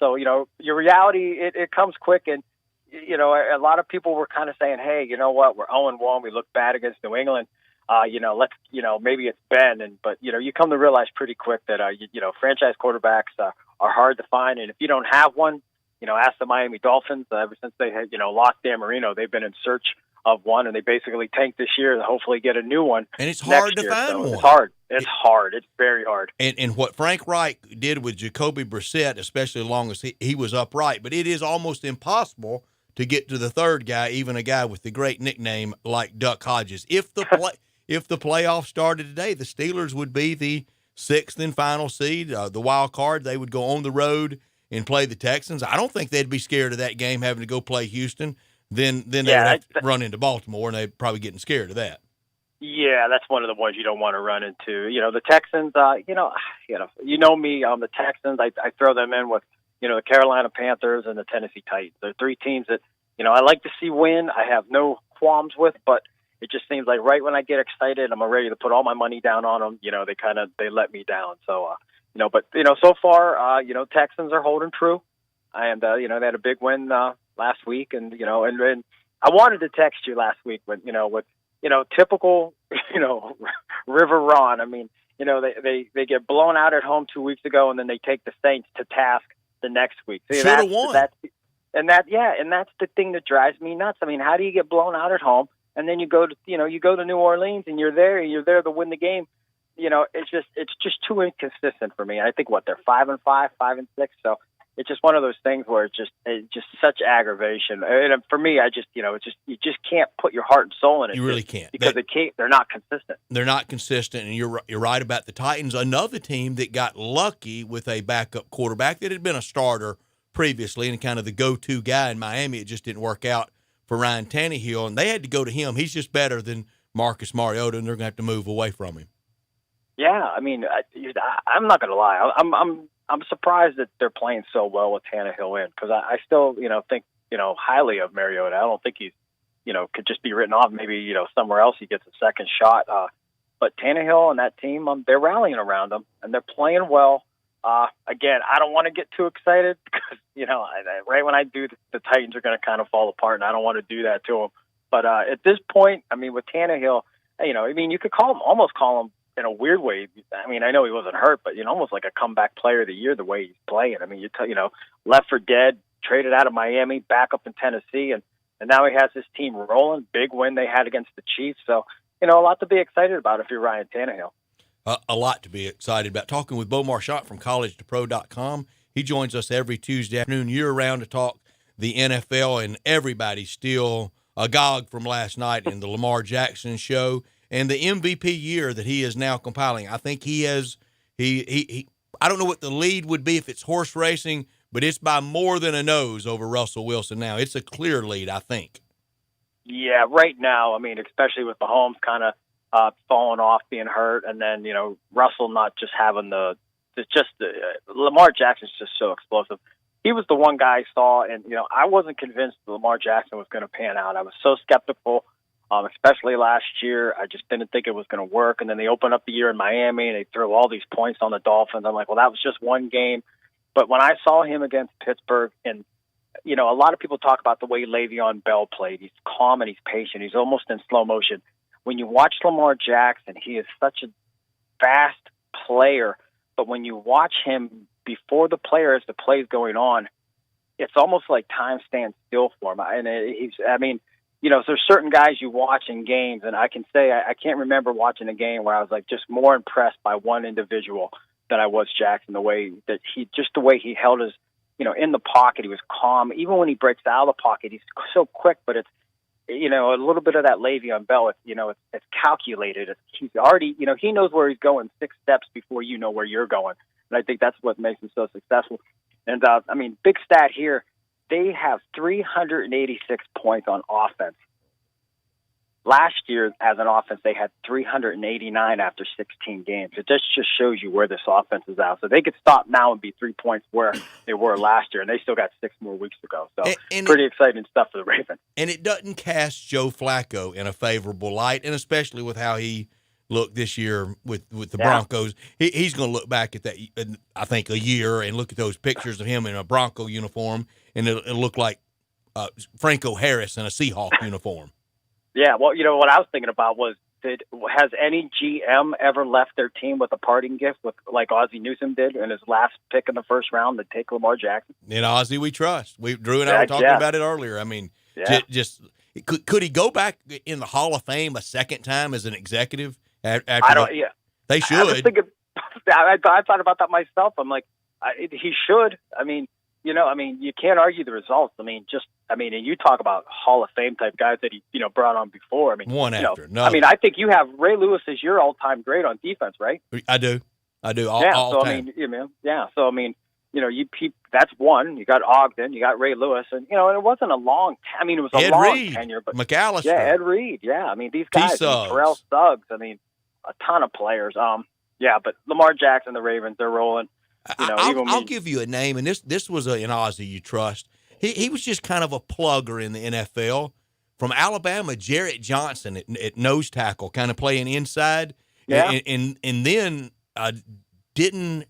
So, your reality, it comes quick. And, a lot of people were kind of saying, hey, you know what? We're 0-1. We look bad against New England. Maybe it's Ben. But you come to realize pretty quick that, franchise quarterbacks are hard to find. And if you don't have one, ask the Miami Dolphins. Ever since they had, lost Dan Marino, they've been in search of one, and they basically tanked this year to hopefully get a new one. And it's hard to find one. It's hard. It's hard. It's very hard. And what Frank Reich did with Jacoby Brissett, especially as long as he was upright, but it is almost impossible to get to the third guy, even a guy with the great nickname like Duck Hodges. If the playoffs started today, the Steelers would be the 6th and final seed, the wild card. They would go on the road and play the Texans. I don't think they'd be scared of that game having to go play Houston. Then they would have to run into Baltimore, and they'd probably getting scared of that. Yeah, that's one of the ones you don't want to run into. The Texans, me, the Texans, I throw them in with, the Carolina Panthers and the Tennessee Titans. They're 3 teams that, I like to see win. I have no qualms with, but it just seems like right when I get excited, I'm ready to put all my money down on them. They let me down. So, so far, Texans are holding true. And, they had a big win last week. And, and I wanted to text you last week, but, with typical, River Ron. I mean, they get blown out at home 2 weeks ago, and then they take the Saints to task the next week. Should have won. That's the thing that drives me nuts. I mean, how do you get blown out at home, and then you go to New Orleans, and you're there to win the game? It's just too inconsistent for me. I think they're 5-5, 5-6. So it's just one of those things where it's just such aggravation. And for me, you just can't put your heart and soul in it. You really can't, because they're not consistent. They're not consistent, and you're right about the Titans. Another team that got lucky with a backup quarterback that had been a starter previously and kind of the go-to guy in Miami. It just didn't work out for Ryan Tannehill, and they had to go to him. He's just better than Marcus Mariota, and they're going to have to move away from him. Yeah, I mean, I'm not going to lie. I'm surprised that they're playing so well with Tannehill in, because I still, think, highly of Mariota. I don't think he's, could just be written off. Maybe, somewhere else he gets a second shot. But Tannehill and that team, they're rallying around him, and they're playing well. Again, I don't want to get too excited because, right when I do, the Titans are going to kind of fall apart, and I don't want to do that to them. But at this point, I mean, with Tannehill, you could almost call him in a weird way. I mean, I know he wasn't hurt, but, almost like a comeback player of the year, the way he's playing. I mean, left for dead, traded out of Miami, back up in Tennessee, and now he has his team rolling. Big win they had against the Chiefs. So, a lot to be excited about if you're Ryan Tannehill. A lot to be excited about. Talking with Bo Marchant from collegetopro.com. He joins us every Tuesday afternoon, year-round, to talk the NFL, and everybody's still agog from last night in the Lamar Jackson show and the MVP year that he is now compiling. I think he has I don't know what the lead would be if it's horse racing, but it's by more than a nose over Russell Wilson now. It's a clear lead, I think. Yeah, right now, I mean, especially with Mahomes kind of falling off, being hurt, and then, Russell not just having Lamar Jackson's just so explosive. He was the one guy I saw, and, I wasn't convinced that Lamar Jackson was going to pan out. I was so skeptical, especially last year. I just didn't think it was going to work. And then they open up the year in Miami, and they throw all these points on the Dolphins. I'm like, well, that was just one game. But when I saw him against Pittsburgh, and a lot of people talk about the way Le'Veon Bell played. He's calm and he's patient. He's almost in slow motion. When you watch Lamar Jackson, he is such a fast player. But when you watch him before the player, as the play's going on, it's almost like time stands still for him. And there's certain guys you watch in games, and I can say I can't remember watching a game where I was like just more impressed by one individual than I was Jackson. The way he held his, in the pocket, he was calm. Even when he breaks out of the pocket, he's so quick. But it's, a little bit of that Le'Veon Bell. It's calculated. He's already, he knows where he's going 6 steps before you know where you're going, and I think that's what makes him so successful. And big stat here. They have 386 points on offense. Last year, as an offense, they had 389 after 16 games. It just shows you where this offense is at. So they could stop now and be 3 points where they were last year, and they still got 6 more weeks to go. So pretty exciting stuff for the Ravens. And it doesn't cast Joe Flacco in a favorable light, and especially with how he looked this year with the Broncos. He's going to look back at that, I think, a year and look at those pictures of him in a Bronco uniform, and it'll look like Franco Harris in a Seahawk uniform. Yeah, well, what I was thinking about was, has any GM ever left their team with a parting gift, like Ozzie Newsome did in his last pick in the first round to take Lamar Jackson? In Ozzie, we trust. Drew and I were talking about it earlier. I mean, could he go back in the Hall of Fame a second time as an executive? They should. I thought about that myself. I'm like, he should. You can't argue the results. And you talk about Hall of Fame type guys that he, brought on before. After another. I think you have Ray Lewis as your all-time great on defense, right? I do. All time. That's one. You got Ogden, you got Ray Lewis, and it wasn't a long. It was a Ed long Reed, tenure, but McAllister. Yeah, Ed Reed. Yeah, these guys, Terrell Suggs. A ton of players. But Lamar Jackson, the Ravens, they're rolling. I'll give you a name, and this was an Ozzie you trust. He was just kind of a plugger in the NFL. From Alabama, Jarrett Johnson at nose tackle, kind of playing inside. Yeah. And then didn't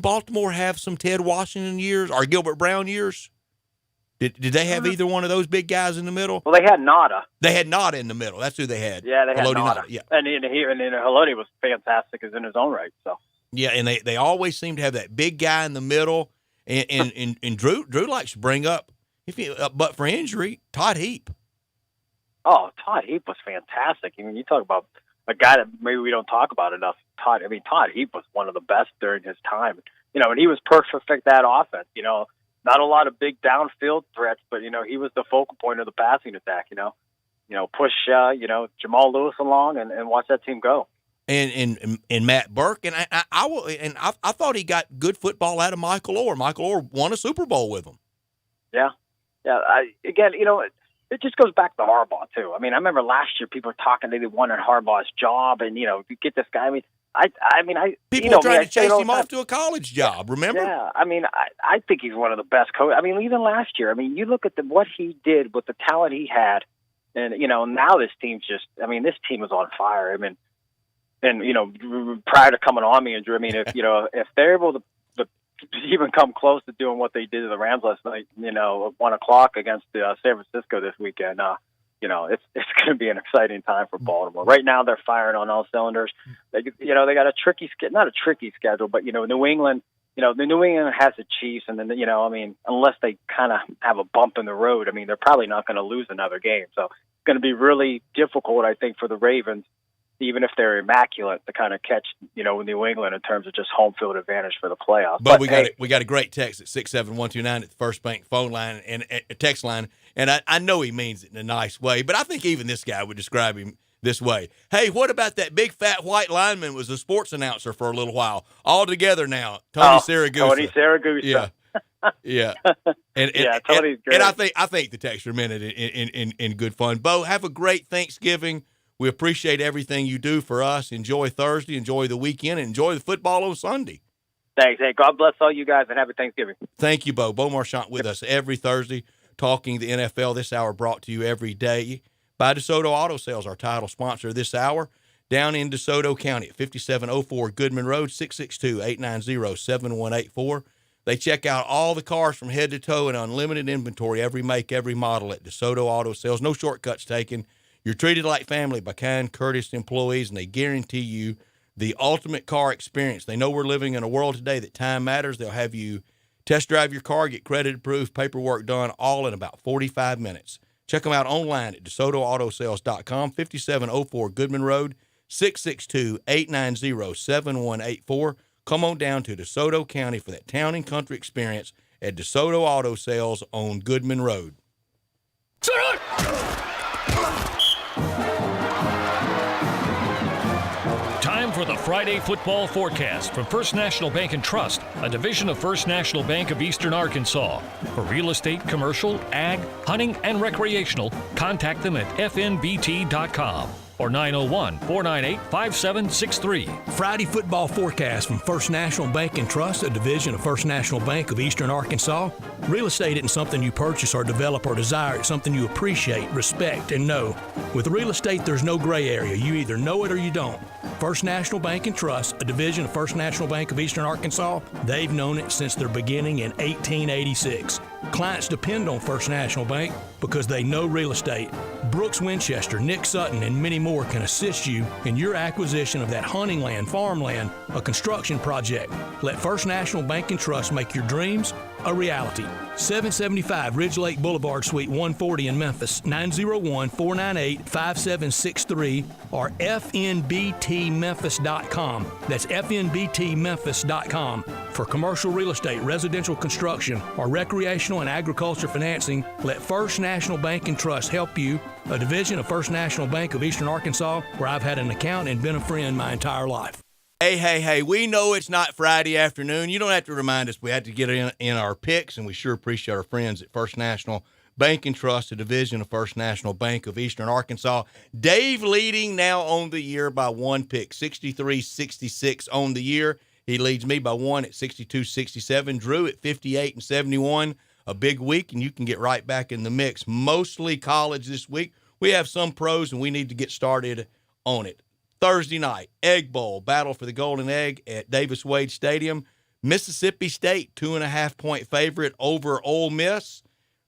Baltimore have some Ted Washington years or Gilbert Brown years? Did they have either one of those big guys in the middle? Well, they had Nada. They had Nada in the middle. That's who they had. Yeah, they had Nada. Yeah, and Haloti was fantastic as in his own right. So. Yeah, and they always seem to have that big guy in the middle, and Drew likes to bring up, but for injury, Todd Heap. Oh, Todd Heap was fantastic. You talk about a guy that maybe we don't talk about enough. Todd Heap was one of the best during his time. And he was perfect at that offense. Not a lot of big downfield threats, but he was the focal point of the passing attack. Push Jamal Lewis along and watch that team go. And Matt Burke, and I thought he got good football out of Michael Orr. Michael Orr won a Super Bowl with him. Yeah. It just goes back to Harbaugh too. I remember last year people were talking they wanted Harbaugh's job, and if you get this guy, people were trying to chase him off to a college job. Remember? Yeah. I think he's one of the best coaches. Even last year. You look at what he did with the talent he had, and now this team's just. This team is on fire. And prior to coming on me, Andrew, if they're able to even come close to doing what they did to the Rams last night, at 1:00 against San Francisco this weekend, it's going to be an exciting time for Baltimore. Right now, they're firing on all cylinders. They got a tricky, not a tricky schedule, but New England. The New England has the Chiefs, and then unless they kind of have a bump in the road, they're probably not going to lose another game. So it's going to be really difficult, I think, for the Ravens, even if they're immaculate, to kind of catch, New England in terms of just home field advantage for the playoffs. But we got a great text at 67129 at the First Bank phone line and text line, and I know he means it in a nice way, but I think even this guy would describe him this way. Hey, what about that big fat white lineman was a sports announcer for a little while? All together now, Tony Siragusa. Tony Siragusa. Yeah. Yeah. Tony's great. And I think the texter meant it in good fun. Bo, have a great Thanksgiving. We appreciate everything you do for us. Enjoy Thursday, enjoy the weekend, and enjoy the football on Sunday. Thanks. Hey, God bless all you guys, and happy Thanksgiving. Thank you, Bo. Bo Marchant with us every Thursday, talking the NFL. This hour brought to you every day by DeSoto Auto Sales, our title sponsor this hour. down in DeSoto County at 5704 Goodman Road, 662-890-7184. They check out all the cars from head to toe and unlimited inventory, every make, every model at DeSoto Auto Sales. No shortcuts taken. You're treated like family by kind, courteous employees, and they guarantee you the ultimate car experience. They know we're living in a world today that time matters. They'll have you test drive your car, get credit approved, paperwork done, all in about 45 minutes. Check them out online at DeSotoAutoSales.com, 5704 Goodman Road, 662-890-7184. Come on down to DeSoto County for that town and country experience at DeSoto Auto Sales on Goodman Road. Time for the Friday football forecast from First National Bank and Trust, a division of First National Bank of Eastern Arkansas. For real estate, commercial, ag, hunting, and recreational, contact them at fnbt.com or 901-498-5763. Friday football forecast from First National Bank and Trust, a division of First National Bank of Eastern Arkansas. Real estate isn't something you purchase or develop or desire. It's something you appreciate, respect, and know. With real estate, there's no gray area. You either know it or you don't. First National Bank and Trust, a division of First National Bank of Eastern Arkansas, they've known it since their beginning in 1886. Clients depend on First National Bank because they know real estate. Brooks Winchester, Nick Sutton, and many more can assist you in your acquisition of that hunting land, farmland, a construction project. Let First National Bank and Trust make your dreams a reality. 775 Ridge Lake Boulevard, Suite 140 in Memphis, 901-498-5763 or fnbtmemphis.com. That's fnbtmemphis.com. For commercial real estate, residential construction, or recreational and agriculture financing, let First National Bank and Trust help you, a division of First National Bank of Eastern Arkansas, where I've had an account and been a friend my entire life. Hey, we know it's not Friday afternoon. You don't have to remind us. We had to get in our picks, and we sure appreciate our friends at First National Bank and Trust, a division of First National Bank of Eastern Arkansas. Dave leading now on the year by one pick, 63-66 on the year. He leads me by one at 62-67. Drew at 58-71. A big week, and you can get right back in the mix. Mostly college this week. We have some pros, and we need to get started on it. Thursday night, Egg Bowl, battle for the Golden Egg at Davis Wade Stadium. Mississippi State, 2.5-point favorite over Ole Miss.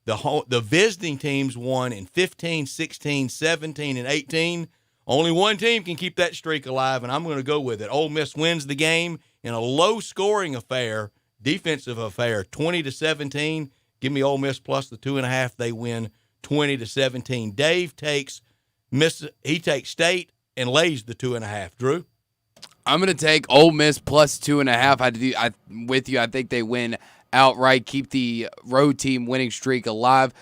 The visiting teams won in 15, 16, 17, and 18. Only one team can keep that streak alive, and I'm going to go with it. Ole Miss wins the game in a low-scoring affair, defensive affair, 20-17. Give me Ole Miss plus the 2.5. They win 20-17. Dave takes State and lays the 2.5. Drew? I'm going to take Ole Miss plus 2.5. With you. I think they win outright, keep the road team winning streak alive.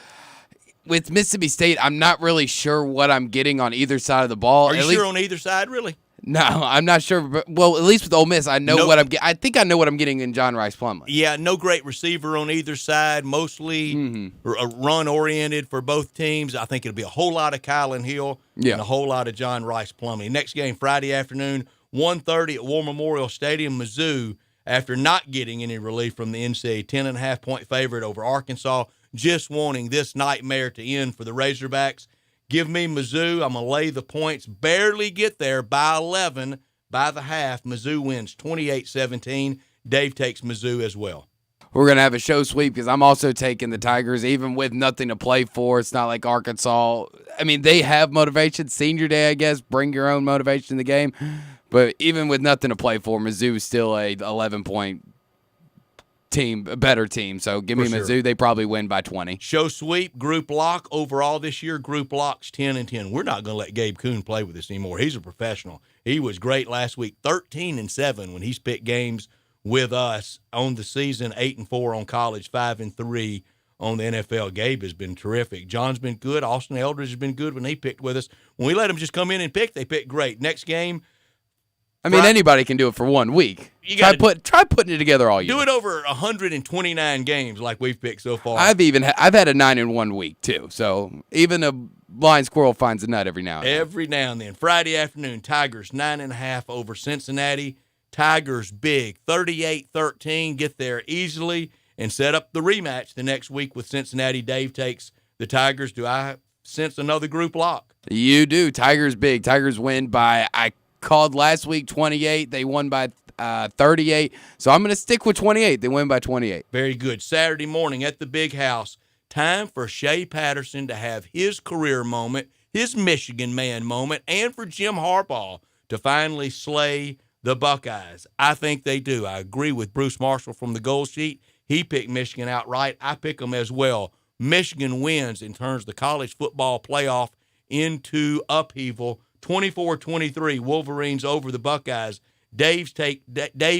With Mississippi State, I'm not really sure what I'm getting on either side of the ball. Are you sure on either side, really? No, I'm not sure. But, well, at least with Ole Miss, I know what I'm getting. I think I know what I'm getting in John Rice Plumlee. Yeah, no great receiver on either side, mostly run-oriented for both teams. I think it'll be a whole lot of Kylan Hill and a whole lot of John Rice Plumlee. Next game, Friday afternoon, 1:30 at War Memorial Stadium, Mizzou, after not getting any relief from the NCAA, 10.5-point favorite over Arkansas, just wanting this nightmare to end for the Razorbacks. Give me Mizzou. I'm going to lay the points. Barely get there by 11 by the half. Mizzou wins 28-17. Dave takes Mizzou as well. We're going to have a show sweep because I'm also taking the Tigers, even with nothing to play for. It's not like Arkansas. I mean, they have motivation. Senior day, I guess. Bring your own motivation in the game. But even with nothing to play for, Mizzou is still a 11-point team, a better team. So give me Mizzou. Sure. They probably win by 20. Show sweep, group lock overall this year. Group locks 10-10. We're not going to let Gabe Kuhn play with us anymore. He's a professional. He was great last week, 13-7 when he's picked games with us on the season, 8-4 on college, 5-3 on the NFL. Gabe has been terrific. John's been good. Austin Eldridge has been good when he picked with us. When we let him just come in and pick, they pick great. Next game. I mean, anybody can do it for 1 week. Try putting it together all year. Do it over 129 games like we've picked so far. I've had a 9-in-1 week too. So even a blind squirrel finds a nut every now and then. Every now and then. Friday afternoon, Tigers 9.5 over Cincinnati. Tigers big, 38-13. Get there easily and set up the rematch the next week with Cincinnati. Dave takes the Tigers. Do I sense another group lock? You do. Tigers big. Tigers win by, I called last week 28. They won by 38. So I'm going to stick with 28. They win by 28. Very good. Saturday morning at the Big House, time for Shea Patterson to have his career moment, his Michigan man moment, and for Jim Harbaugh to finally slay the Buckeyes. I think they do. I agree with Bruce Marshall from the Gold Sheet. He picked Michigan outright. I pick them as well. Michigan wins and turns the college football playoff into upheaval. 24-23, Wolverines over the Buckeyes. Dave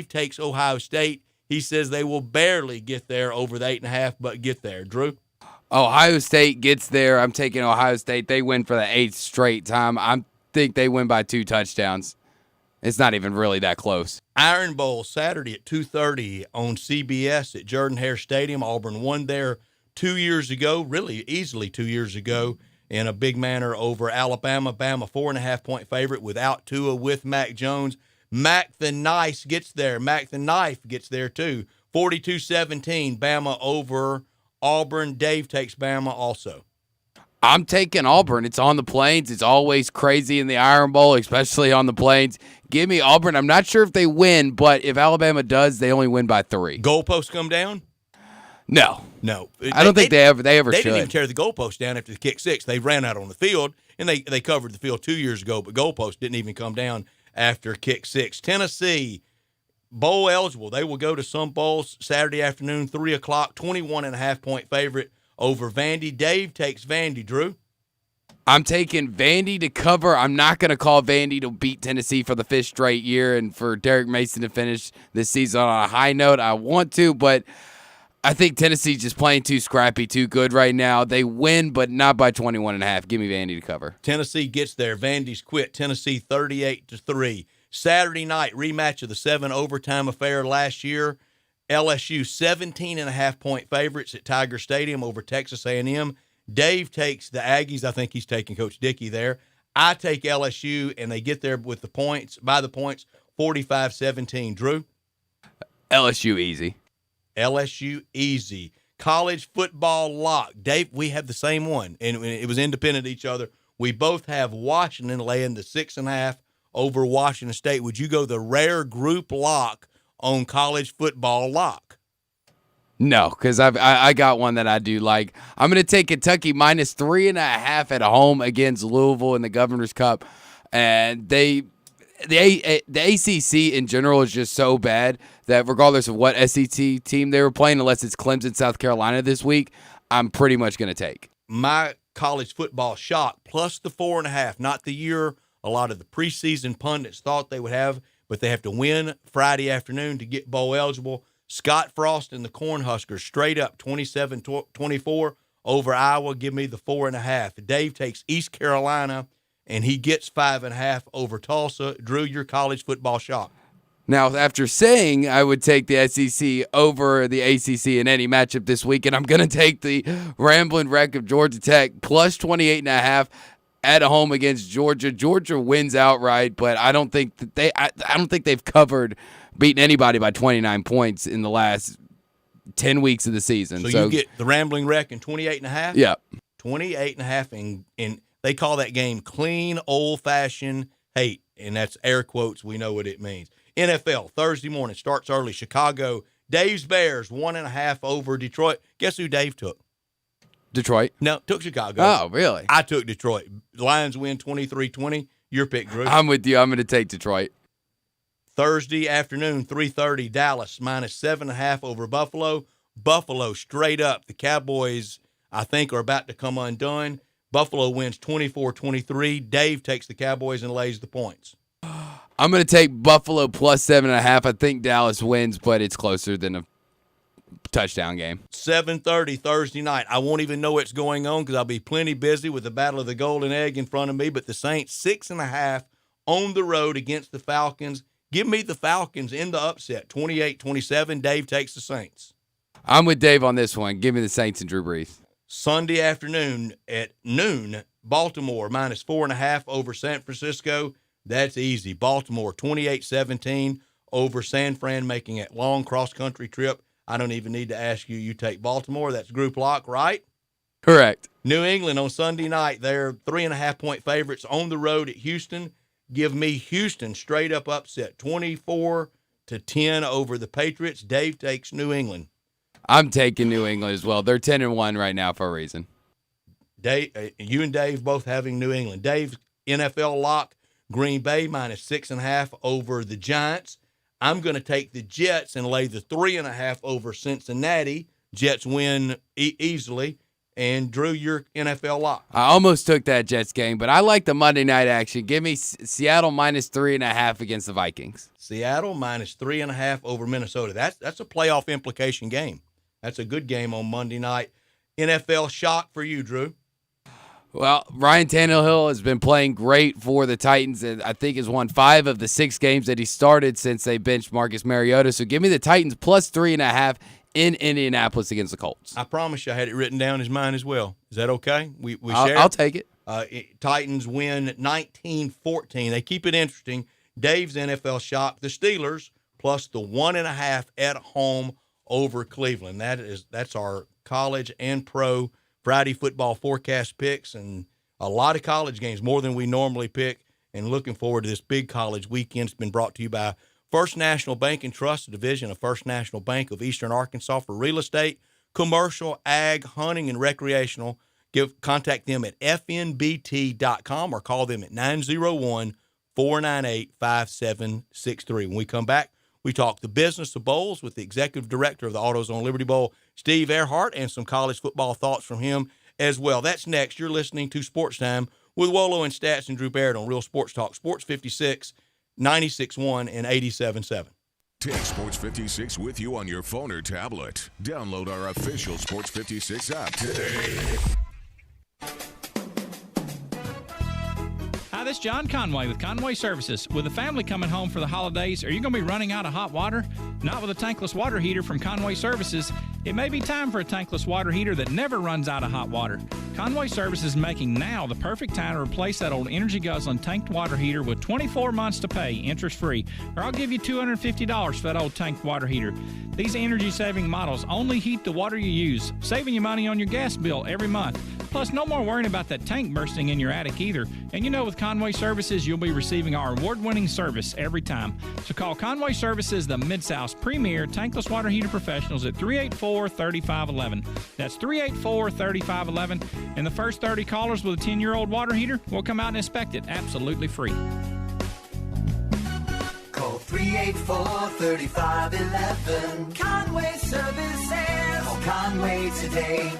takes Ohio State. He says they will barely get there over the 8.5, but get there. Drew? Ohio State gets there. I'm taking Ohio State. They win for the 8th straight time. I think they win by 2 touchdowns. It's not even really that close. Iron Bowl Saturday at 2:30 on CBS at Jordan-Hare Stadium. Auburn won there 2 years ago, really easily 2 years ago, in a big manner over Alabama. Bama 4.5-point favorite without Tua, with Mac Jones. Mac the Knife gets there. Mac the Knife gets there too. 42-17, Bama over Auburn. Dave takes Bama also. I'm taking Auburn. It's on the Plains. It's always crazy in the Iron Bowl, especially on the Plains. Give me Auburn. I'm not sure if they win, but if Alabama does, they only win by 3. Goalposts come down? No. I don't think they ever They should. didn't even tear the goalpost down after the kick 6. They ran out on the field, and they covered the field 2 years ago, but goalposts didn't even come down after kick 6. Tennessee, bowl eligible. They will go to some bowls Saturday afternoon, 3 o'clock, 21.5-point favorite over Vandy. Dave takes Vandy. Drew? I'm taking Vandy to cover. I'm not going to call Vandy to beat Tennessee for the 5th straight year and for Derek Mason to finish this season on a high note. I want to, but I think Tennessee's just playing too scrappy, too good right now. They win, but not by 21.5. Give me Vandy to cover. Tennessee gets there. Vandy's quit. Tennessee 38-3. Saturday night, rematch of the 7 overtime affair last year. LSU 17.5-point favorites at Tiger Stadium over Texas A&M. Dave takes the Aggies. I think he's taking Coach Dickey there. I take LSU, and they get there with the points, by the points, 45-17. Drew? LSU easy. LSU easy. College football lock. Dave, we have the same one, and it was independent of each other. We both have Washington laying the 6.5 over Washington State. Would you go the rare group lock on college football lock? No, because I got one that I do like. I'm going to take Kentucky minus 3.5 at home against Louisville in the Governor's Cup. And the ACC in general is just so bad that regardless of what SEC team they were playing, unless it's Clemson, South Carolina this week, I'm pretty much going to take. My college football shock plus the 4.5, not the year a lot of the preseason pundits thought they would have, but they have to win Friday afternoon to get bowl eligible. Scott Frost and the Cornhuskers straight up 27-24 over Iowa. Give me the 4.5. Dave takes East Carolina, and he gets 5.5 over Tulsa. Drew, your college football shock. Now, after saying I would take the SEC over the ACC in any matchup this week, and I'm going to take the Rambling Wreck of Georgia Tech plus 28.5 at home against Georgia. Georgia wins outright, but I don't think that I don't think they've beaten anybody by 29 points in the last 10 weeks of the season. So you get the Rambling Wreck in 28.5? Yeah. 28.5, and they call that game clean, old-fashioned hate, and that's air quotes. We know what it means. NFL, Thursday morning, starts early. Chicago, Dave's Bears, 1.5 over Detroit. Guess who Dave took? Detroit? No, took Chicago. Oh, really? I took Detroit. Lions win 23-20. Your pick, Drew. I'm with you. I'm going to take Detroit. Thursday afternoon, 3:30, Dallas minus 7.5 over Buffalo. Buffalo straight up. The Cowboys, I think, are about to come undone. Buffalo wins 24-23. Dave takes the Cowboys and lays the points. I'm going to take Buffalo plus 7.5. I think Dallas wins, but it's closer than a touchdown game. 7:30 Thursday night. I won't even know what's going on because I'll be plenty busy with the Battle of the Golden Egg in front of me. But the Saints, 6.5 on the road against the Falcons. Give me the Falcons in the upset, 28-27. Dave takes the Saints. I'm with Dave on this one. Give me the Saints and Drew Brees. Sunday afternoon at noon, Baltimore minus 4.5 over San Francisco. That's easy. Baltimore 28-17 over San Fran, making it long cross-country trip. I don't even need to ask you. You take Baltimore. That's group lock, right? Correct. New England on Sunday night. They're 3.5-point favorites on the road at Houston. Give me Houston straight up upset, 24-10 over the Patriots. Dave takes New England. I'm taking New England as well. They're 10-1 right now for a reason. Dave, you and Dave both having New England. Dave's NFL lock, Green Bay minus 6.5 over the Giants. I'm going to take the Jets and lay the 3.5 over Cincinnati. Jets win easily. And Drew, your NFL lock. I almost took that Jets game, but I like the Monday night action. Give me Seattle minus 3.5 against the Vikings. Seattle minus 3.5 over Minnesota. That's a playoff implication game. That's a good game on Monday night. NFL shock for you, Drew. Well, Ryan Tannehill has been playing great for the Titans, and I think has won 5 of the 6 games that he started since they benched Marcus Mariota. So give me the Titans plus 3.5 in Indianapolis against the Colts. I promise you I had it written down as mine as well. Is that okay? We share? I'll take it. Titans win 19-14. They keep it interesting. Dave's NFL shock, the Steelers, plus the 1.5 at home over Cleveland. That's our college and pro Friday football forecast picks, and a lot of college games, more than we normally pick, and looking forward to this big college weekend. It's been brought to you by First National Bank and Trust, a division of First National Bank of Eastern Arkansas for real estate, commercial, ag, hunting, and recreational. Contact them at fnbt.com or call them at 901-498-5763. When we come back, we talk the business of bowls with the executive director of the AutoZone Liberty Bowl, Steve Earhart, and some college football thoughts from him as well. That's next. You're listening to Sports Time with Wolo and Stats and Drew Barrett on Real Sports Talk, Sports 56, 96.1 and 87.7. Take Sports 56 with you on your phone or tablet. Download our official Sports 56 app today. Hi, this is John Conway with Conway Services. With a family coming home for the holidays, are you going to be running out of hot water? Not with a tankless water heater from Conway Services. It may be time for a tankless water heater that never runs out of hot water. Conway Services is making now the perfect time to replace that old energy-guzzling tanked water heater with 24 months to pay, interest-free. Or I'll give you $250 for that old tanked water heater. These energy-saving models only heat the water you use, saving you money on your gas bill every month. Plus, no more worrying about that tank bursting in your attic either. And you know, with Conway Services, you'll be receiving our award-winning service every time. So call Conway Services, the Mid-South's premier tankless water heater professionals at 384-3511. That's 384-3511. And the first 30 callers with a 10-year-old water heater will come out and inspect it absolutely free. Call 384-3511. Conway Services. Call Conway today.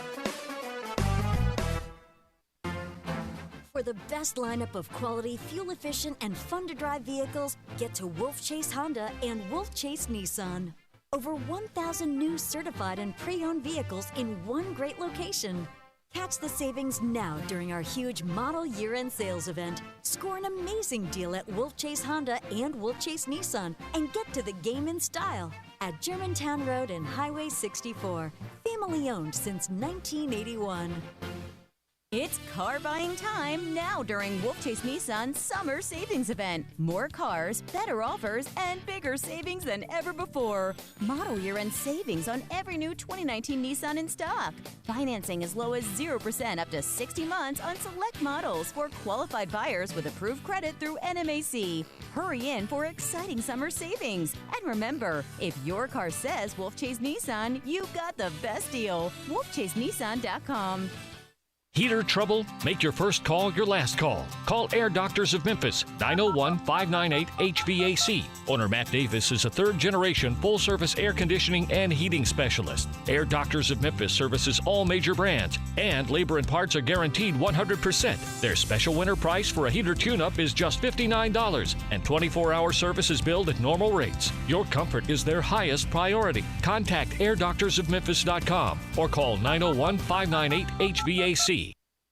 For the best lineup of quality, fuel-efficient, and fun-to-drive vehicles, get to Wolf Chase Honda and Wolf Chase Nissan. Over 1,000 new certified and pre-owned vehicles in one great location. Catch the savings now during our huge model year-end sales event. Score an amazing deal at Wolf Chase Honda and Wolf Chase Nissan and get to the game in style at Germantown Road and Highway 64. Family owned since 1981. It's car buying time now during Wolf Chase Nissan's Summer Savings Event. More cars, better offers, and bigger savings than ever before. Model year-end savings on every new 2019 Nissan in stock. Financing as low as 0% up to 60 months on select models for qualified buyers with approved credit through NMAC. Hurry in for exciting summer savings. And remember, if your car says Wolf Chase Nissan, you got the best deal. WolfChaseNissan.com. Heater trouble? Make your first call your last call. Call Air Doctors of Memphis, 901-598-HVAC. Owner Matt Davis is a third-generation full-service air conditioning and heating specialist. Air Doctors of Memphis services all major brands, and labor and parts are guaranteed 100%. Their special winter price for a heater tune-up is just $59, and 24-hour service is billed at normal rates. Your comfort is their highest priority. Contact airdoctorsofmemphis.com or call 901-598-HVAC.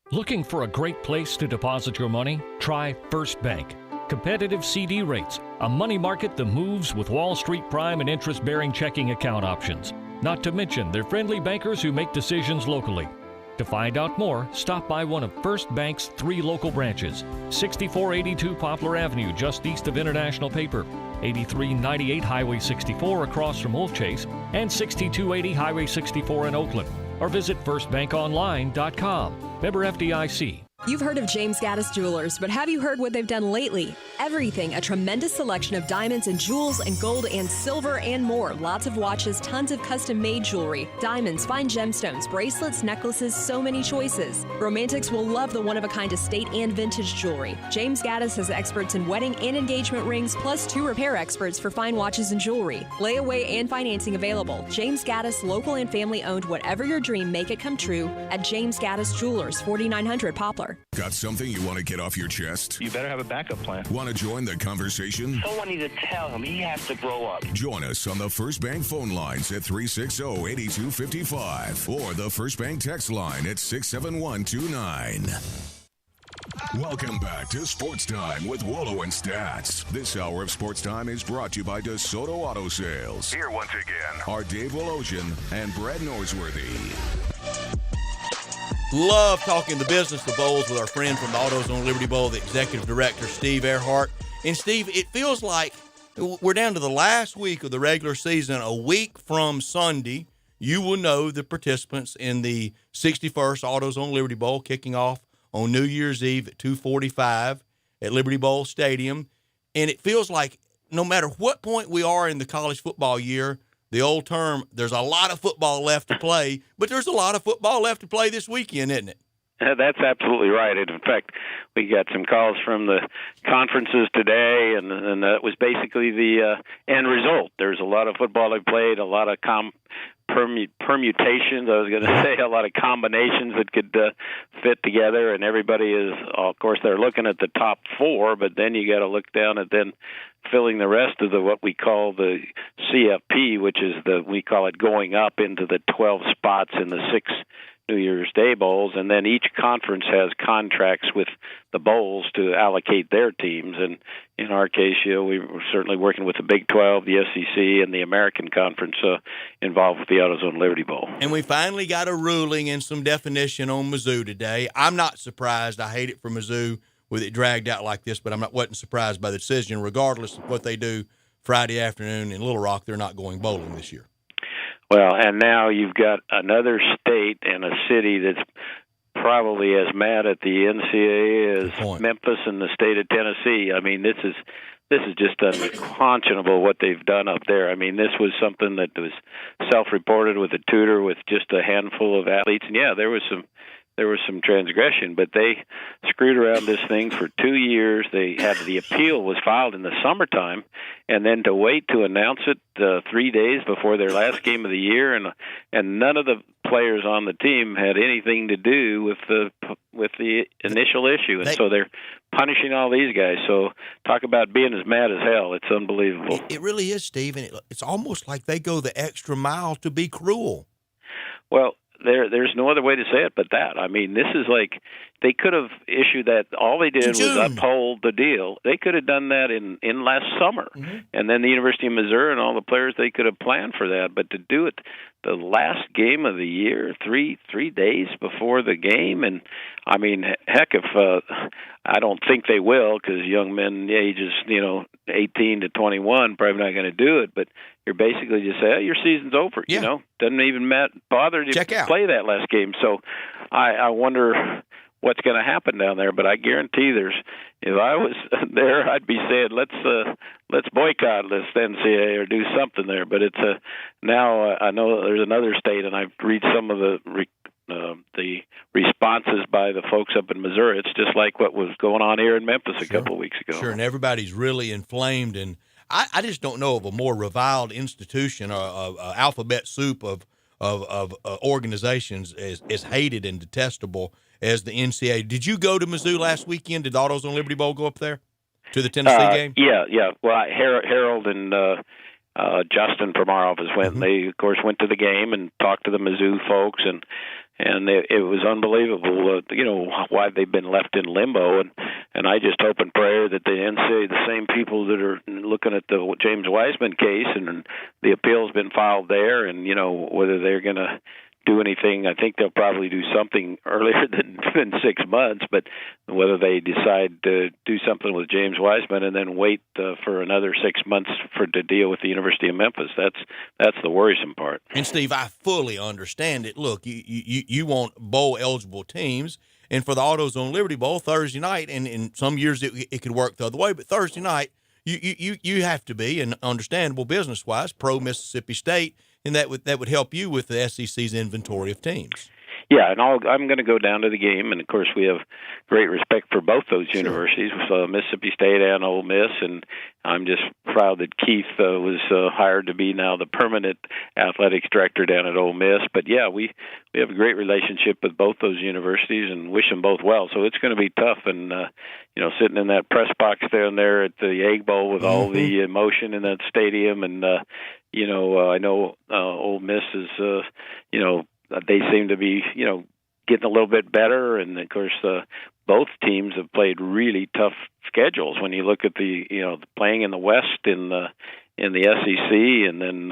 Looking for a great place to deposit your money? Try First Bank. Competitive CD rates, a money market that moves with Wall Street prime and interest-bearing checking account options. Not to mention their friendly bankers who make decisions locally. To find out more, stop by one of First Bank's 3 local branches. 6482 Poplar Avenue, just east of International Paper. 8398 Highway 64 across from Wolf Chase. And 6280 Highway 64 in Oakland. Or visit firstbankonline.com. Member FDIC. You've heard of James Gaddis Jewelers, but have you heard what they've done lately? Everything, a tremendous selection of diamonds and jewels and gold and silver and more. Lots of watches, tons of custom-made jewelry, diamonds, fine gemstones, bracelets, necklaces, so many choices. Romantics will love the one-of-a-kind estate and vintage jewelry. James Gaddis has experts in wedding and engagement rings, plus 2 repair experts for fine watches and jewelry. Layaway and financing available. James Gaddis, local and family-owned. Whatever your dream, make it come true at James Gaddis Jewelers, 4900 Poplar. Got something you want to get off your chest? You better have a backup plan. Want to join the conversation? Someone needs to tell him he has to grow up. Join us on the First Bank phone lines at 360-8255 or the First Bank text line at 67129. Welcome back to Sports Time with Wolo and Stats. This hour of Sports Time is brought to you by DeSoto Auto Sales. Here once again are Dave Wolosian and Brad Norsworthy. Love talking the business of bowls with our friend from the AutoZone Liberty Bowl, the executive director, Steve Earhart. And, Steve, it feels like we're down to the last week of the regular season. A week from Sunday, you will know the participants in the 61st AutoZone Liberty Bowl kicking off on New Year's Eve at 2:45 at Liberty Bowl Stadium. And it feels like no matter what point we are in the college football year, the old term, there's a lot of football left to play, but there's a lot of football left to play this weekend, isn't it? That's absolutely right. And in fact, we got some calls from the conferences today, and that was basically the end result. There's a lot of football they played, a lot of permutations, I was going to say, a lot of combinations that could fit together, and everybody is, of course, they're looking at the top 4, but then you got to look down at then filling the rest of what we call the CFP, which is we call it going up into the 12 spots in the 6 New Year's Day bowls, and then each conference has contracts with the bowls to allocate their teams. And in our case, we were certainly working with the Big 12, the SEC, and the American Conference involved with the AutoZone Liberty Bowl. And we finally got a ruling and some definition on Mizzou today. I'm not surprised. I hate it for Mizzou with it dragged out like this, but wasn't surprised by the decision. Regardless of what they do Friday afternoon in Little Rock, they're not going bowling this year. Well, and now you've got another state and a city that's probably as mad at the NCAA as Memphis and the state of Tennessee. I mean, this is just unconscionable what they've done up there. I mean, this was something that was self-reported with a tutor with just a handful of athletes, and yeah, there was some transgression, but they screwed around this thing for 2 years. They had the appeal was filed in the summertime, and then to wait to announce it 3 days before their last game of the year, and none of the players on the team had anything to do with the initial issue, and so they're punishing all these guys. So talk about being as mad as hell. It's unbelievable. It really is, Steve, and it's almost like they go the extra mile to be cruel. Well, there's no other way to say it but that. I mean, this is like they could have issued that. All they did was uphold the deal. They could have done that in last summer. Mm-hmm. And then the University of Missouri and all the players, they could have planned for that. But to do it the last game of the year, three days before the game, and I mean, heck, if I don't think they will, because young men ages 18 to 21 probably not going to do it. But you're basically just saying, your season's over. Yeah. Doesn't even bother to play that last game. So I wonder what's going to happen down there. But I guarantee if I was there, I'd be saying let's boycott this NCAA or do something there. But it's now I know there's another state, and I've read some of the responses by the folks up in Missouri. It's just like what was going on here in Memphis a couple of weeks ago. Sure, and everybody's really inflamed, and I just don't know of a more reviled institution or alphabet soup of organizations as hated and detestable as the NCAA. Did you go to Mizzou last weekend? Did the AutoZone Liberty Bowl go up there to the Tennessee game? Yeah. Well, Harold and Justin from our office went. Mm-hmm. They, of course, went to the game and talked to the Mizzou folks, and it was unbelievable, why they've been left in limbo. And I just hope and pray that the NCAA, the same people that are looking at the James Wiseman case, and the appeal's been filed there, and, whether they're going to do anything. I think they'll probably do something earlier than 6 months, but whether they decide to do something with James Wiseman and then wait for another 6 months to deal with the University of Memphis, that's the worrisome part. And Steve, I fully understand it. Look, you want bowl eligible teams, And for the AutoZone Liberty Bowl Thursday night, and in some years it could work the other way, but Thursday night you have to be, and understandable business-wise, pro Mississippi State, and that would help you with the SEC's inventory of teams. Yeah, and I'm going to go down to the game, and of course we have great respect for both those universities, Mississippi State and Ole Miss, and I'm just proud that Keith was hired to be now the permanent athletics director down at Ole Miss. But yeah, we have a great relationship with both those universities and wish them both well. So it's going to be tough, and sitting in that press box down there at the Egg Bowl with all the emotion in that stadium, and I know Ole Miss is they seem to be, getting a little bit better, and of course, both teams have played really tough schedules. When you look at the, playing in the West in the SEC, and then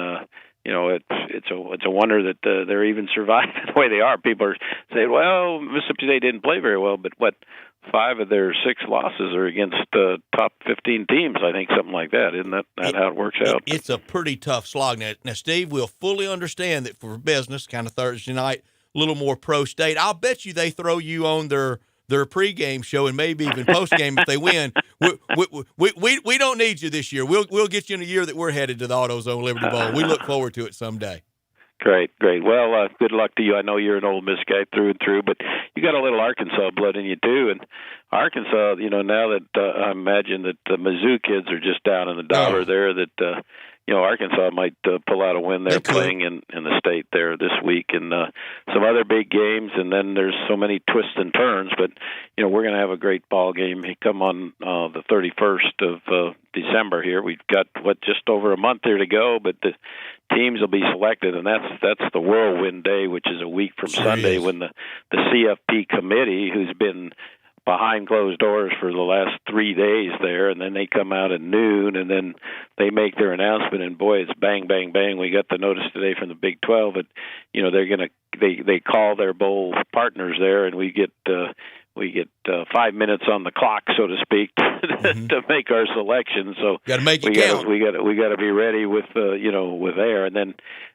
it's a wonder that they're even surviving the way they are. People are saying, "Well, Mississippi State didn't play very well," but 5 of their 6 losses are against top 15 teams, I think, something like that. Isn't that how it works out? It's a pretty tough slog. Now, Steve, we'll fully understand that for business, kind of Thursday night, a little more pro-state. I'll bet you they throw you on their pregame show and maybe even postgame if they win. We don't need you this year. We'll get you in a year that we're headed to the AutoZone Liberty Bowl. We look forward to it someday. Great. Well, good luck to you. I know you're an Ole Miss guy through and through, but you got a little Arkansas blood in you too. And Arkansas, now that I imagine that the Mizzou kids are just down in the dollar there, that Arkansas might pull out a win there playing in the state there this week, and some other big games. And then there's so many twists and turns, but we're going to have a great ball game. Come on the 31st of December here. We've got just over a month here to go, but the teams will be selected, and that's the whirlwind day, which is a week from Sunday, when the CFP committee, who's been behind closed doors for the last 3 days there, and then they come out at noon, and then they make their announcement, and boy, it's bang, bang, bang. We got the notice today from the Big 12 that they call their bowl partners there, and we get 5 minutes on the clock, so to speak, to make our selection. So got to make it count. We got to be ready with with there, and then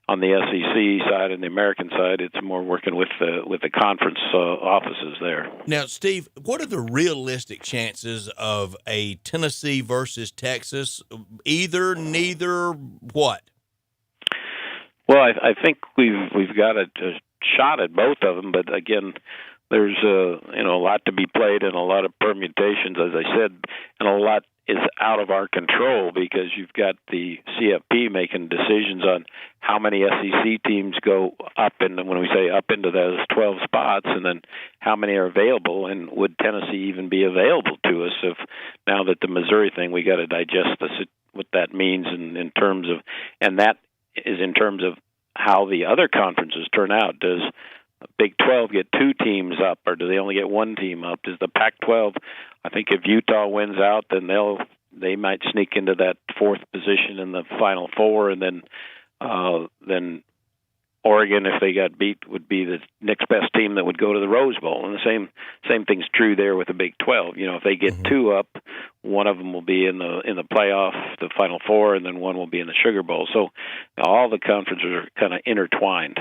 on the SEC side and the American side, it's more working with the conference offices there. Now, Steve, what are the realistic chances of a Tennessee versus Texas? Either, neither, what? Well, I think we've got a shot at both of them, but again, there's a lot to be played and a lot of permutations, as I said, and a lot is out of our control because you've got the CFP making decisions on how many SEC teams go up, and when we say up into those 12 spots, and then how many are available, and would Tennessee even be available to us if now that the Missouri thing, we got to digest what that means in terms of, and that is in terms of how the other conferences turn out. Does Big 12 get 2 teams up, or do they only get 1 team up? Does the Pac-12? I think if Utah wins out, then they might sneak into that 4th position in the Final Four, and then Oregon, if they got beat, would be the next best team that would go to the Rose Bowl. And the same thing's true there with the Big 12. If they get 2 up, one of them will be in the playoff, the Final Four, and then one will be in the Sugar Bowl. So all the conferences are kind of intertwined.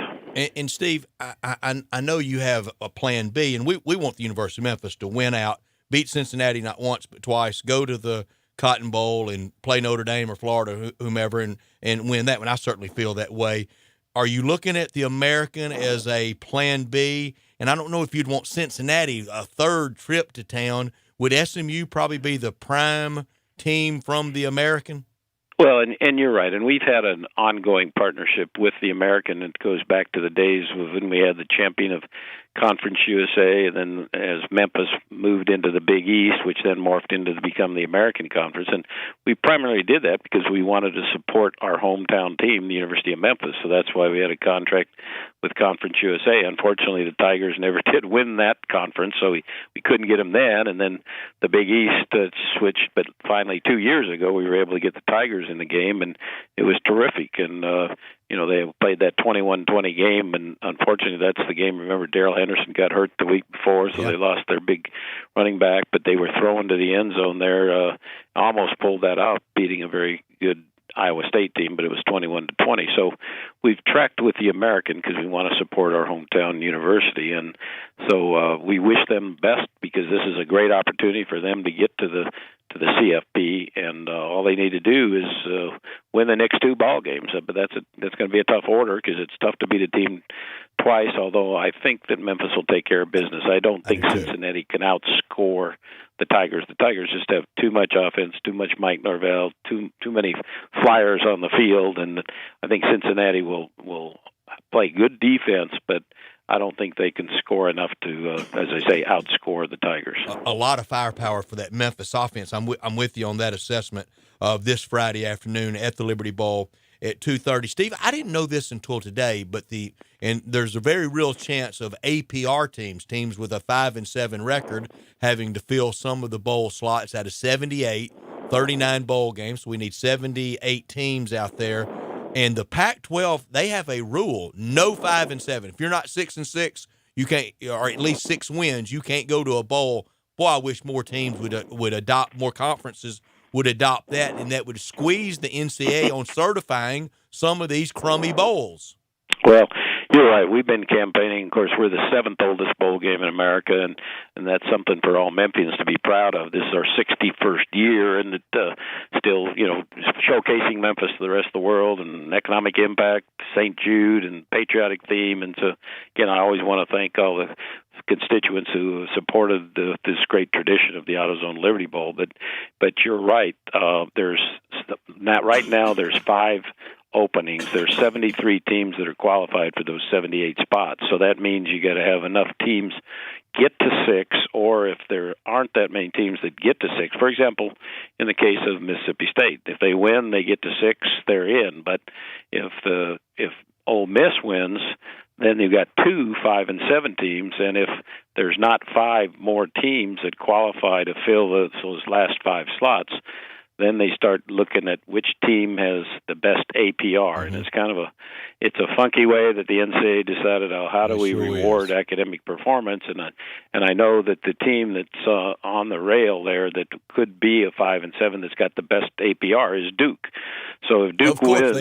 And Steve, I know you have a plan B, and we want the University of Memphis to win out, beat Cincinnati not once but twice, go to the Cotton Bowl and play Notre Dame or Florida, whomever, and win that one. I certainly feel that way. Are you looking at the American as a plan B? And I don't know if you'd want Cincinnati, a 3rd trip to town. Would SMU probably be the prime team from the American? Well, and you're right. And we've had an ongoing partnership with the American. It goes back to the days when we had the champion of Conference USA, and then as Memphis moved into the Big East, which then morphed into become the American Conference. And we primarily did that because we wanted to support our hometown team, the University of Memphis. So that's why we had a contract with Conference USA. Unfortunately, the Tigers never did win that conference, so we couldn't get them then. And then the Big East switched, but finally 2 years ago we were able to get the Tigers in the game, and it was terrific. And they played that 21-20 game, and unfortunately that's the game. Remember, Darrell Henderson got hurt the week before, so they lost their big running back, but they were thrown to the end zone there, almost pulled that out, beating a very good Iowa State team, but it was 21-20. So we've tracked with the American because we want to support our hometown university, and so we wish them best because this is a great opportunity for them to get to the CFP, and all they need to do is win the next 2 ball games. But that's going to be a tough order because it's tough to beat a team twice. Although I think that Memphis will take care of business. I don't think Cincinnati can outscore the Tigers. The Tigers just have too much offense, too much Mike Norvell, too many flyers on the field, and I think Cincinnati will play good defense, but I don't think they can score enough to, as I say, outscore the Tigers. A lot of firepower for that Memphis offense. I'm with you on that assessment of this Friday afternoon at the Liberty Bowl at 2:30. Steve, I didn't know this until today, but there's a very real chance of APR teams with a 5-7 record, having to fill some of the bowl slots out of 78, 39 bowl games. So we need 78 teams out there. And the Pac-12, they have a rule: no 5-7. If you're not 6-6, you can't, or at least 6 wins, you can't go to a bowl. Boy, I wish more teams would adopt, more conferences would adopt that, and that would squeeze the NCAA on certifying some of these crummy bowls. Well, you're right. We've been campaigning. Of course, we're the 7th oldest bowl game in America, and that's something for all Memphians to be proud of. This is our 61st year, and still, showcasing Memphis to the rest of the world, and economic impact, St. Jude, and patriotic theme. And so, again, I always want to thank all the constituents who supported this great tradition of the AutoZone Liberty Bowl. But you're right. Right now there's 5 openings. There's 73 teams that are qualified for those 78 spots. So that means you got to have enough teams get to 6, or if there aren't that many teams that get to 6. For example, in the case of Mississippi State, if they win, they get to 6, they're in. But if Ole Miss wins, then you've got 2 5-7 teams, and if there's not 5 more teams that qualify to fill those last 5 slots, then they start looking at which team has the best APR, and it's kind of a funky way that the NCAA decided how do we reward academic performance, and I know that the team that's on the rail there that could be a 5-7 that's got the best APR is Duke. So if Duke wins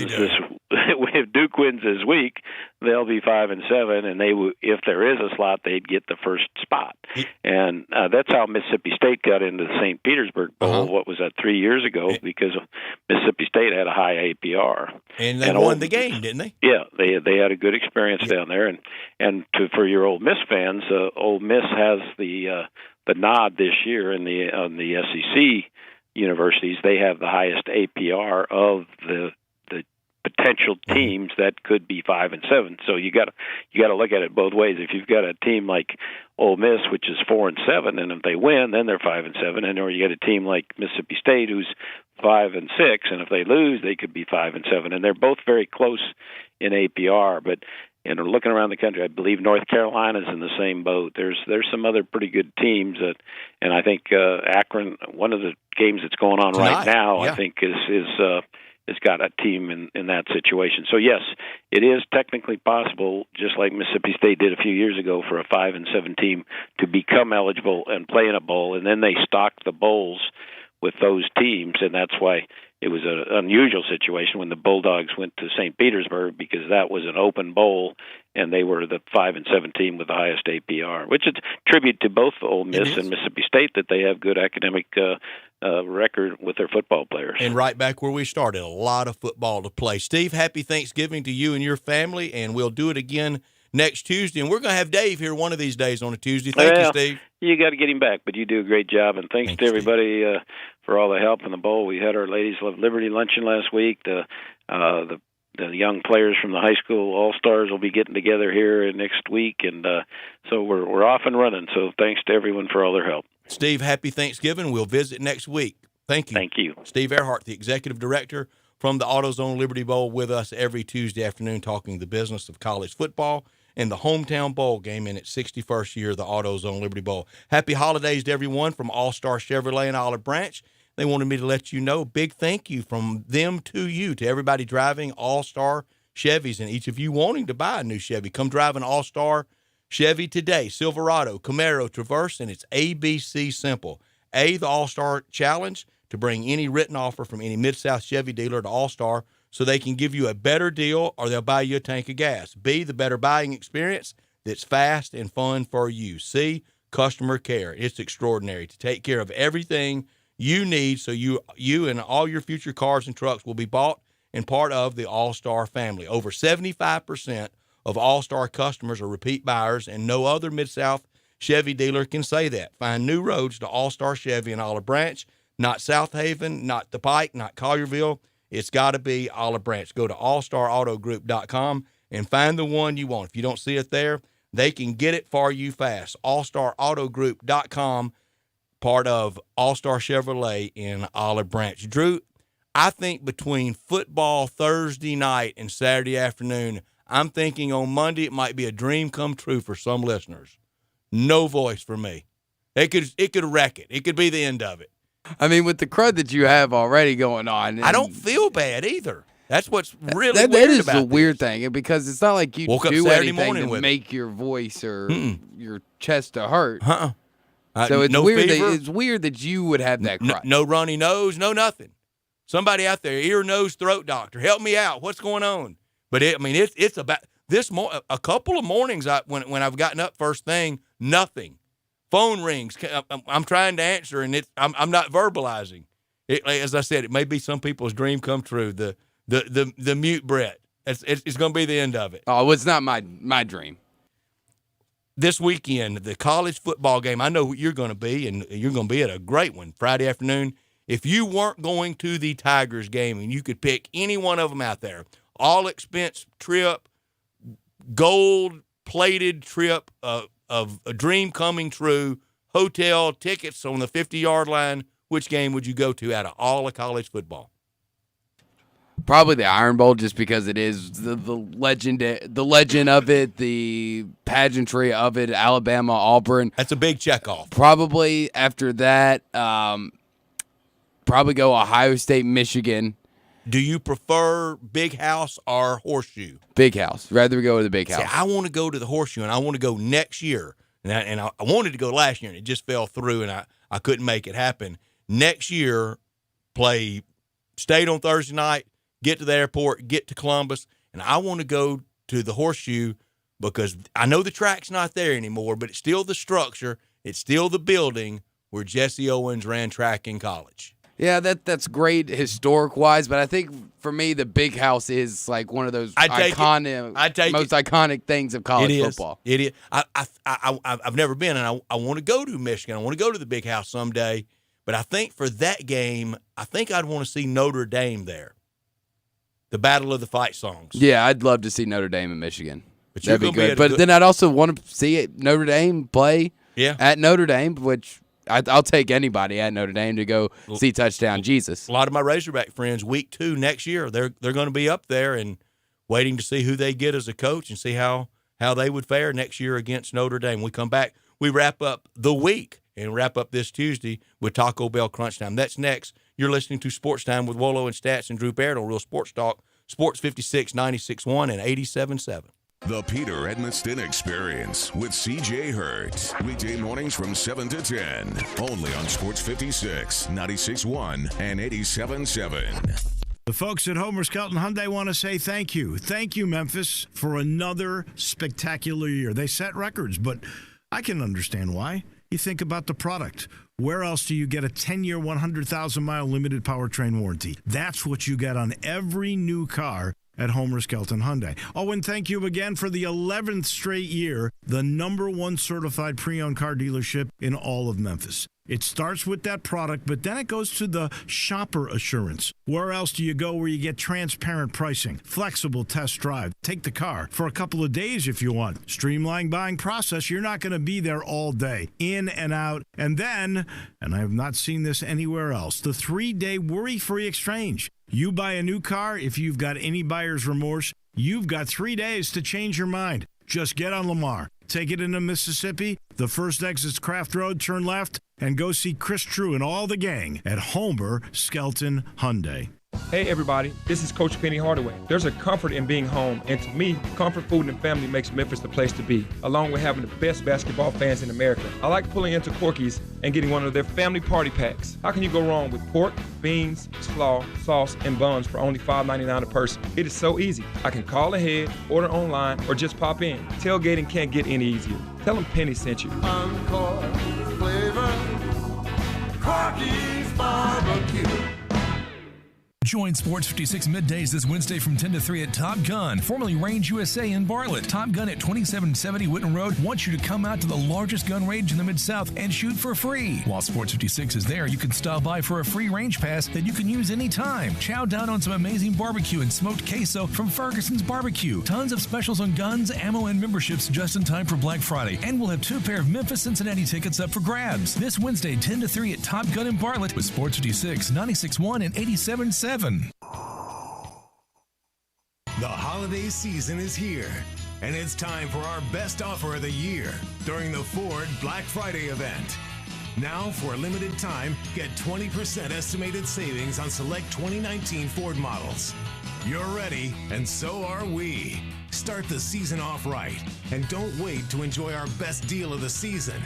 this week, they'll be 5-7, and if there is a slot, they'd get the first spot, and that's how Mississippi State got into the St. Petersburg Bowl. What was that, 3 years ago? Because Mississippi State had a high APR, and they won the game, didn't they? Yeah, they had a good experience down there, and for your Ole Miss fans, Ole Miss has the nod this year in the SEC universities. They have the highest APR of the potential teams that could be 5-7. So you got to look at it both ways. If you've got a team like Ole Miss, which is 4-7, and if they win, then they're 5-7, and or you got a team like Mississippi State who's 5-6, and if they lose, they could be 5-7, and they're both very close in APR. But looking around the country, I believe North Carolina's in the same boat. There's some other pretty good teams and I think Akron, one of the games that's going on tonight, right now, yeah. I think has got a team in that situation. So yes, it is technically possible, just like Mississippi State did a few years ago, for a 5-7 team to become eligible and play in a bowl, and then they stock the bowls with those teams, and that's why it was an unusual situation when the Bulldogs went to St. Petersburg, because that was an open bowl, and they were the 5-7 team with the highest APR, which is a tribute to both Ole Miss and Mississippi State that they have good academic record with their football players. And right back where we started, a lot of football to play. Steve, happy Thanksgiving to you and your family, and we'll do it again next Tuesday. And we're going to have Dave here one of these days on a Tuesday. Thank you, Steve. You got to get him back, but you do a great job. And thanks to everybody for all the help in the bowl. We had our Ladies of Liberty luncheon last week. The young players from the high school All-Stars will be getting together here next week, and so we're off and running. So thanks to everyone for all their help. Steve, happy Thanksgiving. We'll visit next week. Thank you. Thank you. Steve Earhart, the executive director from the AutoZone Liberty Bowl, with us every Tuesday afternoon talking the business of college football and the hometown bowl game in its 61st year of the AutoZone Liberty Bowl. Happy holidays to everyone from All-Star Chevrolet in Olive Branch. They wanted me to let you know, big thank you from them to you, to everybody driving All-Star Chevys, and each of you wanting to buy a new Chevy. Come drive an All-Star Chevy today. Silverado, Camaro, Traverse, and it's ABC simple. A, the All-Star Challenge, to bring any written offer from any Mid-South Chevy dealer to All-Star so they can give you a better deal or they'll buy you a tank of gas. B, the better buying experience that's fast and fun for you. C, customer care. It's extraordinary to take care of everything you need so you and all your future cars and trucks will be bought and part of the All-Star family. Over 75% of All-Star customers are repeat buyers, and no other Mid-South Chevy dealer can say that. Find new roads to All-Star Chevy in Olive Branch, not South Haven, not the Pike, not Collierville. It's got to be Olive Branch. Go to allstarautogroup.com and find the one you want. If you don't see it there, they can get it for you fast. allstarautogroup.com, part of All-Star Chevrolet in Olive Branch. Drew, I think between football Thursday night and Saturday afternoon, I'm thinking on Monday it might be a dream come true for some listeners. No voice for me. It could wreck it. It could be the end of it. I mean, with the crud that you have already going on. I don't feel bad either. That's what's really that weird is about the this. weird thing, because it's not like you Woke up do Saturday anything morning to with make your voice or your chest to hurt. Uh-uh. So it's no weird. fever. It's weird that you would have that crud. No runny nose, no nothing. Somebody out there, ear, nose, throat doctor, help me out. What's going on? But it's about this. A couple of mornings when I've gotten up first thing, nothing. Phone rings. I'm trying to answer, and I'm not verbalizing. As I said, it may be some people's dream come true. The mute Brett. It's going to be the end of it. Oh, it's not my dream. This weekend, the college football game, I know what you're going to be, and you're going to be at a great one Friday afternoon. If you weren't going to the Tigers game and you could pick any one of them out there, all expense trip, gold-plated trip of a dream coming true, hotel, tickets on the 50-yard line, which game would you go to out of all of college football? Probably the Iron Bowl, just because it is the legend of it, the pageantry of it. Alabama, Auburn. That's a big checkoff. Probably after that, probably go Ohio State, Michigan. Do you prefer Big House or Horseshoe? Big House. Rather go to the Big House. See, I want to go to the Horseshoe, and I want to go next year. And I wanted to go last year, and it just fell through, and I couldn't make it happen. Next year, play State on Thursday night, get to the airport, get to Columbus, and I want to go to the Horseshoe because I know the track's not there anymore, but it's still the structure, it's still the building where Jesse Owens ran track in college. Yeah, that's great historic-wise, but I think for me the Big House is like one of those most iconic things of college football. It is. I've never been, and I want to go to Michigan. I want to go to the Big House someday, but I think for that game, I think I'd want to see Notre Dame there. The Battle of the Fight Songs. Yeah, I'd love to see Notre Dame in Michigan. But that'd be good. But then I'd also want to see Notre Dame play at Notre Dame, which I'll take anybody at Notre Dame to go see Touchdown Jesus. A lot of my Razorback friends, week 2 next year, they're going to be up there and waiting to see who they get as a coach and see how they would fare next year against Notre Dame. We come back, we wrap up the week and wrap up this Tuesday with Taco Bell Crunch Time. That's next. You're listening to Sports Time with Wolo and Stats and Drew Barrett on Real Sports Talk, Sports 56, 96.1 and 87.7. The Peter Edmiston Experience with C.J. Hurt. Weekday mornings from 7 to 10. Only on Sports 56, 96.1 and 87.7. The folks at Homer Skelton Hyundai want to say thank you. Thank you, Memphis, for another spectacular year. They set records, but I can understand why. You think about the product. Where else do you get a 10-year, 100,000-mile limited powertrain warranty? That's what you get on every new car at Homer Skelton Hyundai. Oh, and thank you again for the 11th straight year, the #1 certified pre-owned car dealership in all of Memphis. It starts with that product, but then it goes to the shopper assurance. Where else do you go where you get transparent pricing, flexible test drive, take the car for a couple of days if you want, streamlined buying process? You're not going to be there all day, in and out. And then, and I have not seen this anywhere else, the 3-day worry-free exchange. You buy a new car, if you've got any buyer's remorse, you've got 3 days to change your mind. Just get on Lamar, take it into Mississippi, the first exit's Craft Road, turn left, and go see Chris True and all the gang at Homer Skelton Hyundai. Hey everybody, this is Coach Penny Hardaway. There's a comfort in being home, and to me, comfort food and family makes Memphis the place to be, along with having the best basketball fans in America. I like pulling into Corky's and getting one of their family party packs. How can you go wrong with pork, beans, slaw, sauce, and buns for only $5.99 a person? It is so easy. I can call ahead, order online, or just pop in. Tailgating can't get any easier. Tell them Penny sent you. Encore flavor, Corky's barbecue. Join Sports 56 Middays this Wednesday from 10 to 3 at Top Gun, formerly Range USA in Bartlett. Top Gun at 2770 Whitten Road wants you to come out to the largest gun range in the Mid-South and shoot for free. While Sports 56 is there, you can stop by for a free range pass that you can use anytime. Chow down on some amazing barbecue and smoked queso from Ferguson's Barbecue. Tons of specials on guns, ammo, and memberships just in time for Black Friday. And we'll have 2 pair of Memphis-Cincinnati tickets up for grabs. This Wednesday, 10 to 3 at Top Gun in Bartlett with Sports 56, 96.1 and 87.7. The holiday season is here, and it's time for our best offer of the year during the Ford Black Friday event. Now, for a limited time, get 20% estimated savings on select 2019 Ford models. You're ready, and so are we. Start the season off right, and don't wait to enjoy our best deal of the season.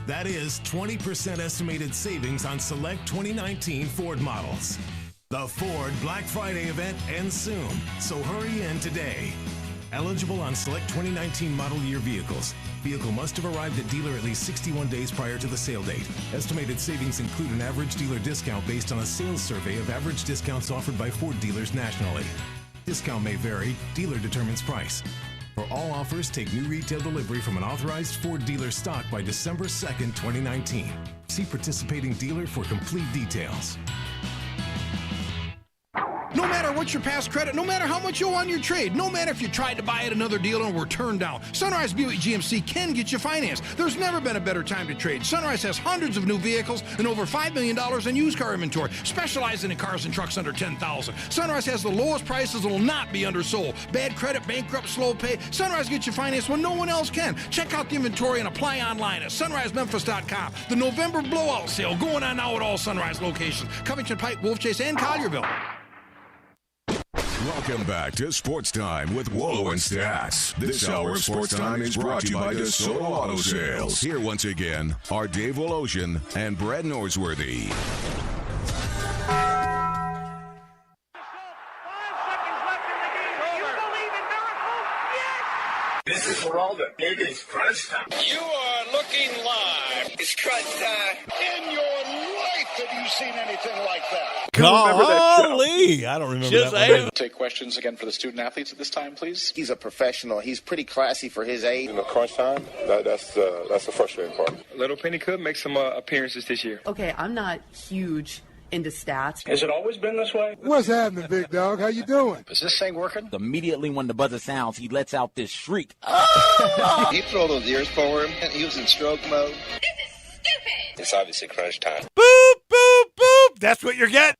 That is 20% estimated savings on select 2019 Ford models. The Ford Black Friday event ends soon, so hurry in today. Eligible on select 2019 model year vehicles. Vehicle must have arrived at dealer at least 61 days prior to the sale date. Estimated savings include an average dealer discount based on a sales survey of average discounts offered by Ford dealers nationally. Discount may vary. Dealer determines price. For all offers, take new retail delivery from an authorized Ford dealer stock by December 2nd, 2019. See participating dealer for complete details. No matter what your past credit, no matter how much you owe on your trade, no matter if you tried to buy at another dealer and were turned down, Sunrise Buick GMC can get you financed. There's never been a better time to trade. Sunrise has hundreds of new vehicles and over $5 million in used car inventory, specializing in cars and trucks under $10,000. Sunrise has the lowest prices and will not be undersold. Bad credit, bankrupt, slow pay, Sunrise gets you financed when no one else can. Check out the inventory and apply online at sunrisememphis.com. The November blowout sale going on now at all Sunrise locations. Covington Pike, Wolf Chase, and Collierville. Welcome back to Sports Time with Wolo and Stats. This hour of Sports Time is brought to you by DeSoto Auto Sales. Here once again are Dave Wolosian and Brad Norsworthy. This is for all the it is crunch time. You are looking live. It's crunch time. In your life have you seen anything like that? Golly, I don't remember Just that one. Take questions again for the student athletes at this time, please. He's a professional. He's pretty classy for his age. In the crunch time, that's the frustrating part. Little Penny could make some appearances this year. Okay, I'm not huge into stats. Has it always been this way? What's happening, big dog? How you doing? Is this thing working? Immediately when the buzzer sounds, he lets out this shriek. He throw those ears forward. He was in stroke mode. It's obviously crunch time. Boop, boop, boop. That's what you're getting.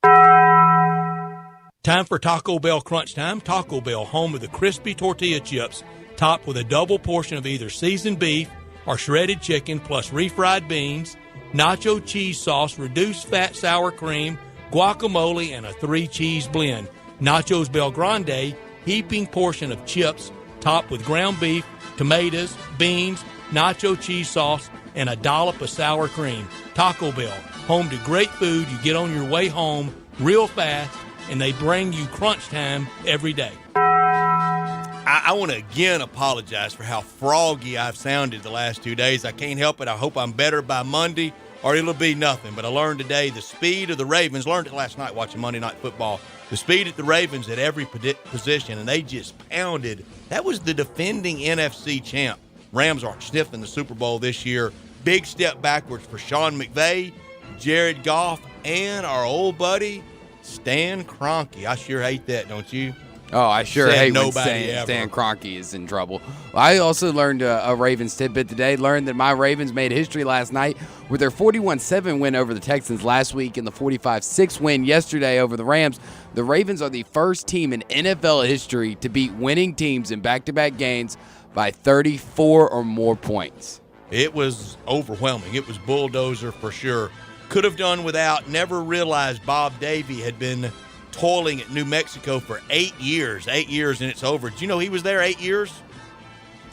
Time for Taco Bell Crunch Time. Taco Bell, home of the crispy tortilla chips, topped with a double portion of either seasoned beef or shredded chicken, plus refried beans, nacho cheese sauce, reduced fat sour cream, guacamole, and a 3-cheese blend. Nachos Bel Grande, heaping portion of chips, topped with ground beef, tomatoes, beans, nacho cheese sauce, and a dollop of sour cream. Taco Bell, home to great food you get on your way home real fast, and they bring you crunch time every day. I want to again apologize for how froggy I've sounded the last 2 days. I can't help it. I hope I'm better by Monday, or it'll be nothing. But I learned today the speed of the Ravens. Learned it last night watching Monday Night Football. The speed of the Ravens at every position, and they just pounded. That was the defending NFC champ. Rams aren't sniffing the Super Bowl this year. Big step backwards for Sean McVay, Jared Goff, and our old buddy Stan Kroenke. I sure hate that, don't you? Oh, I sure hate when ever. Stan Kroenke is in trouble. I also learned a Ravens tidbit today. Learned that my Ravens made history last night with their 41-7 win over the Texans last week and the 45-6 win yesterday over the Rams. The Ravens are the first team in NFL history to beat winning teams in back-to-back games by 34 or more points. It was overwhelming. It was bulldozer for sure. Could have done without. Never realized Bob Davie had been toiling at New Mexico for 8 years. 8 years, and it's over. Did you know he was there 8 years?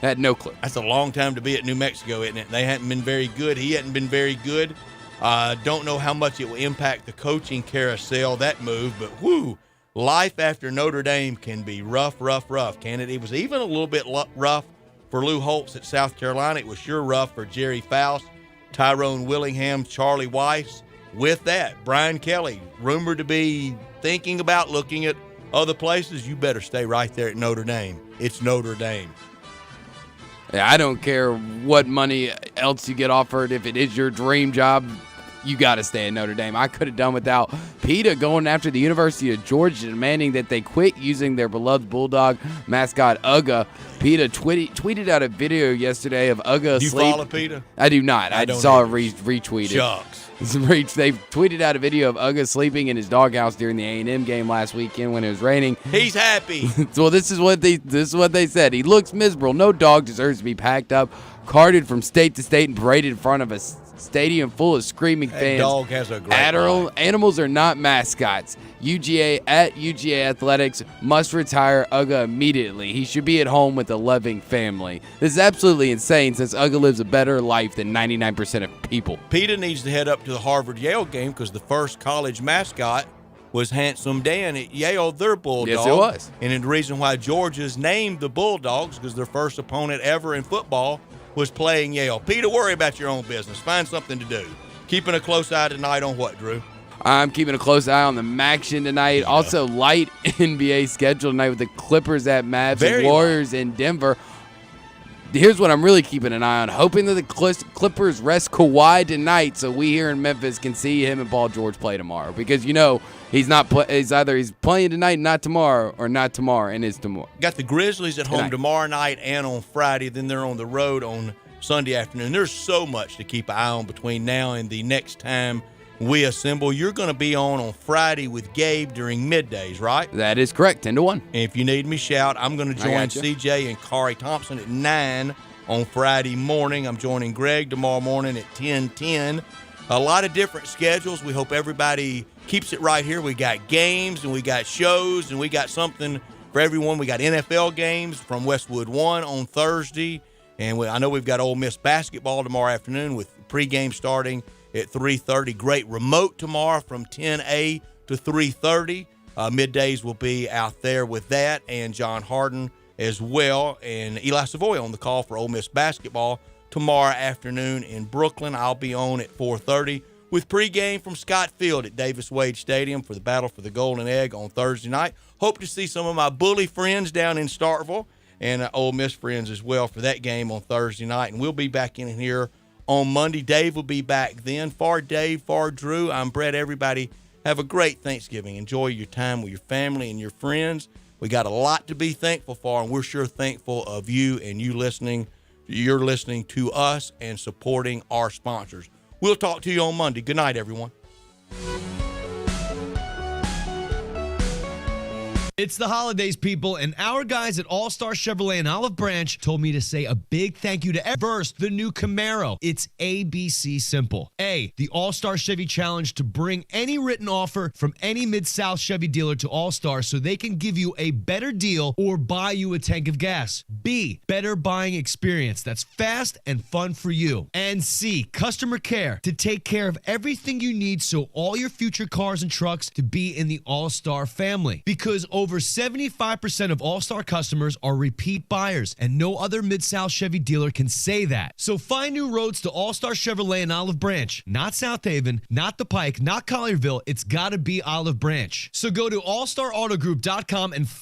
I had no clue. That's a long time to be at New Mexico, isn't it? They hadn't been very good. He hadn't been very good. Don't know how much it will impact the coaching carousel, that move, but whoo, life after Notre Dame can be rough, can it? It was even a little bit rough for Lou Holtz at South Carolina. It was sure rough for Jerry Faust, Tyrone Willingham, Charlie Weiss. With that, Brian Kelly, rumored to be thinking about looking at other places. You better stay right there at Notre Dame. It's Notre Dame. Yeah, I don't care what money else you get offered. If it is your dream job, you got to stay at Notre Dame. I could have done without PETA going after the University of Georgia, demanding that they quit using their beloved Bulldog mascot, Uga. PETA tweeted out a video yesterday of Uga Do you follow PETA? I do not. I saw it retweeted. Shucks. They tweeted out a video of Uga sleeping in his doghouse during the A&M game last weekend when it was raining. He's happy. Well, this is what they said. He looks miserable. No dog deserves to be packed up, carted from state to state, and paraded in front of a stadium full of screaming fans. Dog has a great life. Animals are not mascots. UGA Athletics must retire Uga immediately. He should be at home with a loving family. This is absolutely insane since Uga lives a better life than 99% of people. PETA needs to head up to the Harvard-Yale game because the first college mascot was Handsome Dan at Yale, their Bulldog. Yes, it was. And the reason why Georgia's named the Bulldogs because their first opponent ever in football was playing Yale. PETA, worry about your own business. Find something to do. Keeping a close eye tonight on what, Drew? I'm keeping a close eye on the MACtion tonight. Yeah. Also, light NBA schedule tonight with the Clippers at Mavs and Warriors in Denver. Here's what I'm really keeping an eye on. Hoping that the Clippers rest Kawhi tonight so we here in Memphis can see him and Paul George play tomorrow. Because, you know, he's either he's playing tonight, not tomorrow, or not tomorrow, and it's tomorrow. Got the Grizzlies at home tomorrow night and on Friday. Then they're on the road on Sunday afternoon. There's so much to keep an eye on between now and the next time we assemble. You're going to be on Friday with Gabe during middays, right? That is correct, 10 to 1. And if you need me, shout. I'm going to join CJ and Kari Thompson at 9 on Friday morning. I'm joining Greg tomorrow morning at 10:10. A lot of different schedules. We hope everybody keeps it right here. We got games and we got shows and we got something for everyone. We got NFL games from Westwood 1 on Thursday. And I know we've got Ole Miss basketball tomorrow afternoon with pregame starting at 3:30. Great remote tomorrow from 10 to 3:30. Middays will be out there with that, and John Harden as well, and Eli Savoy on the call for Ole Miss basketball tomorrow afternoon in Brooklyn. I'll be on at 4:30 with pregame from Scott Field at Davis Wade Stadium for the Battle for the Golden Egg on Thursday night. Hope to see some of my Bully friends down in Starkville and Ole Miss friends as well for that game on Thursday night, and we'll be back in here on Monday. Dave will be back then. For Dave, for Drew, I'm Brett. Everybody have a great Thanksgiving. Enjoy your time with your family and your friends. We got a lot to be thankful for, and we're sure thankful of you and you listening. You're listening to us and supporting our sponsors. We'll talk to you on Monday. Good night, everyone. It's the holidays, people, and our guys at All-Star Chevrolet in Olive Branch told me to say a big thank you to first, the new Camaro. It's ABC simple. A, the All-Star Chevy Challenge to bring any written offer from any Mid-South Chevy dealer to All-Star so they can give you a better deal or buy you a tank of gas. B, better buying experience that's fast and fun for you. And C, customer care to take care of everything you need so all your future cars and trucks to be in the All-Star family. Because over 75% of All-Star customers are repeat buyers, and no other Mid-South Chevy dealer can say that. So find new roads to All-Star Chevrolet in Olive Branch. Not South Haven, not the Pike, not Collierville. It's got to be Olive Branch. So go to allstarautogroup.com and